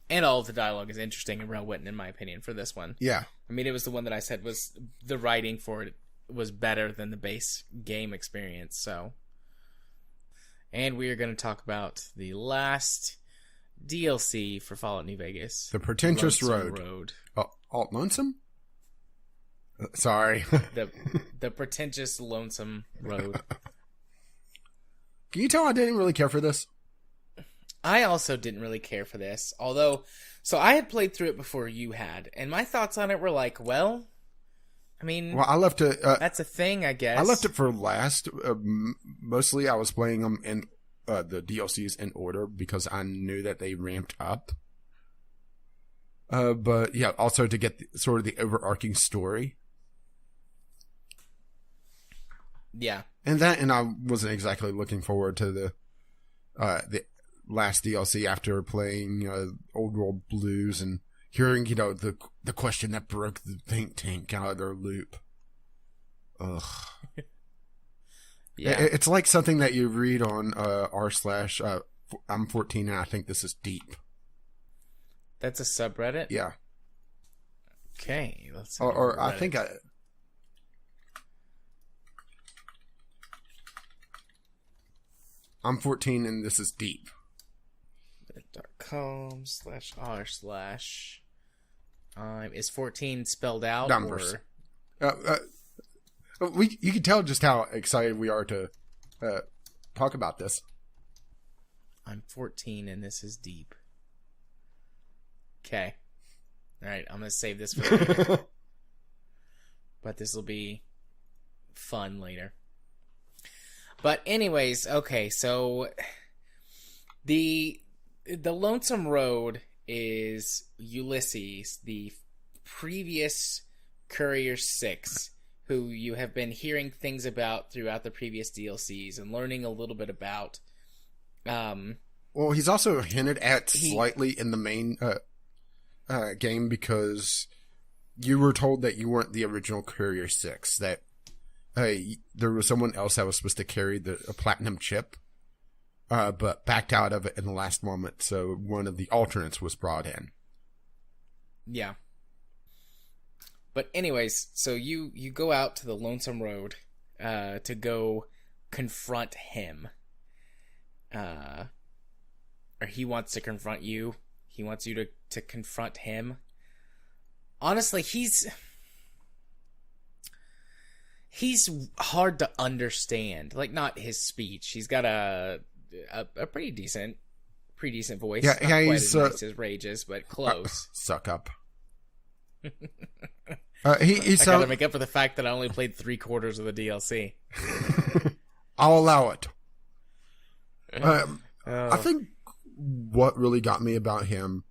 A: And all of the dialogue is interesting and well written, in my opinion, for this one.
B: Yeah.
A: I mean, it was the one that I said was the writing for it was better than the base game experience, so. And we are going to talk about the last DLC for Fallout New Vegas.
B: The Pretentious
A: Lonesome
B: Road. Oh, Lonesome? Sorry.
A: the Pretentious Lonesome Road.
B: Can you tell I didn't really care for this?
A: I also didn't really care for this, although, so I had played through it before you had, and my thoughts on it were like, well, I mean,
B: I left it.
A: That's a thing, I guess.
B: I left it for last. Mostly, I was playing them in the DLCs in order because I knew that they ramped up. But yeah, also to get sort of the overarching story.
A: Yeah,
B: and I wasn't exactly looking forward to the last DLC after playing Old World Blues and hearing, the question that broke the think tank out of their loop. Ugh. Yeah. It's like something that you read on r/I'm 14 and I think this is deep.
A: That's a subreddit?
B: Yeah.
A: Okay, let's.
B: Or I think I'm 14 and this is deep.
A: .com/r/ is 14 spelled out?
B: Numbers.
A: Or...
B: you can tell just how excited we are to talk about this.
A: I'm 14 and this is deep. Okay. Alright, I'm going to save this for later. But this will be fun later. But anyways, okay, so the Lonesome Road is Ulysses, the previous Courier 6, who you have been hearing things about throughout the previous DLCs and learning a little bit about.
B: Well, he's also hinted at slightly in the main game because you were told that you weren't the original Courier 6, that there was someone else that was supposed to carry a platinum chip. But backed out of it in the last moment, so one of the alternates was brought in.
A: Yeah. But anyways, so you go out to the Lonesome Road to go confront him. Or he wants to confront you. He wants you to confront him. Honestly, he's hard to understand. Like, not his speech. He's got a pretty decent voice.
B: Yeah,
A: not quite
B: he's
A: as nice as Rage's, but close.
B: Suck up.
A: I gotta make up for the fact that I only played 3/4 of the DLC.
B: I'll allow it. I think what really got me about him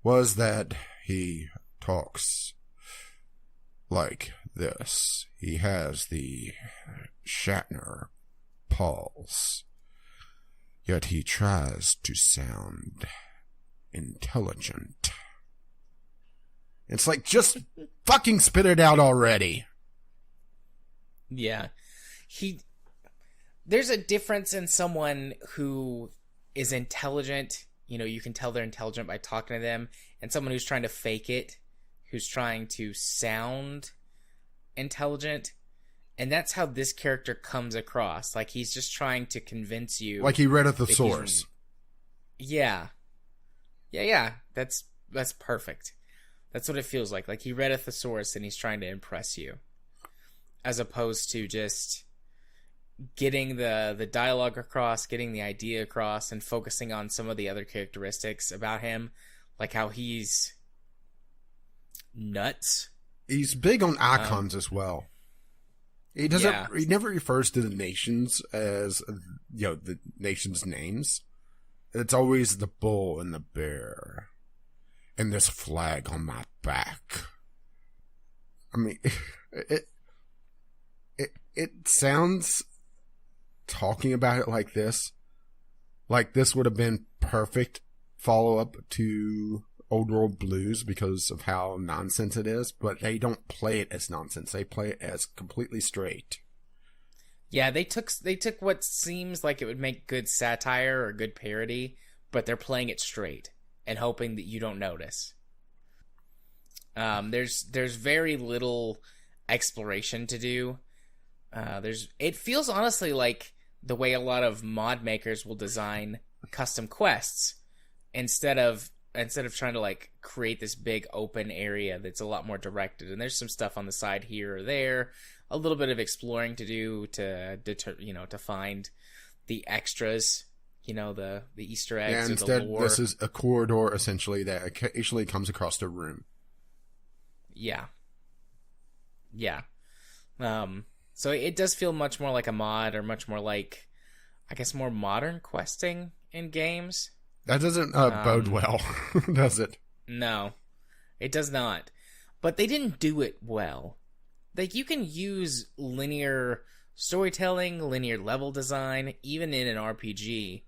B: was that he talks like this. He has the Shatner pulse. Yet he tries to sound intelligent. It's like, just fucking spit it out already.
A: Yeah. There's a difference in someone who is intelligent, you can tell they're intelligent by talking to them, and someone who's trying to fake it, who's trying to sound intelligent. And that's how this character comes across. Like, he's just trying to convince you.
B: Like he read at the source.
A: Yeah. Yeah. That's perfect. That's what it feels like. Like, he read a thesaurus and he's trying to impress you. As opposed to just getting the dialogue across, getting the idea across, and focusing on some of the other characteristics about him. Like how he's nuts.
B: He's big on icons as well. He doesn't. Yeah. He never refers to the nations as, the nations' names. It's always the bull and the bear. And this flag on my back. I mean, it sounds, talking about it like this would have been perfect follow-up to Old World Blues because of how nonsense it is, but they don't play it as nonsense. They play it as completely straight.
A: Yeah, they took what seems like it would make good satire or good parody, but they're playing it straight and hoping that you don't notice. There's very little exploration to do. It feels honestly like the way a lot of mod makers will design custom quests instead of trying to like create this big open area that's a lot more directed. And there's some stuff on the side here or there, a little bit of exploring to do to find the extras, the Easter eggs.
B: Yeah,
A: or
B: instead,
A: the lore.
B: This is a corridor essentially that occasionally comes across the room.
A: Yeah. So it does feel much more like a mod, or much more like, I guess, more modern questing in games.
B: That doesn't bode well, does it?
A: No, it does not. But they didn't do it well. Like, you can use linear storytelling, linear level design, even in an RPG,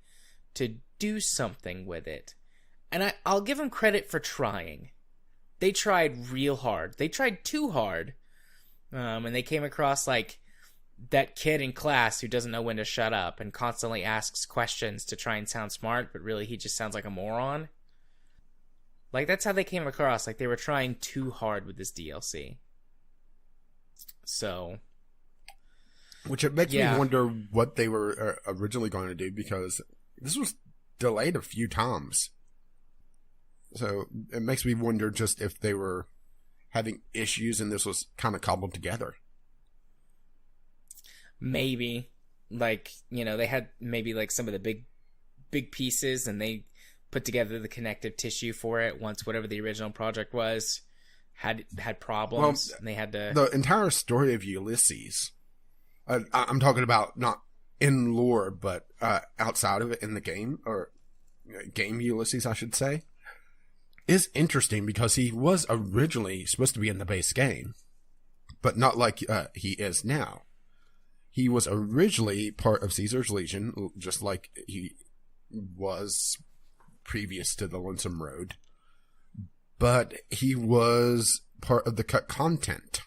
A: to do something with it. And I'll give them credit for trying. They tried real hard. They tried too hard. And they came across like that kid in class who doesn't know when to shut up and constantly asks questions to try and sound smart, but really he just sounds like a moron. Like, that's how they came across. Like, they were trying too hard with this DLC. So,
B: which it makes me wonder what they were originally going to do, because this was delayed a few times. So it makes me wonder just if they were having issues and this was kind of cobbled together.
A: Maybe. Like, they had maybe like some of the big pieces, and they put together the connective tissue for it once whatever the original project was had problems, and they had to...
B: The entire story of Ulysses, I'm talking about not in lore, but outside of it in the game, or game Ulysses, I should say, is interesting because he was originally supposed to be in the base game, but not like he is now. He was originally part of Caesar's Legion, just like he was previous to the Lonesome Road, but he was part of the cut content.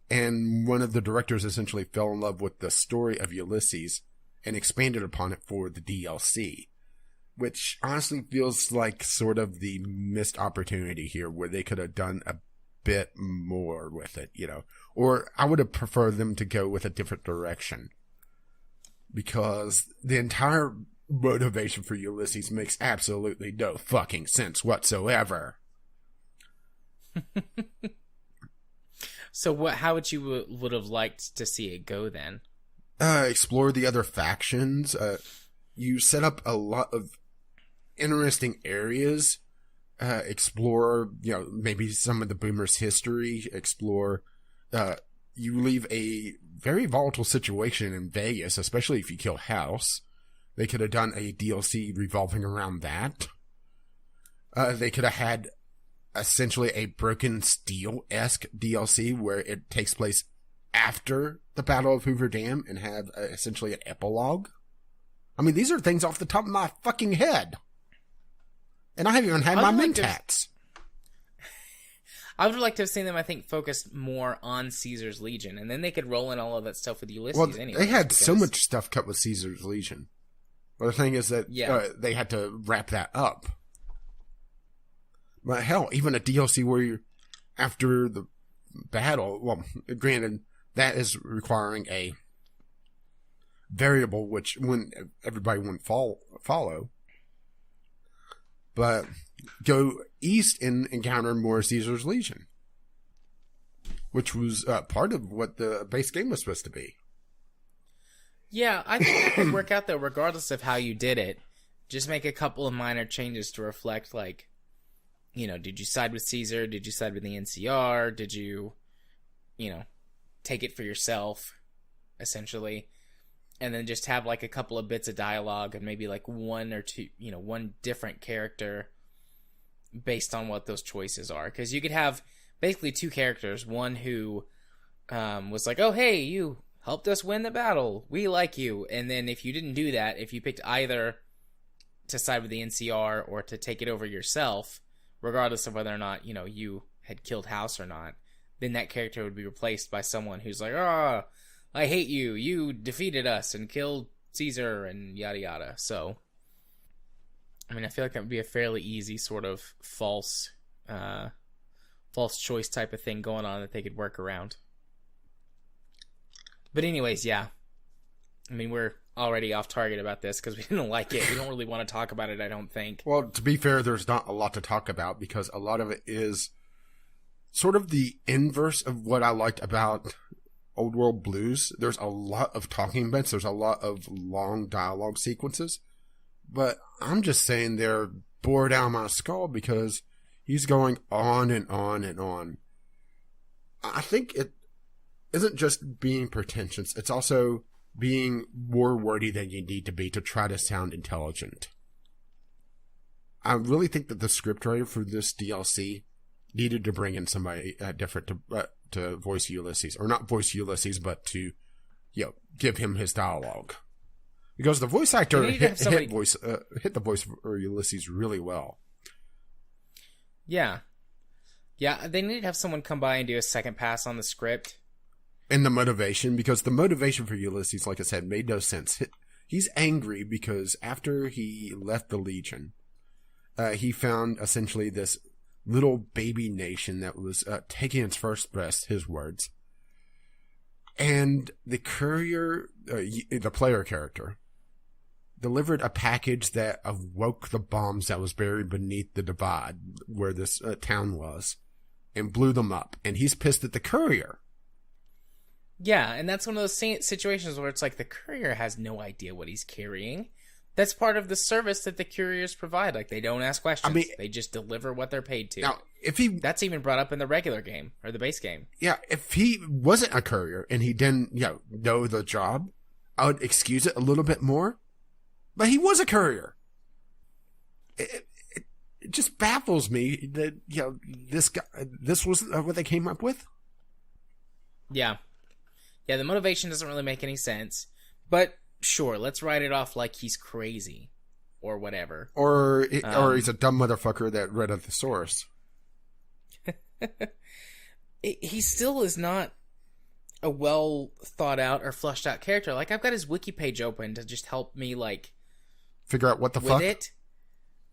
B: And one of the directors essentially fell in love with the story of Ulysses and expanded upon it for the DLC, which honestly feels like sort of the missed opportunity here, where they could have done a bit more with it, or I would have preferred them to go with a different direction, because the entire motivation for Ulysses makes absolutely no fucking sense whatsoever.
A: So how would you would have liked to see it go then?
B: Explore the other factions. You set up a lot of interesting areas. Explore, maybe some of the boomers' history. Explore. You leave a very volatile situation in Vegas, especially if you kill House. They could have done a DLC revolving around that. They could have had essentially a Broken Steel-esque DLC where it takes place after the Battle of Hoover Dam and have essentially an epilogue. I mean, these are things off the top of my fucking head. And I haven't even had my Mentats.
A: I would like to have seen them, I think, focused more on Caesar's Legion, and then they could roll in all of that stuff with Ulysses.
B: Well,
A: anyway.
B: They had so much stuff cut with Caesar's Legion. But the thing is that they had to wrap that up. But hell, even a DLC where you're, after the battle, well, granted, that is requiring a variable which everybody wouldn't follow. But go east and encounter more Caesar's Legion, which was part of what the base game was supposed to be.
A: Yeah, I think that could work out, though, regardless of how you did it. Just make a couple of minor changes to reflect, like, did you side with Caesar? Did you side with the NCR? Did you, take it for yourself, essentially? And then just have, like, a couple of bits of dialogue and maybe, like, one or two, one different character based on what those choices are. Because you could have basically two characters. One who was like, oh, hey, you helped us win the battle. We like you. And then if you didn't do that, if you picked either to side with the NCR or to take it over yourself, regardless of whether or not, you had killed House or not, then that character would be replaced by someone who's like, oh, I hate you. You defeated us and killed Caesar and yada yada. So, I mean, I feel like that would be a fairly easy sort of false choice type of thing going on that they could work around. But anyways, yeah. I mean, we're already off target about this because we didn't like it. We don't really want to talk about it, I don't think.
B: Well, to be fair, there's not a lot to talk about because a lot of it is sort of the inverse of what I liked about Old World Blues. There's a lot of talking bits. There's a lot of long dialogue sequences. But I'm just saying they're bored out of my skull because he's going on and on and on. I think it isn't just being pretentious. It's also being more wordy than you need to be to try to sound intelligent. I really think that the scriptwriter for this DLC needed to bring in somebody different to voice Ulysses. Or not voice Ulysses, but to give him his dialogue. Because the voice actor hit the voice for Ulysses really well.
A: Yeah. Yeah, they need to have someone come by and do a second pass on the script.
B: And the motivation, because the motivation for Ulysses, like I said, made no sense. He's angry because after he left the Legion, he found essentially this little baby nation that was taking its first breath, his words. And the courier, the player character, delivered a package that awoke the bombs that was buried beneath the divide where this town was and blew them up. And he's pissed at the courier.
A: Yeah, and that's one of those situations where it's like the courier has no idea what he's carrying. That's part of the service that the couriers provide. Like, they don't ask questions. I mean, they just deliver what they're paid to.
B: Now,
A: that's even brought up in the regular game, or the base game.
B: Yeah, if he wasn't a courier and he didn't, know the job, I would excuse it a little bit more. But he was a courier. It just baffles me that, this was what they came up with.
A: Yeah. Yeah, the motivation doesn't really make any sense. But sure, let's write it off like he's crazy or whatever.
B: Or he's a dumb motherfucker that read a thesaurus.
A: He still is not a well thought out or fleshed out character. Like, I've got his wiki page open to just help me, like,
B: figure out what the fuck
A: it.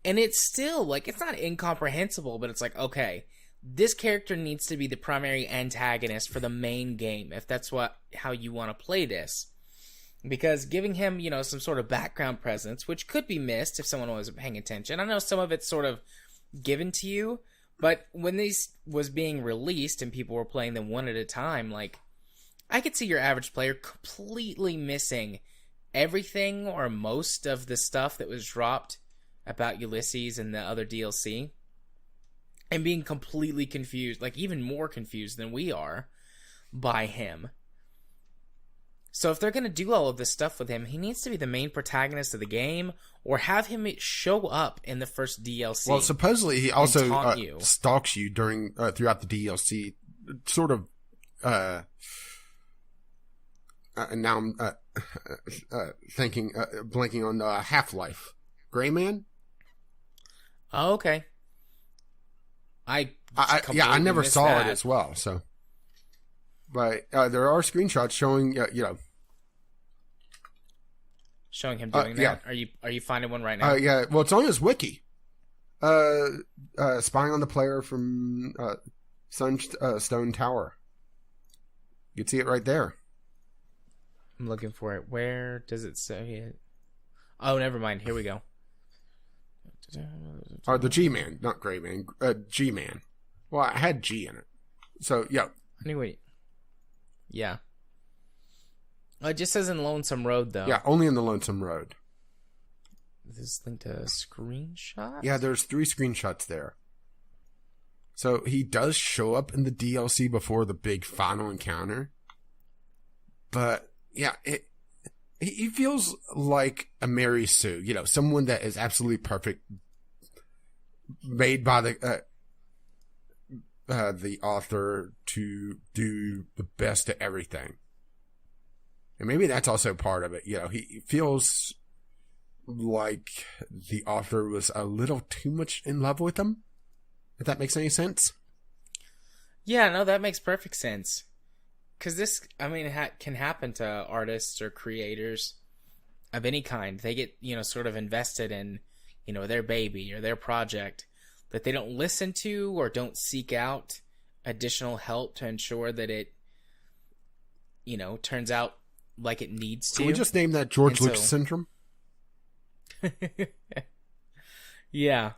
A: And it's still, like, it's not incomprehensible, but it's like, okay, this character needs to be the primary antagonist for the main game, if that's how you want to play this. Because giving him, some sort of background presence, which could be missed if someone wasn't paying attention. I know some of it's sort of given to you, but when these was being released and people were playing them one at a time, like, I could see your average player completely missing everything or most of the stuff that was dropped about Ulysses and the other DLC. And being completely confused, like even more confused than we are, by him. So if they're going to do all of this stuff with him, he needs to be the main protagonist of the game, or have him show up in the first DLC.
B: Well, supposedly he also stalks you throughout the DLC. Sort of. Now I'm blanking on Half-Life. Gray Man?
A: Oh, okay.
B: I never
A: missed
B: saw
A: that.
B: it as well. So, but there are screenshots showing,
A: Showing him doing that.
B: yeah.
A: Are you finding one right now?
B: Yeah. Well, it's on his wiki. Spying on the player from Stone Tower. You can see it right there.
A: I'm looking for it. Where does it say it? Oh, never mind. Here we go.
B: Or the G-Man, not Gray Man. G-Man. Well, I had G in it. So, yeah.
A: Anyway. Yeah. It just says in Lonesome Road, though.
B: Yeah, only in the Lonesome Road.
A: Is this linked to a screenshot?
B: Yeah, there's 3 screenshots there. So, he does show up in the DLC before the big final encounter. But, yeah, he feels like a Mary Sue. You know, someone that is absolutely perfect. Made by the author to do the best at everything. And maybe that's also part of it. You know, he feels like the author was a little too much in love with him. If that makes any sense.
A: Yeah, no, that makes perfect sense. Because this, I mean, can happen to artists or creators of any kind. They get, sort of invested in, their baby or their project that they don't listen to or don't seek out additional help to ensure that it, turns out like it needs to.
B: Can we just name that George Lucas syndrome?
A: Yeah.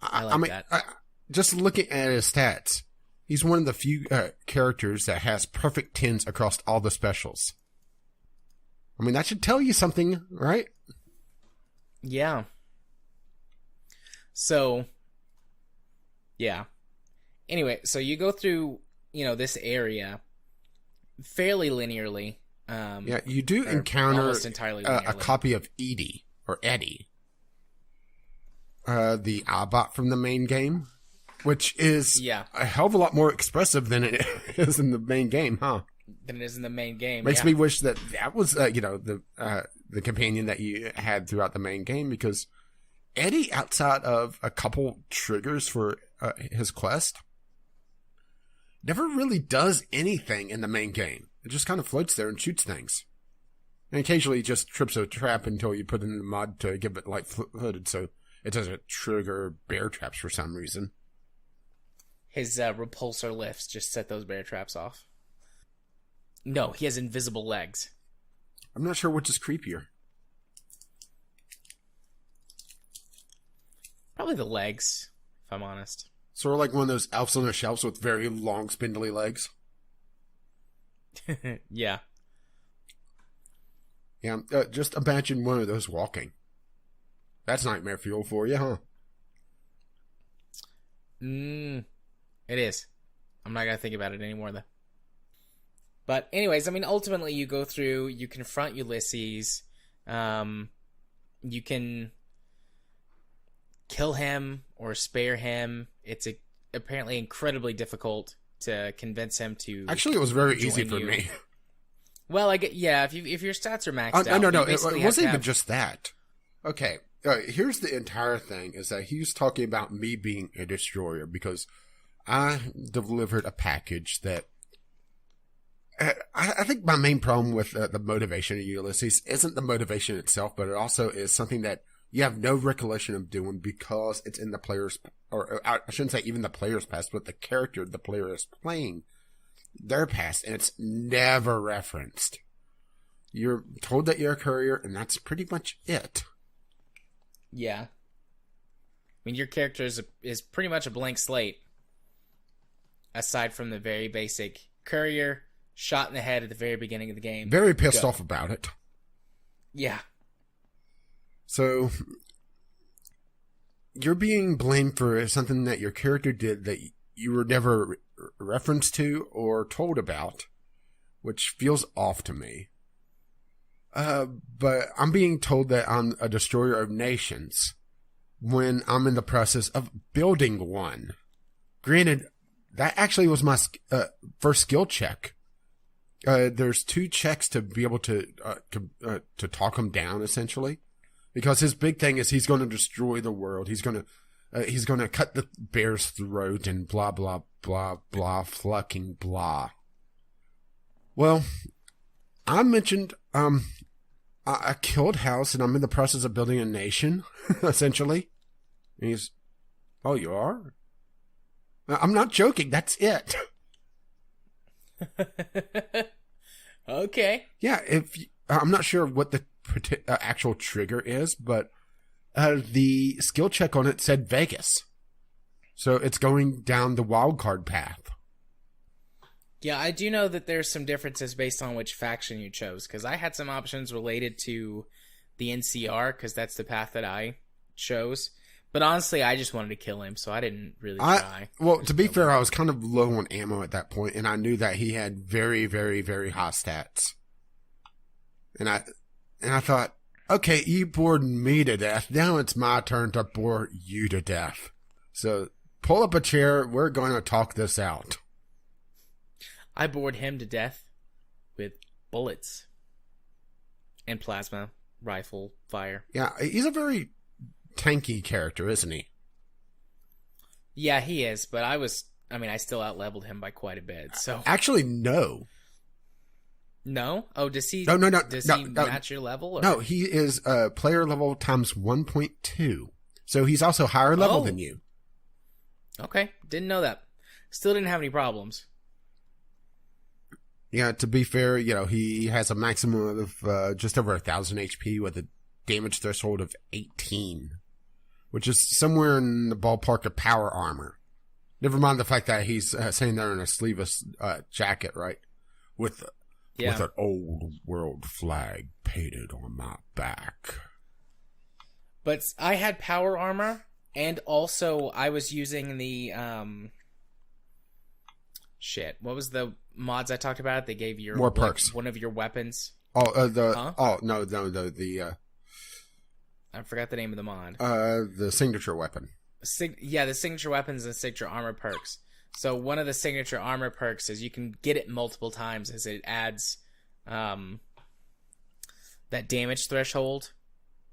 A: I like that.
B: Just looking at his stats, he's one of the few characters that has perfect 10s across all the specials. I mean, that should tell you something, right?
A: Yeah. So, yeah. Anyway, so you go through, this area fairly linearly.
B: Yeah, you do encounter
A: almost entirely linearly.
B: A copy of Edie, or Eddie. The Oddbot from the main game, which is a hell of a lot more expressive than it is in the main game, huh?
A: Than it is in the main game.
B: Makes me wish that was, the companion that you had throughout the main game, because Eddie, outside of a couple triggers for his quest, never really does anything in the main game. It just kind of floats there and shoots things. And occasionally just trips a trap until you put it in the mod to give it light-footed, so it doesn't trigger bear traps for some reason.
A: His repulsor lifts just set those bear traps off. No, he has invisible legs.
B: I'm not sure which is creepier.
A: Probably the legs, if I'm honest.
B: Sort of like one of those elves on the shelves with very long, spindly legs.
A: Yeah.
B: Yeah, just imagine one of those walking. That's nightmare fuel for you, huh?
A: It is. I'm not going to think about it anymore, though. But anyways, I mean, ultimately you go through, you confront Ulysses, you can kill him or spare him. It's apparently incredibly difficult to convince him to.
B: Actually, it was very easy for me.
A: Well, if your stats are maxed out.
B: No, it wasn't even just that. Okay, here's the entire thing: is that he was talking about me being a destroyer because I delivered a package that. I think my main problem with the motivation of Ulysses isn't the motivation itself, but it also is something that you have no recollection of doing because it's in the player's, or I shouldn't say even the player's past, but the character the player is playing, their past, and it's never referenced. You're told that you're a courier, and that's pretty much it.
A: Yeah. I mean, your character is pretty much a blank slate, aside from the very basic courier, shot in the head at the very beginning of the game.
B: Very pissed off about it.
A: Yeah.
B: So, you're being blamed for something that your character did that you were never referenced to or told about, which feels off to me. But I'm being told that I'm a destroyer of nations when I'm in the process of building one. Granted, that actually was my first skill check. There's 2 checks to be able to talk them down, essentially. because his big thing is he's going to destroy the world. He's going to cut the bear's throat and blah blah blah blah fucking blah. Well, I mentioned I killed House and I'm in the process of building a nation, essentially. And he's, oh, you are? I'm not joking. That's it.
A: Okay.
B: Yeah, I'm not sure what the actual trigger is, but the skill check on it said Vegas. So it's going down the wild card path.
A: Yeah, I do know that there's some differences based on which faction you chose, because I had some options related to the NCR, because that's the path that I chose. But honestly, I just wanted to kill him, so I didn't really try.
B: Well, to be fair, I was kind of low on ammo at that point, and I knew that he had very, very, very high stats. And I thought, okay, you bored me to death. Now it's my turn to bore you to death. So pull up a chair. We're going to talk this out.
A: I bored him to death with bullets and plasma rifle fire.
B: Yeah, he's a very tanky character, isn't he?
A: Yeah, he is, but I still out-leveled him by quite a bit, so...
B: Actually, no.
A: No? Oh, does he...
B: No.
A: Does he match your level? Or?
B: No, he is player level times 1.2. So he's also higher level than you.
A: Okay, didn't know that. Still didn't have any problems.
B: Yeah, to be fair, he has a maximum of just over 1,000 HP with a damage threshold of 18, which is somewhere in the ballpark of power armor. Never mind the fact that he's sitting there in a sleeveless jacket, right? With an old world flag painted on my back.
A: But I had power armor, and also I was using the what was the mods I talked about? They gave you
B: more perks.
A: One of your weapons.
B: The
A: I forgot the name of the mod.
B: The signature weapon.
A: The signature weapons and signature armor perks. So one of the signature armor perks is you can get it multiple times, as it adds that damage threshold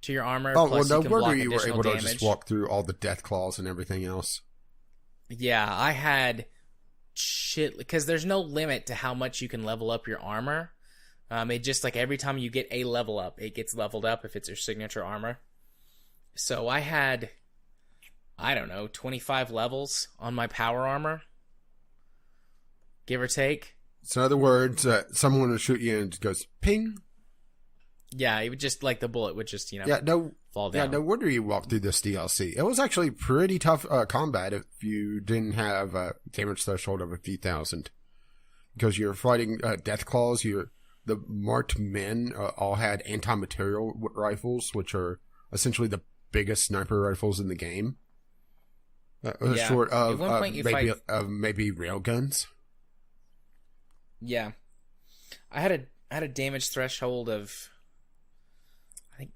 A: to your armor.
B: Oh, well, no wonder you were able to just walk through all the death claws and everything else.
A: Yeah, I had shit, because there's no limit to how much you can level up your armor. It just, like, every time you get a level up, it gets leveled up if it's your signature armor. So I had, 25 levels on my power armor, give or take.
B: So in other words, someone will shoot you and it goes ping.
A: Yeah, it would just, like, the bullet would just, fall down.
B: Yeah, no wonder you walked through this DLC. It was actually pretty tough combat if you didn't have a damage threshold of a few thousand. Because you're fighting death claws, the marked men all had anti-material rifles, which are essentially the biggest sniper rifles in the game. Short of maybe railguns.
A: Yeah, I had a damage threshold of, I think,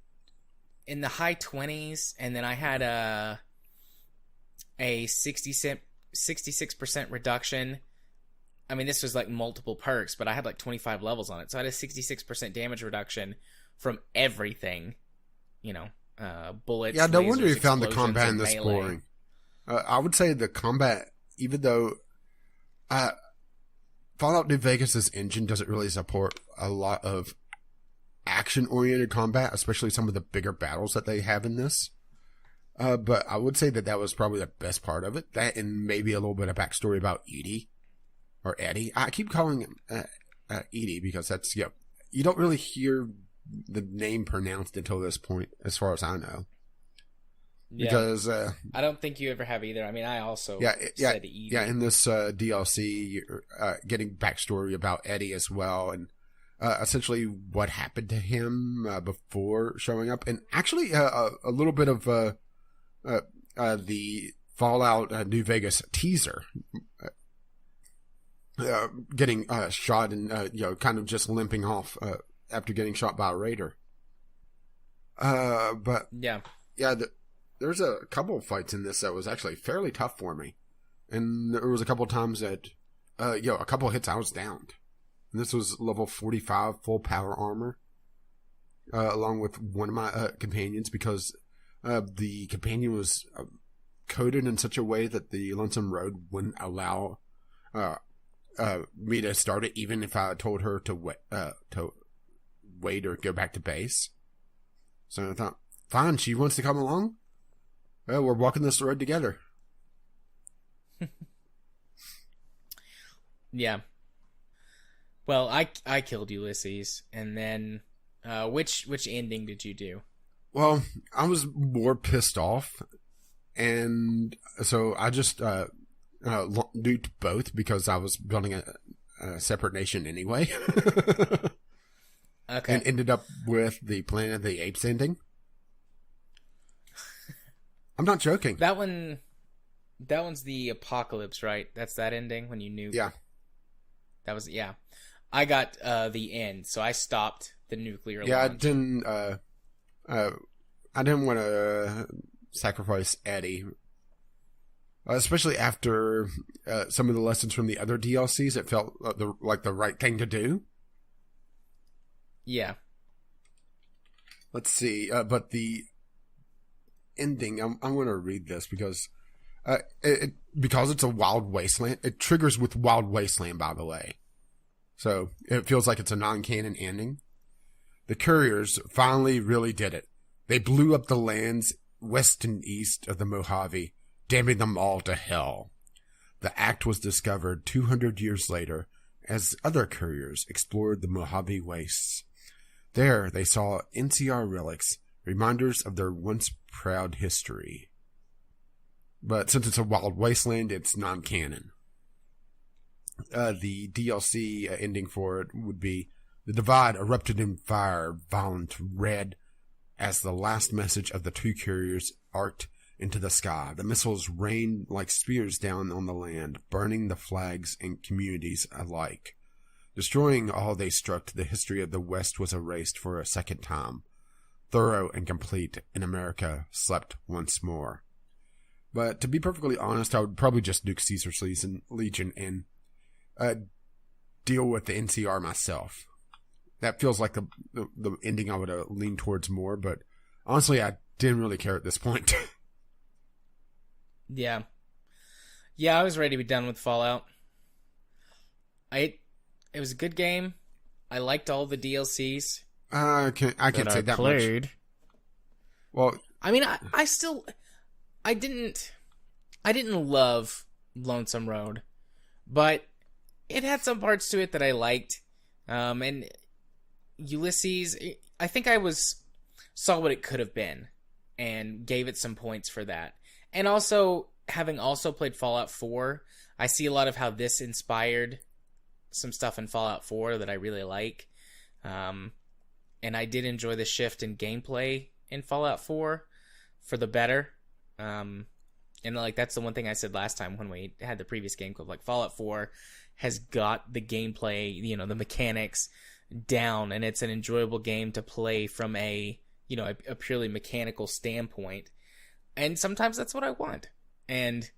A: in the high 20s, and then I had a 66% reduction. I mean, this was like multiple perks, but I had like 25 levels on it. So I had a 66% damage reduction from everything. Bullets.
B: Yeah, no wonder you found the
A: combat
B: in this boring. I would say the combat, even though Fallout New Vegas' engine doesn't really support a lot of action-oriented combat, especially some of the bigger battles that they have in this. But I would say that was probably the best part of it. That and maybe a little bit of backstory about Edie. Or Eddie. I keep calling him Edie because that's, you don't really hear the name pronounced until this point, as far as I know.
A: Yeah.
B: Because
A: I don't think you ever have either. I mean, I also said Edie.
B: Yeah, in this DLC, you're getting backstory about Eddie as well, and essentially what happened to him before showing up, and actually a little bit of the Fallout New Vegas teaser. Getting shot and kind of just limping off after getting shot by a raider. But there's a couple of fights in this that was actually fairly tough for me, and there was a couple of times that a couple of hits I was downed. And this was level 45 full power armor. along with one of my companions, because the companion was coded in such a way that the Lonesome Road wouldn't allow me to start it, even if I told her to wait or go back to base. So I thought, fine, she wants to come along. Well, we're walking this road together.
A: Yeah. Well, I killed Ulysses, and then which ending did you do?
B: Well, I was more pissed off, and so I just nuked both because I was building a separate nation anyway.
A: Okay.
B: And ended up with the Planet of the Apes ending. I'm not joking.
A: That one's the apocalypse, right? That's that ending when you nuke.
B: Yeah.
A: That was, yeah. I got the end, so I stopped the nuclear
B: Yeah,
A: launch.
B: I didn't want to sacrifice Eddie. Especially after some of the lessons from the other DLCs, it felt like the right thing to do.
A: Yeah.
B: Let's see. But the ending, I'm going to read this because because it's a Wild Wasteland. It triggers with Wild Wasteland, by the way. So it feels like it's a non-canon ending. The couriers finally really did it. They blew up the lands west and east of the Mojave, damning them all to hell. The act was discovered 200 years later as other couriers explored the Mojave wastes. There they saw NCR relics, reminders of their once proud history. But since it's a Wild Wasteland, it's non-canon. The DLC ending for it would be: the divide erupted in fire, violent red, as the last message of the two couriers arced into the sky. The missiles rained like spears down on the land, burning the flags and communities alike. Destroying all they struck, the history of the West was erased for a second time. Thorough and complete, and America slept once more. But to be perfectly honest, I would probably just nuke Caesar's Legion and deal with the NCR myself. That feels like the ending I would lean towards more, but honestly, I didn't really care at this point.
A: Yeah. Yeah, I was ready to be done with Fallout. It was a good game. I liked all the DLCs.
B: I can't say that much. Well,
A: I mean, I didn't love Lonesome Road, but it had some parts to it that I liked. And Ulysses, I think I saw what it could have been and gave it some points for that. And also, having also played Fallout 4, I see a lot of how this inspired some stuff in Fallout 4 that I really like. And I did enjoy the shift in gameplay in Fallout 4 for the better. And like that's the one thing I said last time when we had the previous game club. Like Fallout 4 has got the gameplay, the mechanics down, and it's an enjoyable game to play from a purely mechanical standpoint. And sometimes that's what I want. And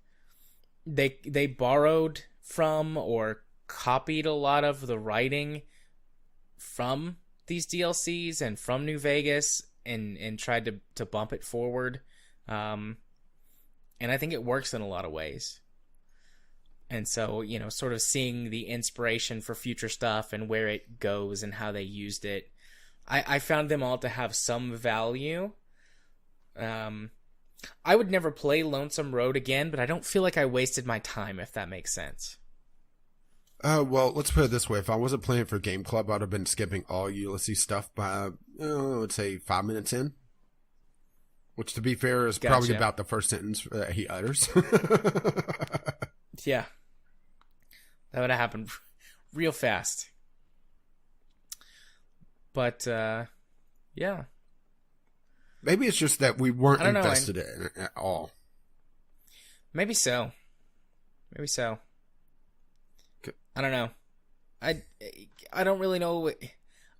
A: they borrowed from or copied a lot of the writing from these DLCs and from New Vegas and tried to bump it forward. And I think it works in a lot of ways. And so, sort of seeing the inspiration for future stuff and where it goes and how they used it, I found them all to have some value. I would never play Lonesome Road again, but I don't feel like I wasted my time, if that makes sense.
B: Well, let's put it this way. If I wasn't playing for Gameclub, I'd have been skipping all Ulysses stuff by, let's say, 5 minutes in. Which, to be fair, is probably about the first sentence he utters.
A: Yeah. That would have happened real fast. But, yeah.
B: Maybe it's just that we weren't invested in it at all.
A: Maybe so. I don't know. I don't really know.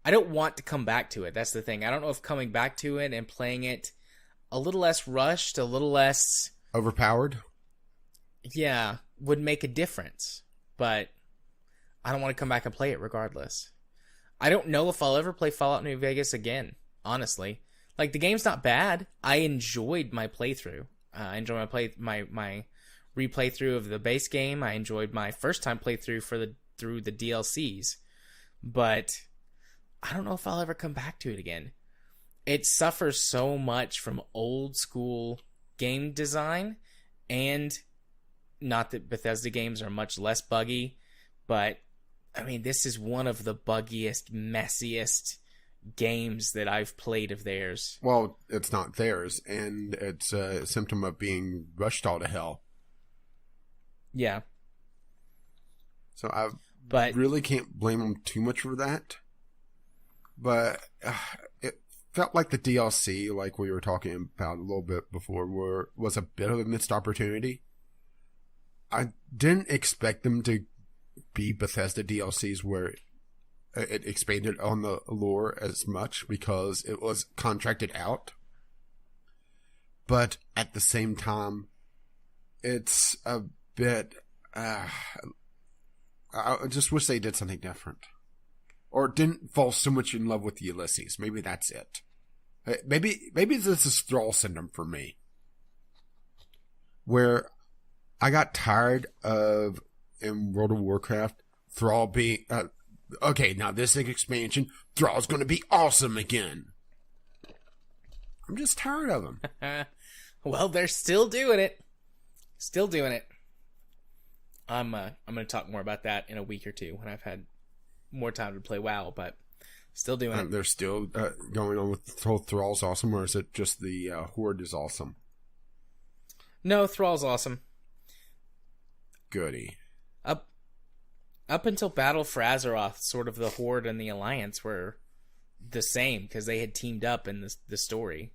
A: I don't want to come back to it. That's the thing. I don't know if coming back to it and playing it a little less rushed, a little less
B: overpowered,
A: yeah, would make a difference. But I don't want to come back and play it regardless. I don't know if I'll ever play Fallout New Vegas again. honestly. Like, the game's not bad. I enjoyed my playthrough. I enjoyed my replay through of the base game. I enjoyed my first time playthrough through the DLCs. But I don't know if I'll ever come back to it again. It suffers so much from old school game design, and not that Bethesda games are much less buggy, but I mean, this is one of the buggiest, messiest games that I've played of theirs.
B: Well, it's not theirs, and it's a symptom of being rushed all to hell.
A: Yeah.
B: So I really can't blame them too much for that. But it felt like the DLC, like we were talking about a little bit before, was a bit of a missed opportunity. I didn't expect them to be Bethesda DLCs where it expanded on the lore as much because it was contracted out. But at the same time, it's a bit... I just wish they did something different. Or didn't fall so much in love with the Ulysses. Maybe that's it. Maybe this is Thrall syndrome for me. Where I got tired of, in World of Warcraft, Thrall being... okay, now this expansion, Thrall's going to be awesome again. I'm just tired of him.
A: Well, they're still doing it. Still doing it. I'm going to talk more about that in a week or two when I've had more time to play WoW, but still doing it.
B: They're still going on with Thrall's awesome, or is it just the Horde is awesome?
A: No, Thrall's awesome.
B: Goody.
A: Up until Battle for Azeroth, sort of the Horde and the Alliance were the same because they had teamed up in the story,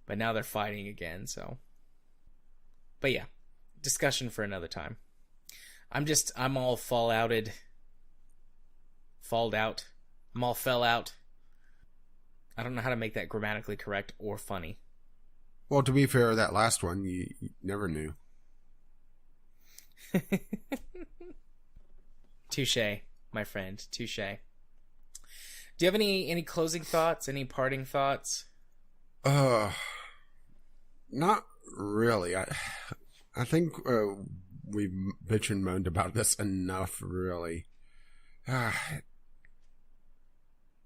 A: but now they're fighting again. So, but yeah, discussion for another time. I'm all fallouted. Falled out. I'm all fell out. I don't know how to make that grammatically correct or funny.
B: Well, to be fair, that last one, you never knew.
A: Touché, my friend. Touché. Do you have any closing thoughts? Any parting thoughts?
B: Not really. I think we've bitched and moaned about this enough, really.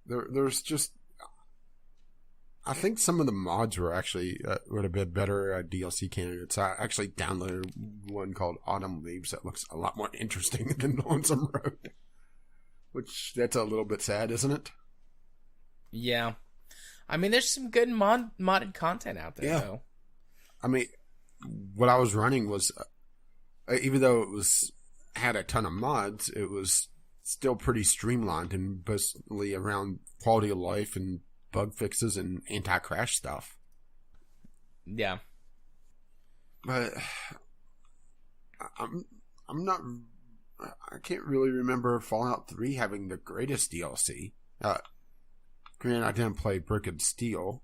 B: There's just... I think some of the mods were actually would have been better DLC candidates. I actually downloaded one called Autumn Leaves that looks a lot more interesting than Lonesome Road. Which, that's a little bit sad, isn't it?
A: Yeah. I mean, there's some good modded content out there, though.
B: I mean, what I was running was... even though it had a ton of mods, it was still pretty streamlined and mostly around quality of life and bug fixes and anti-crash stuff.
A: Yeah.
B: But I'm not... I can't really remember Fallout 3 having the greatest DLC. Granted, I didn't play Broken Steel.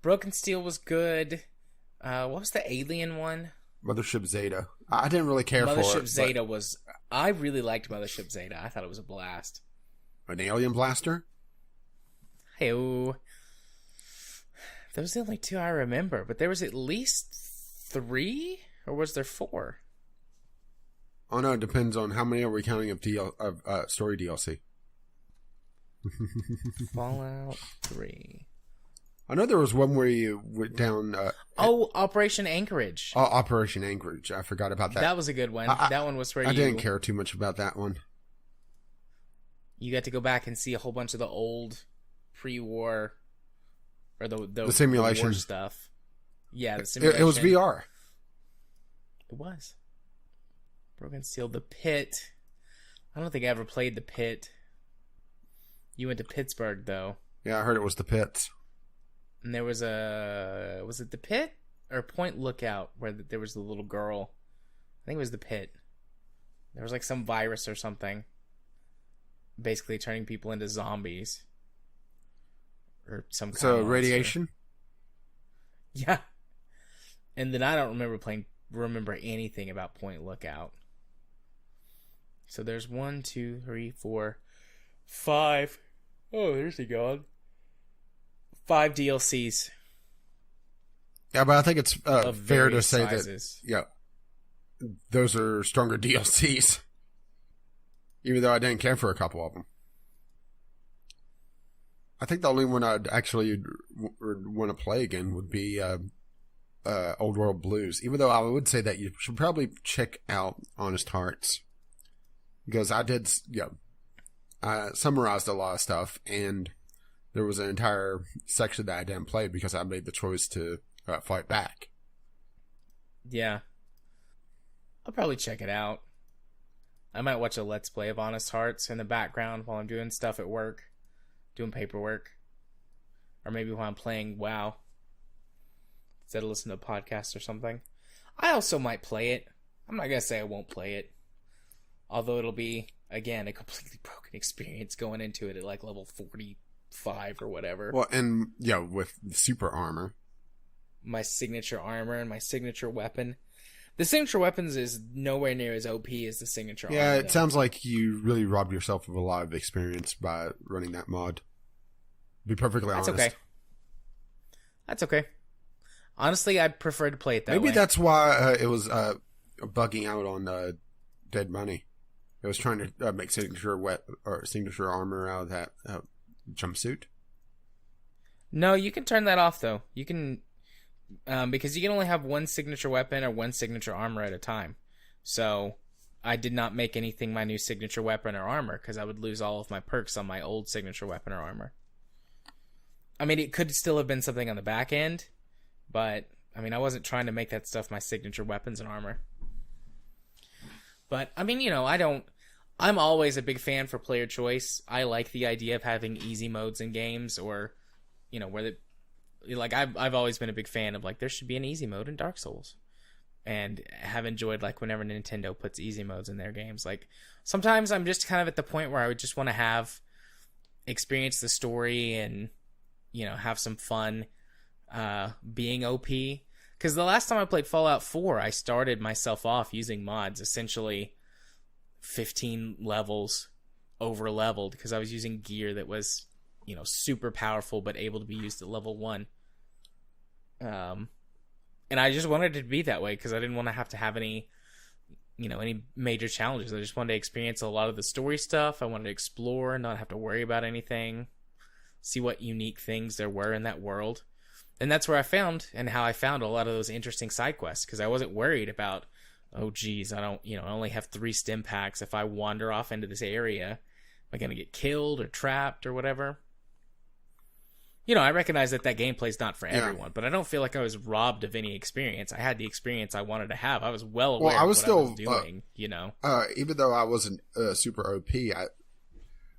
A: Broken Steel was good. What was the alien one?
B: Mothership Zeta. I didn't really care for it.
A: Mothership Zeta was... I really liked Mothership Zeta. I thought it was a blast.
B: An alien blaster?
A: Hey-oh. Those are the only two I remember, but there was at least 3? Or was there 4?
B: Oh no, it depends on how many are we counting of story DLC.
A: Fallout 3.
B: I know there was one where you went down...
A: Operation Anchorage.
B: Operation Anchorage. I forgot about that.
A: That was a good one. That one was where
B: I didn't care too much about that one.
A: You got to go back and see a whole bunch of the old pre-war... Or the
B: simulation
A: the war stuff. Yeah, the simulation.
B: It was VR.
A: It was. Broken Steel. The Pit. I don't think I ever played The Pit. You went to Pittsburgh, though.
B: Yeah, I heard it was the Pits.
A: And there was was it The Pit? Or Point Lookout, where there was the little girl. I think it was The Pit. There was like some virus or something. Basically turning people into zombies. Or some kind of
B: radiation?
A: Yeah. And then I don't remember anything about Point Lookout. So there's 1, 2, 3, 4, 5. Oh, there's he gone. 5 DLCs.
B: Yeah, but I think it's
A: of
B: fair to say
A: sizes.
B: that, yeah, those are stronger DLCs. Even though I didn't care for a couple of them. I think the only one I'd actually want to play again would be Old World Blues. Even though I would say that you should probably check out Honest Hearts. Because I did, I summarized a lot of stuff, and there was an entire section that I didn't play because I made the choice to fight back.
A: Yeah. I'll probably check it out. I might watch a Let's Play of Honest Hearts in the background while I'm doing stuff at work. Doing paperwork. Or maybe while I'm playing WoW. Instead of listening to a podcast or something. I also might play it. I'm not going to say I won't play it. Although it'll be, again, a completely broken experience going into it at like level 45 or whatever.
B: Well, and, with super armor.
A: My signature armor and my signature weapon. The signature weapons is nowhere near as OP as the signature armor.
B: Yeah, it sounds like you really robbed yourself of a lot of experience by running that mod. To be perfectly honest.
A: That's okay. Honestly, I prefer to play it that way.
B: Maybe that's why it was bugging out on Dead Money. It was trying to make signature armor out of that jumpsuit.
A: No, you can turn that off though. You can. Because you can only have one signature weapon or one signature armor at a time. So, I did not make anything my new signature weapon or armor, because I would lose all of my perks on my old signature weapon or armor. I mean, it could still have been something on the back end, but, I mean, I wasn't trying to make that stuff my signature weapons and armor. But, I mean, I'm always a big fan for player choice. I like the idea of having easy modes in games, or, where like I've always been a big fan of like there should be an easy mode in Dark Souls, and have enjoyed like whenever Nintendo puts easy modes in their games. Like sometimes I'm just kind of at the point where I would just want to experience the story and have some fun being OP. Because the last time I played Fallout 4, I started myself off using mods, essentially 15 levels over leveled, because I was using gear that was super powerful but able to be used at level 1. And I just wanted it to be that way because I didn't want to have any major challenges. I just wanted to experience a lot of the story stuff. I wanted to explore, not have to worry about anything, see what unique things there were in that world. And that's where I found a lot of those interesting side quests, because I wasn't worried about, oh geez, I only have 3 stim packs. If I wander off into this area, am I going to get killed or trapped or whatever? I recognize that gameplay's not for everyone, but I don't feel like I was robbed of any experience. I had the experience I wanted to have. I was well aware of what I was doing,
B: Even though I wasn't super OP,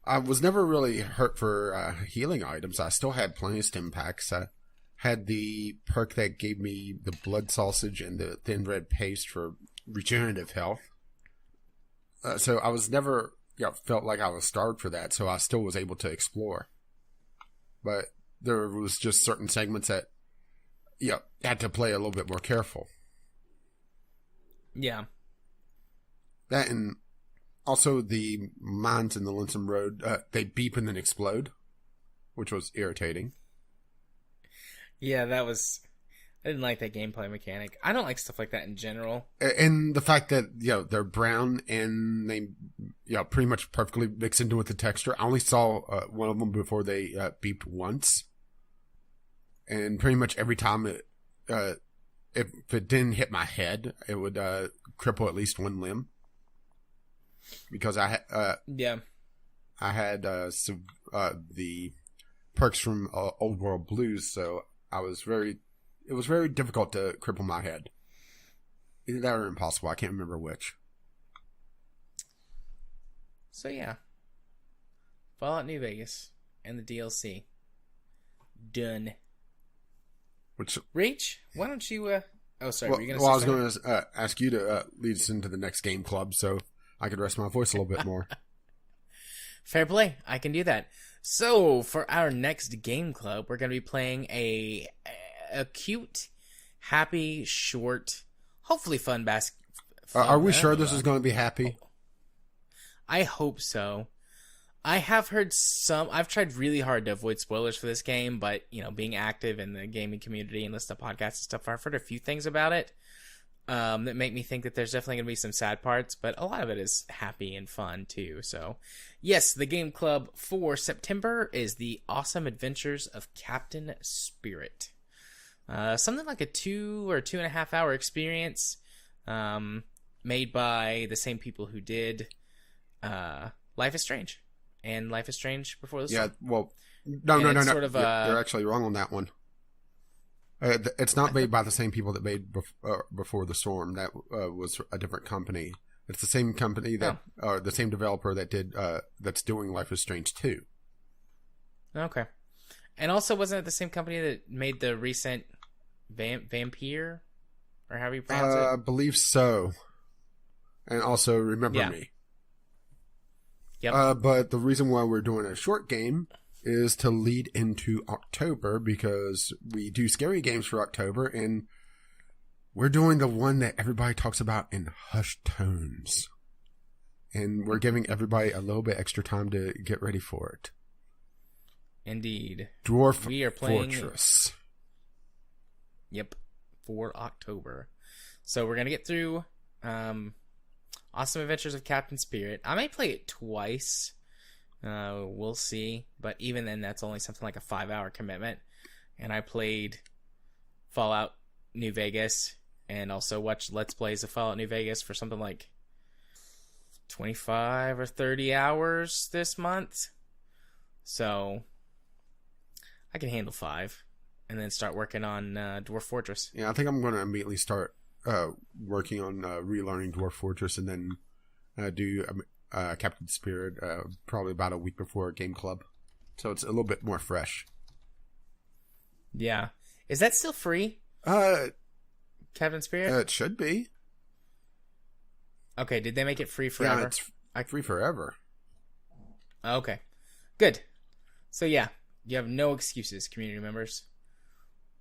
B: I was never really hurt for healing items. I still had plenty of stim packs. I had the perk that gave me the blood sausage and the thin red paste for regenerative health. So I was never felt like I was starved for that, so I still was able to explore. But there was just certain segments that, had to play a little bit more careful.
A: Yeah.
B: That, and also the mines in the Lonesome Road, they beep and then explode, which was irritating.
A: Yeah, I didn't like that gameplay mechanic. I don't like stuff like that in general.
B: And the fact that, they're brown and they, pretty much perfectly mix into with the texture. I only saw one of them before they beeped once. And pretty much every time if it didn't hit my head, it would cripple at least one limb. Because I had the perks from Old World Blues, so it was very difficult to cripple my head. Either that or impossible. I can't remember which.
A: So yeah, Fallout New Vegas and the DLC done. Reach, why don't you? Oh, sorry. Were you gonna say
B: I was going to ask you to lead us into the next game club, so I could rest my voice a little bit more.
A: Fair play. I can do that. So for our next game club, we're going to be playing a cute, happy, short, hopefully fun
B: Are we sure this is going to be happy?
A: I hope so. I have heard some. I've tried really hard to avoid spoilers for this game, but being active in the gaming community and listening to podcasts and stuff, I've heard a few things about it that make me think that there's definitely going to be some sad parts, but a lot of it is happy and fun too. So, yes, the Game Club for September is The Awesome Adventures of Captain Spirit. Something like a 2 or 2.5 hour experience, made by the same people who did Life is Strange and Life is Strange Before the Storm.
B: Yeah, well, no.
A: Sort of,
B: you're actually wrong on that one. It's not made by the same people that made Before the Storm. That was a different company. It's the same company that, or the same developer that did that's doing Life is Strange 2.
A: Okay, and also wasn't it the same company that made the recent Vampire, or however you pronounce it?
B: I believe so. And also Remember Me.
A: Yep.
B: But the reason why we're doing a short game is to lead into October, because we do scary games for October, and we're doing the one that everybody talks about in hushed tones. And we're giving everybody a little bit extra time to get ready for it.
A: Indeed.
B: Dwarf
A: we are playing
B: Fortress.
A: Yep, for October. So we're going to get through Awesome Adventures of Captain Spirit. I may play it twice. We'll see. But even then, that's only something like a 5-hour commitment. And I played Fallout New Vegas and also watched Let's Plays of Fallout New Vegas for something like 25 or 30 hours this month. So I can handle 5 and then start working on Dwarf Fortress.
B: Yeah, I think I'm going to immediately start working on relearning Dwarf Fortress, and then do Captain Spirit probably about a week before Game Club. So it's a little bit more fresh.
A: Yeah. Is that still free? Captain Spirit?
B: It should be.
A: Okay, did they make it free forever?
B: Yeah, it's free forever.
A: Okay. Good. So yeah, you have no excuses, community members.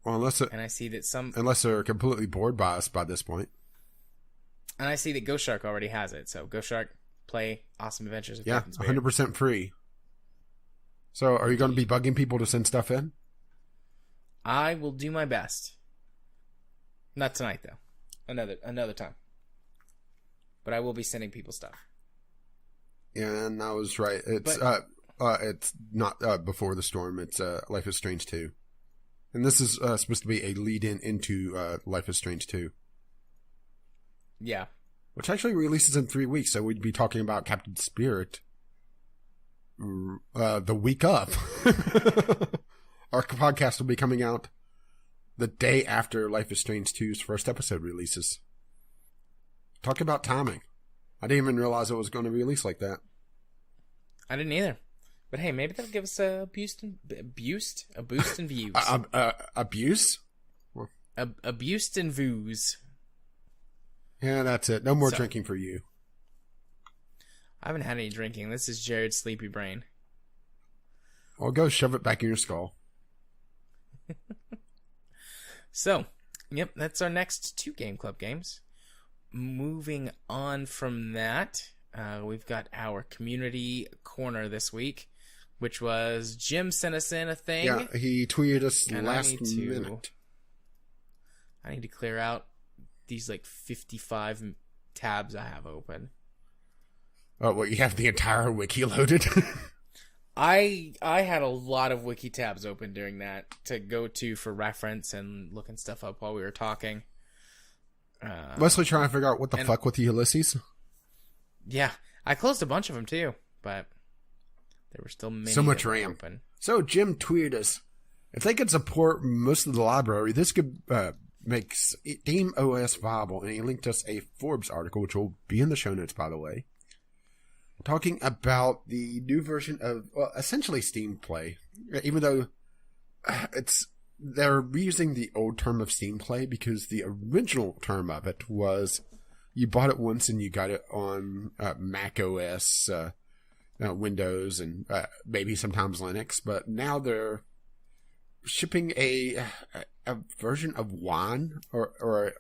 B: Well,
A: and I see that
B: unless they're completely bored by us by this point.
A: And I see that Ghost Shark already has it. So Ghost Shark, play Awesome Adventures of Captain Spirit.
B: 100% free. So are you going to be bugging people to send stuff in?
A: I will do my best. Not tonight though. Another time. But I will be sending people stuff.
B: Yeah, and I was right. It's it's not Before the Storm. It's Life is Strange 2. And this is supposed to be a lead-in into Life is Strange 2.
A: Yeah.
B: Which actually releases in 3 weeks, so we'd be talking about Captain Spirit the week of. Our podcast will be coming out the day after Life is Strange 2's first episode releases. Talk about timing. I didn't even realize it was going to release like that.
A: I didn't either. But hey, maybe that'll give us a boost in views.
B: Abuse?
A: A boost in views.
B: Yeah, that's it. No more drinking for you.
A: I haven't had any drinking. This is Jared's sleepy brain.
B: Well, go shove it back in your skull.
A: So, yep, that's our next 2 Game Club games. Moving on from that, we've got our community corner this week, which was Jim sent us in a thing.
B: Yeah, he tweeted us last minute.
A: I need to clear out these like 55 tabs I have open.
B: Oh, well, you have the entire wiki loaded?
A: I had a lot of wiki tabs open during that to go to for reference and looking stuff up while we were talking.
B: Mostly trying to figure out what the fuck with Ulysses.
A: Yeah, I closed a bunch of them too, but there were still many.
B: So much RAM.
A: Open.
B: So Jim tweeted us, if they could support most of the library, this could make Steam OS viable. And he linked us a Forbes article, which will be in the show notes, by the way, talking about the new version of essentially Steam Play, even though they're reusing the old term of Steam Play, because the original term of it was you bought it once and you got it on Mac OS, Windows, and maybe sometimes Linux. But now they're shipping a version of Wine or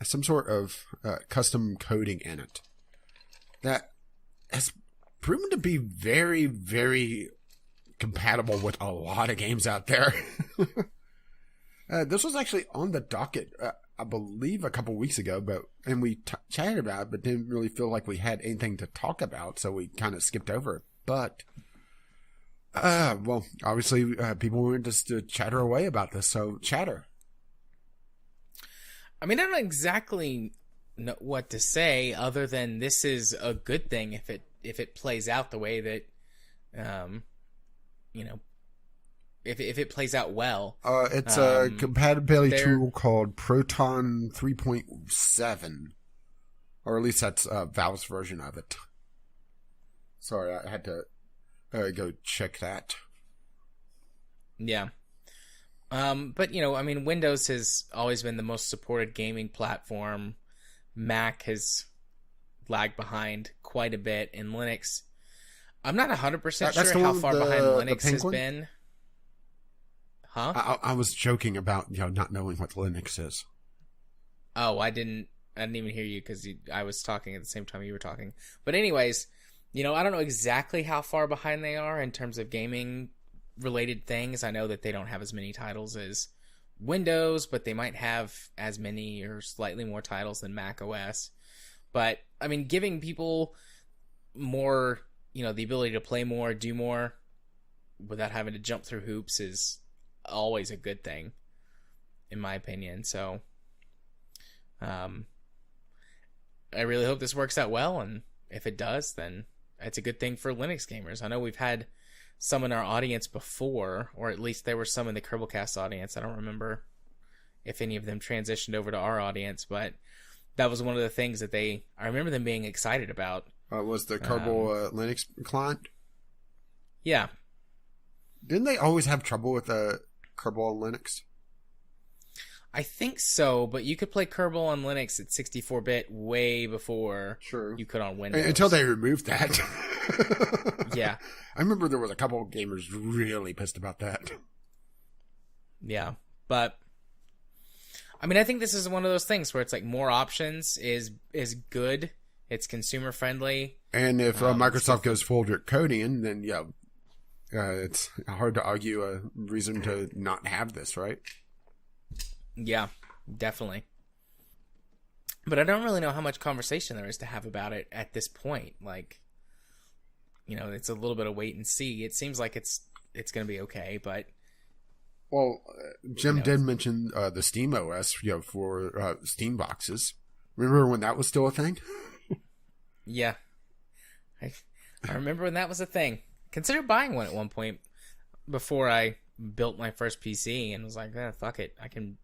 B: some sort of custom coding in it that has proven to be very, very compatible with a lot of games out there. This was actually on the docket, I believe, a couple weeks ago, and we chatted about it, but didn't really feel like we had anything to talk about, so we kind of skipped over it. But, well, obviously, people wanted us to chatter away about this, so chatter.
A: I mean, I don't know what to say other than this is a good thing if it plays out the way that, if it plays out well.
B: It's a compatibility tool called Proton 3.7, or at least that's Valve's version of it. Sorry, I had to go check that.
A: Yeah. But, I mean, Windows has always been the most supported gaming platform. Mac has lagged behind quite a bit. In Linux, I'm not 100% sure how far behind Linux has been. Huh?
B: I was joking about, not knowing what Linux is.
A: Oh, I didn't even hear you because I was talking at the same time you were talking. But anyways, I don't know exactly how far behind they are in terms of gaming related things. I know that they don't have as many titles as Windows, but they might have as many or slightly more titles than Mac OS. But I mean, giving people more, the ability to play more, do more without having to jump through hoops is always a good thing, in my opinion. So, I really hope this works out well, and if it does, then it's a good thing for Linux gamers. I know we've had some in our audience before, or at least there were some in the Kerbalcast audience. I don't remember if any of them transitioned over to our audience, but that was one of the things that I remember them being excited about.
B: Was the Kerbal Linux client?
A: Yeah.
B: Didn't they always have trouble with Kerbal on Linux?
A: I think so, but you could play Kerbal on Linux at 64-bit way before you could on Windows.
B: Until they removed that.
A: Yeah.
B: I remember there was a couple of gamers really pissed about that.
A: Yeah, but I mean, I think this is one of those things where it's like more options is good. It's consumer friendly.
B: And if Microsoft goes full draconian, then it's hard to argue a reason to not have this, right?
A: Yeah, definitely. But I don't really know how much conversation there is to have about it at this point. Like, it's a little bit of wait and see. It seems like it's going to be okay, but...
B: Well, Jim did mention the Steam OS, for Steam boxes. Remember when that was still a thing?
A: Yeah. I remember when that was a thing. Considered buying one at one point before I built my first PC and was like, fuck it. I can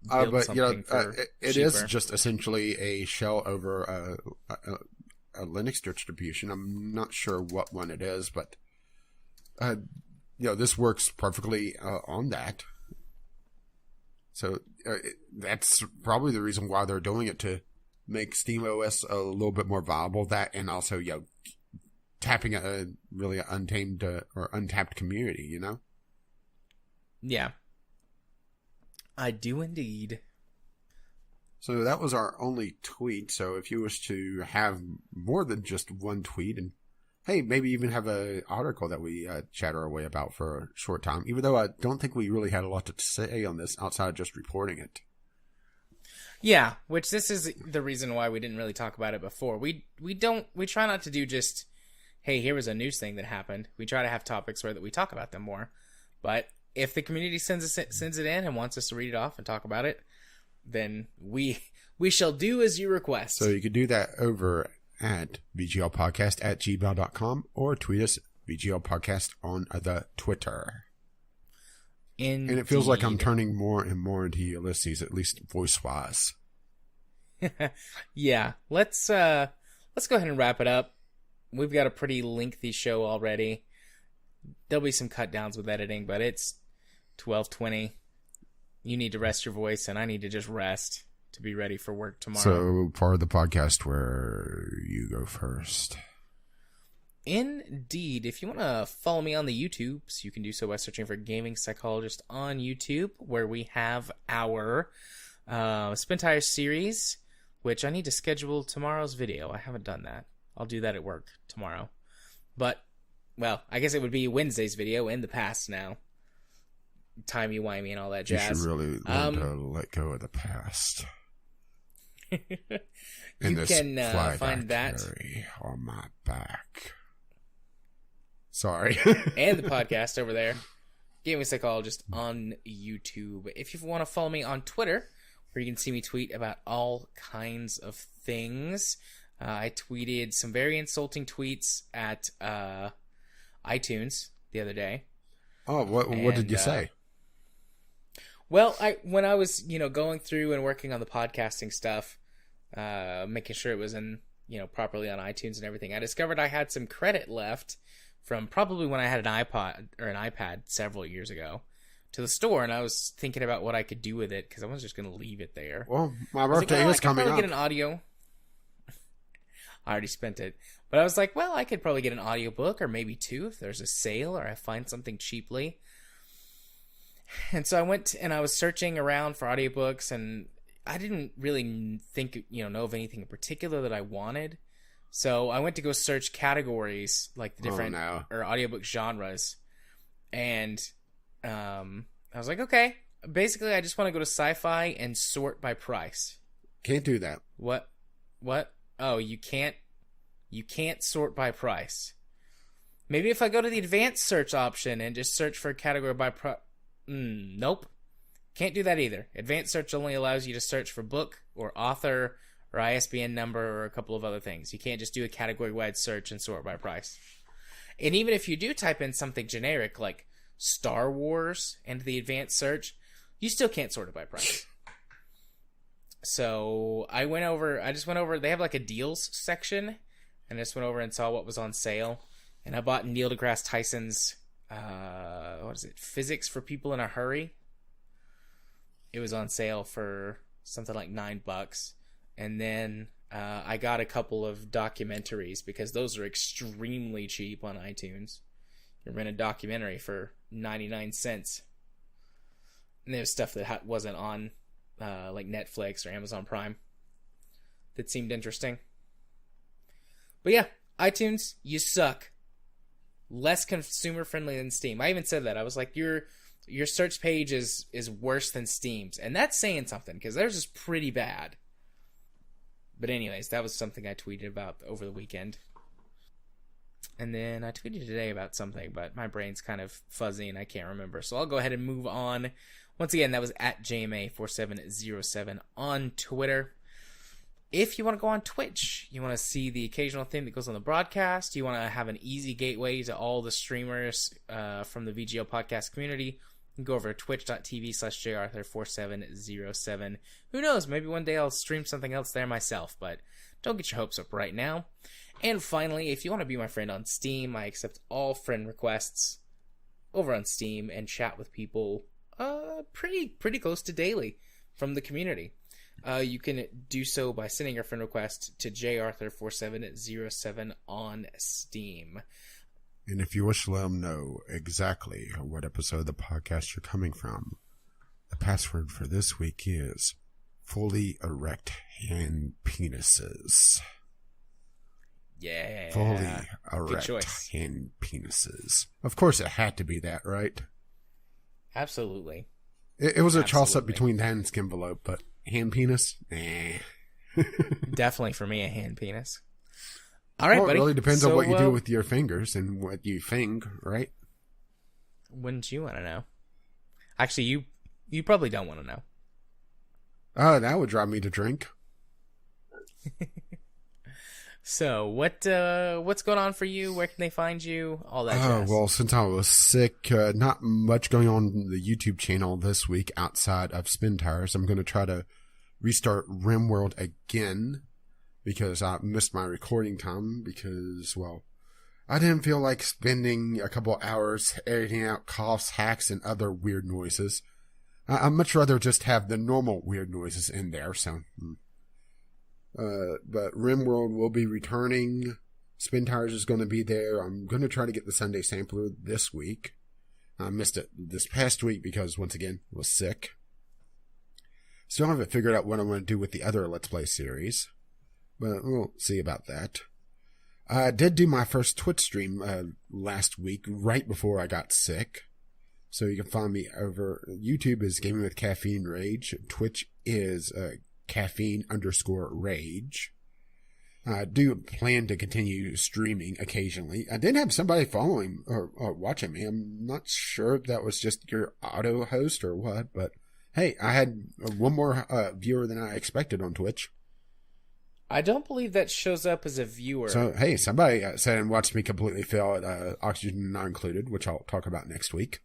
A: build something for
B: it
A: cheaper.
B: Is just essentially a shell over a Linux distribution. I'm not sure what one it is, but this works perfectly on that. So that's probably the reason why they're doing it, to make SteamOS a little bit more viable. That, and also tapping a really untamed or untapped community.
A: Yeah, I do indeed.
B: So that was our only tweet. So if you wish to have more than just one tweet, and hey, maybe even have an article that we chatter away about for a short time, even though I don't think we really had a lot to say on this outside of just reporting it.
A: Yeah, which this is the reason why we didn't really talk about it before. We try not to do just, hey, here was a news thing that happened. We try to have topics where that we talk about them more. But if the community sends it in and wants us to read it off and talk about it, then we shall do as you request.
B: So you could do that over at vglpodcast@gmail.com or tweet us VGLpodcast on the Twitter.
A: Indeed.
B: And it feels like I'm turning more and more into Ulysses, at least voice-wise.
A: Yeah, let's go ahead and wrap it up. We've got a pretty lengthy show already. There'll be some cut downs with editing, but it's 12:20. You need to rest your voice, and I need to just rest to be ready for work tomorrow.
B: So, part of the podcast where you go first.
A: Indeed. If you want to follow me on the YouTubes, you can do so by searching for Gaming Psychologist on YouTube, where we have our Spintire series, which I need to schedule tomorrow's video. I haven't done that. I'll do that at work tomorrow. But, well, I guess it would be Wednesday's video in the past now. Timey-wimey and all that jazz.
B: You should really learn to let go of the past. And
A: you can find that
B: on my back. Sorry.
A: And the podcast over there, Gaming Psychologist on YouTube. If you want to follow me on Twitter, where you can see me tweet about all kinds of things, I tweeted some very insulting tweets at iTunes the other day.
B: Oh, what did you say?
A: Well, when I was going through and working on the podcasting stuff, making sure it was in properly on iTunes and everything, I discovered I had some credit left from probably when I had an iPod or an iPad several years ago to the store, and I was thinking about what I could do with it because I was just going to leave it there.
B: Well, my birthday is coming up.
A: I could probably get an audio. I already spent it, but I was like, well, I could probably get an audiobook or maybe two if there's a sale or I find something cheaply. And so I went and I was searching around for audiobooks, and I didn't really think, know of anything in particular that I wanted. So I went to go search categories, like the different or audiobook genres. And I was like, okay, basically I just want to go to sci-fi and sort by price.
B: Can't do that.
A: What? Oh, you can't sort by price. Maybe if I go to the advanced search option and just search for a category by price. Nope. Can't do that either. Advanced search only allows you to search for book or author or ISBN number or a couple of other things. You can't just do a category-wide search and sort by price. And even if you do type in something generic like Star Wars into the advanced search, you still can't sort it by price. So I just went over, they have like a deals section, and I just went over and saw what was on sale. And I bought Neil deGrasse Tyson's Physics for People in a Hurry. It was on sale for something like $9. And then I got a couple of documentaries because those are extremely cheap on iTunes. You rent a documentary for 99 cents. And there's stuff that wasn't on like Netflix or Amazon Prime that seemed interesting. But yeah, iTunes, you suck. Less consumer friendly than Steam. I even said that. I was like, your search page is worse than Steam's, and that's saying something because theirs is pretty bad. But anyways, that was something I tweeted about over the weekend. And then I tweeted today about something, but my brain's kind of fuzzy and I can't remember. So I'll go ahead and move on. Once again, that was at JMA4707 on Twitter. If you want to go on Twitch, you want to see the occasional thing that goes on the broadcast, you want to have an easy gateway to all the streamers from the VGL podcast community, you can go over to twitch.tv/jarthur4707. Who knows, maybe one day I'll stream something else there myself, but don't get your hopes up right now. And finally, if you want to be my friend on Steam, I accept all friend requests over on Steam and chat with people pretty close to daily from the community. You can do so by sending your friend request to jarthur4707 on Steam.
B: And if you wish to let them know exactly what episode of the podcast you're coming from, the password for this week is fully erect hand penises.
A: Yeah.
B: Fully erect hand penises. Of course it had to be that, right?
A: Absolutely.
B: It was a toss-up between that and Skimvelope, but hand penis? Nah.
A: Definitely for me, a hand penis. All right, buddy.
B: It really depends on what you do with your fingers and what you fing, right?
A: Wouldn't you want to know? Actually, you probably don't want to know.
B: That would drive me to drink.
A: So, what's going on for you? Where can they find you? All that jazz.
B: Well, since I was sick, not much going on the YouTube channel this week outside of Spin Tires. I'm going to try to restart RimWorld again because I missed my recording time because, well, I didn't feel like spending a couple hours editing out coughs, hacks, and other weird noises. I'd much rather just have the normal weird noises in there, so... but RimWorld will be returning. Spin Tires is going to be there. I'm going to try to get the Sunday Sampler this week. I missed it this past week because, once again, I was sick. Still haven't figured out what I want to do with the other Let's Play series. But we'll see about that. I did do my first Twitch stream last week, right before I got sick. So you can find me over YouTube is Gaming with Caffeine Rage. Twitch is caffeine_rage. I do plan to continue streaming occasionally. I did have somebody following or watching me. I'm not sure if that was just your auto host or what, but hey, I had one more viewer than I expected on Twitch.
A: I don't believe that shows up as a viewer.
B: So, hey, somebody sat and watched me completely fail at Oxygen Not Included, which I'll talk about next week.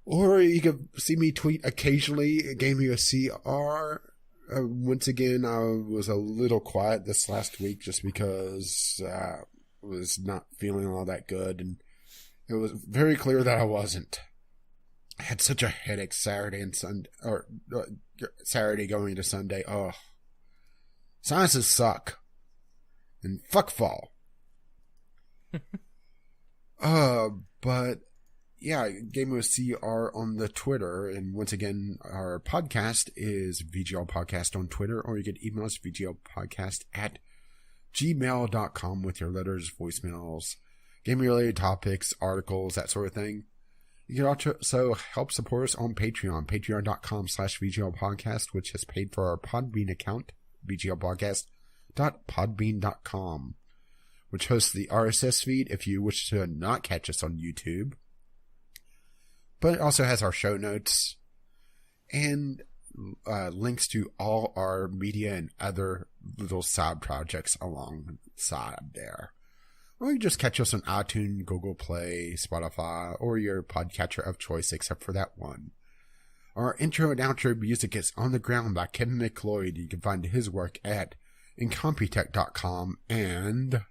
B: Or you could see me tweet occasionally, Gaming with CR. Once again, I was a little quiet this last week just because I was not feeling all that good. And it was very clear that I wasn't. I had such a headache Saturday and Sunday, or Saturday going into Sunday. Oh, sinuses suck. And fuck fall. But yeah, Game with CR on the Twitter. And once again, our podcast is VGL Podcast on Twitter, or you can email us VGLpodcast@gmail.com with your letters, voicemails, game-related topics, articles, that sort of thing. You can also help support us on Patreon, patreon.com/VGL Podcast, which has paid for our Podbean account, VGLpodcast.podbean.com, which hosts the RSS feed if you wish to not catch us on YouTube. But it also has our show notes and links to all our media and other little side projects alongside there. Or you can just catch us on iTunes, Google Play, Spotify, or your podcatcher of choice, except for that one. Our intro and outro music is On the Ground by Kevin McLeod. You can find his work at incompetech.com. And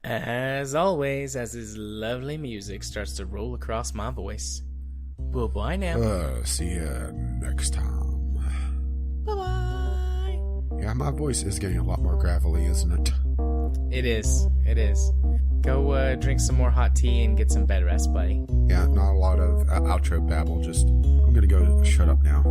A: as always, as his lovely music starts to roll across my voice. Well, bye now.
B: See you next time.
A: Bye-bye.
B: Yeah, my voice is getting a lot more gravelly, isn't it?
A: It is. It is. Go drink some more hot tea and get some bed rest, buddy.
B: Yeah, not a lot of outro babble. I'm going to go shut up now.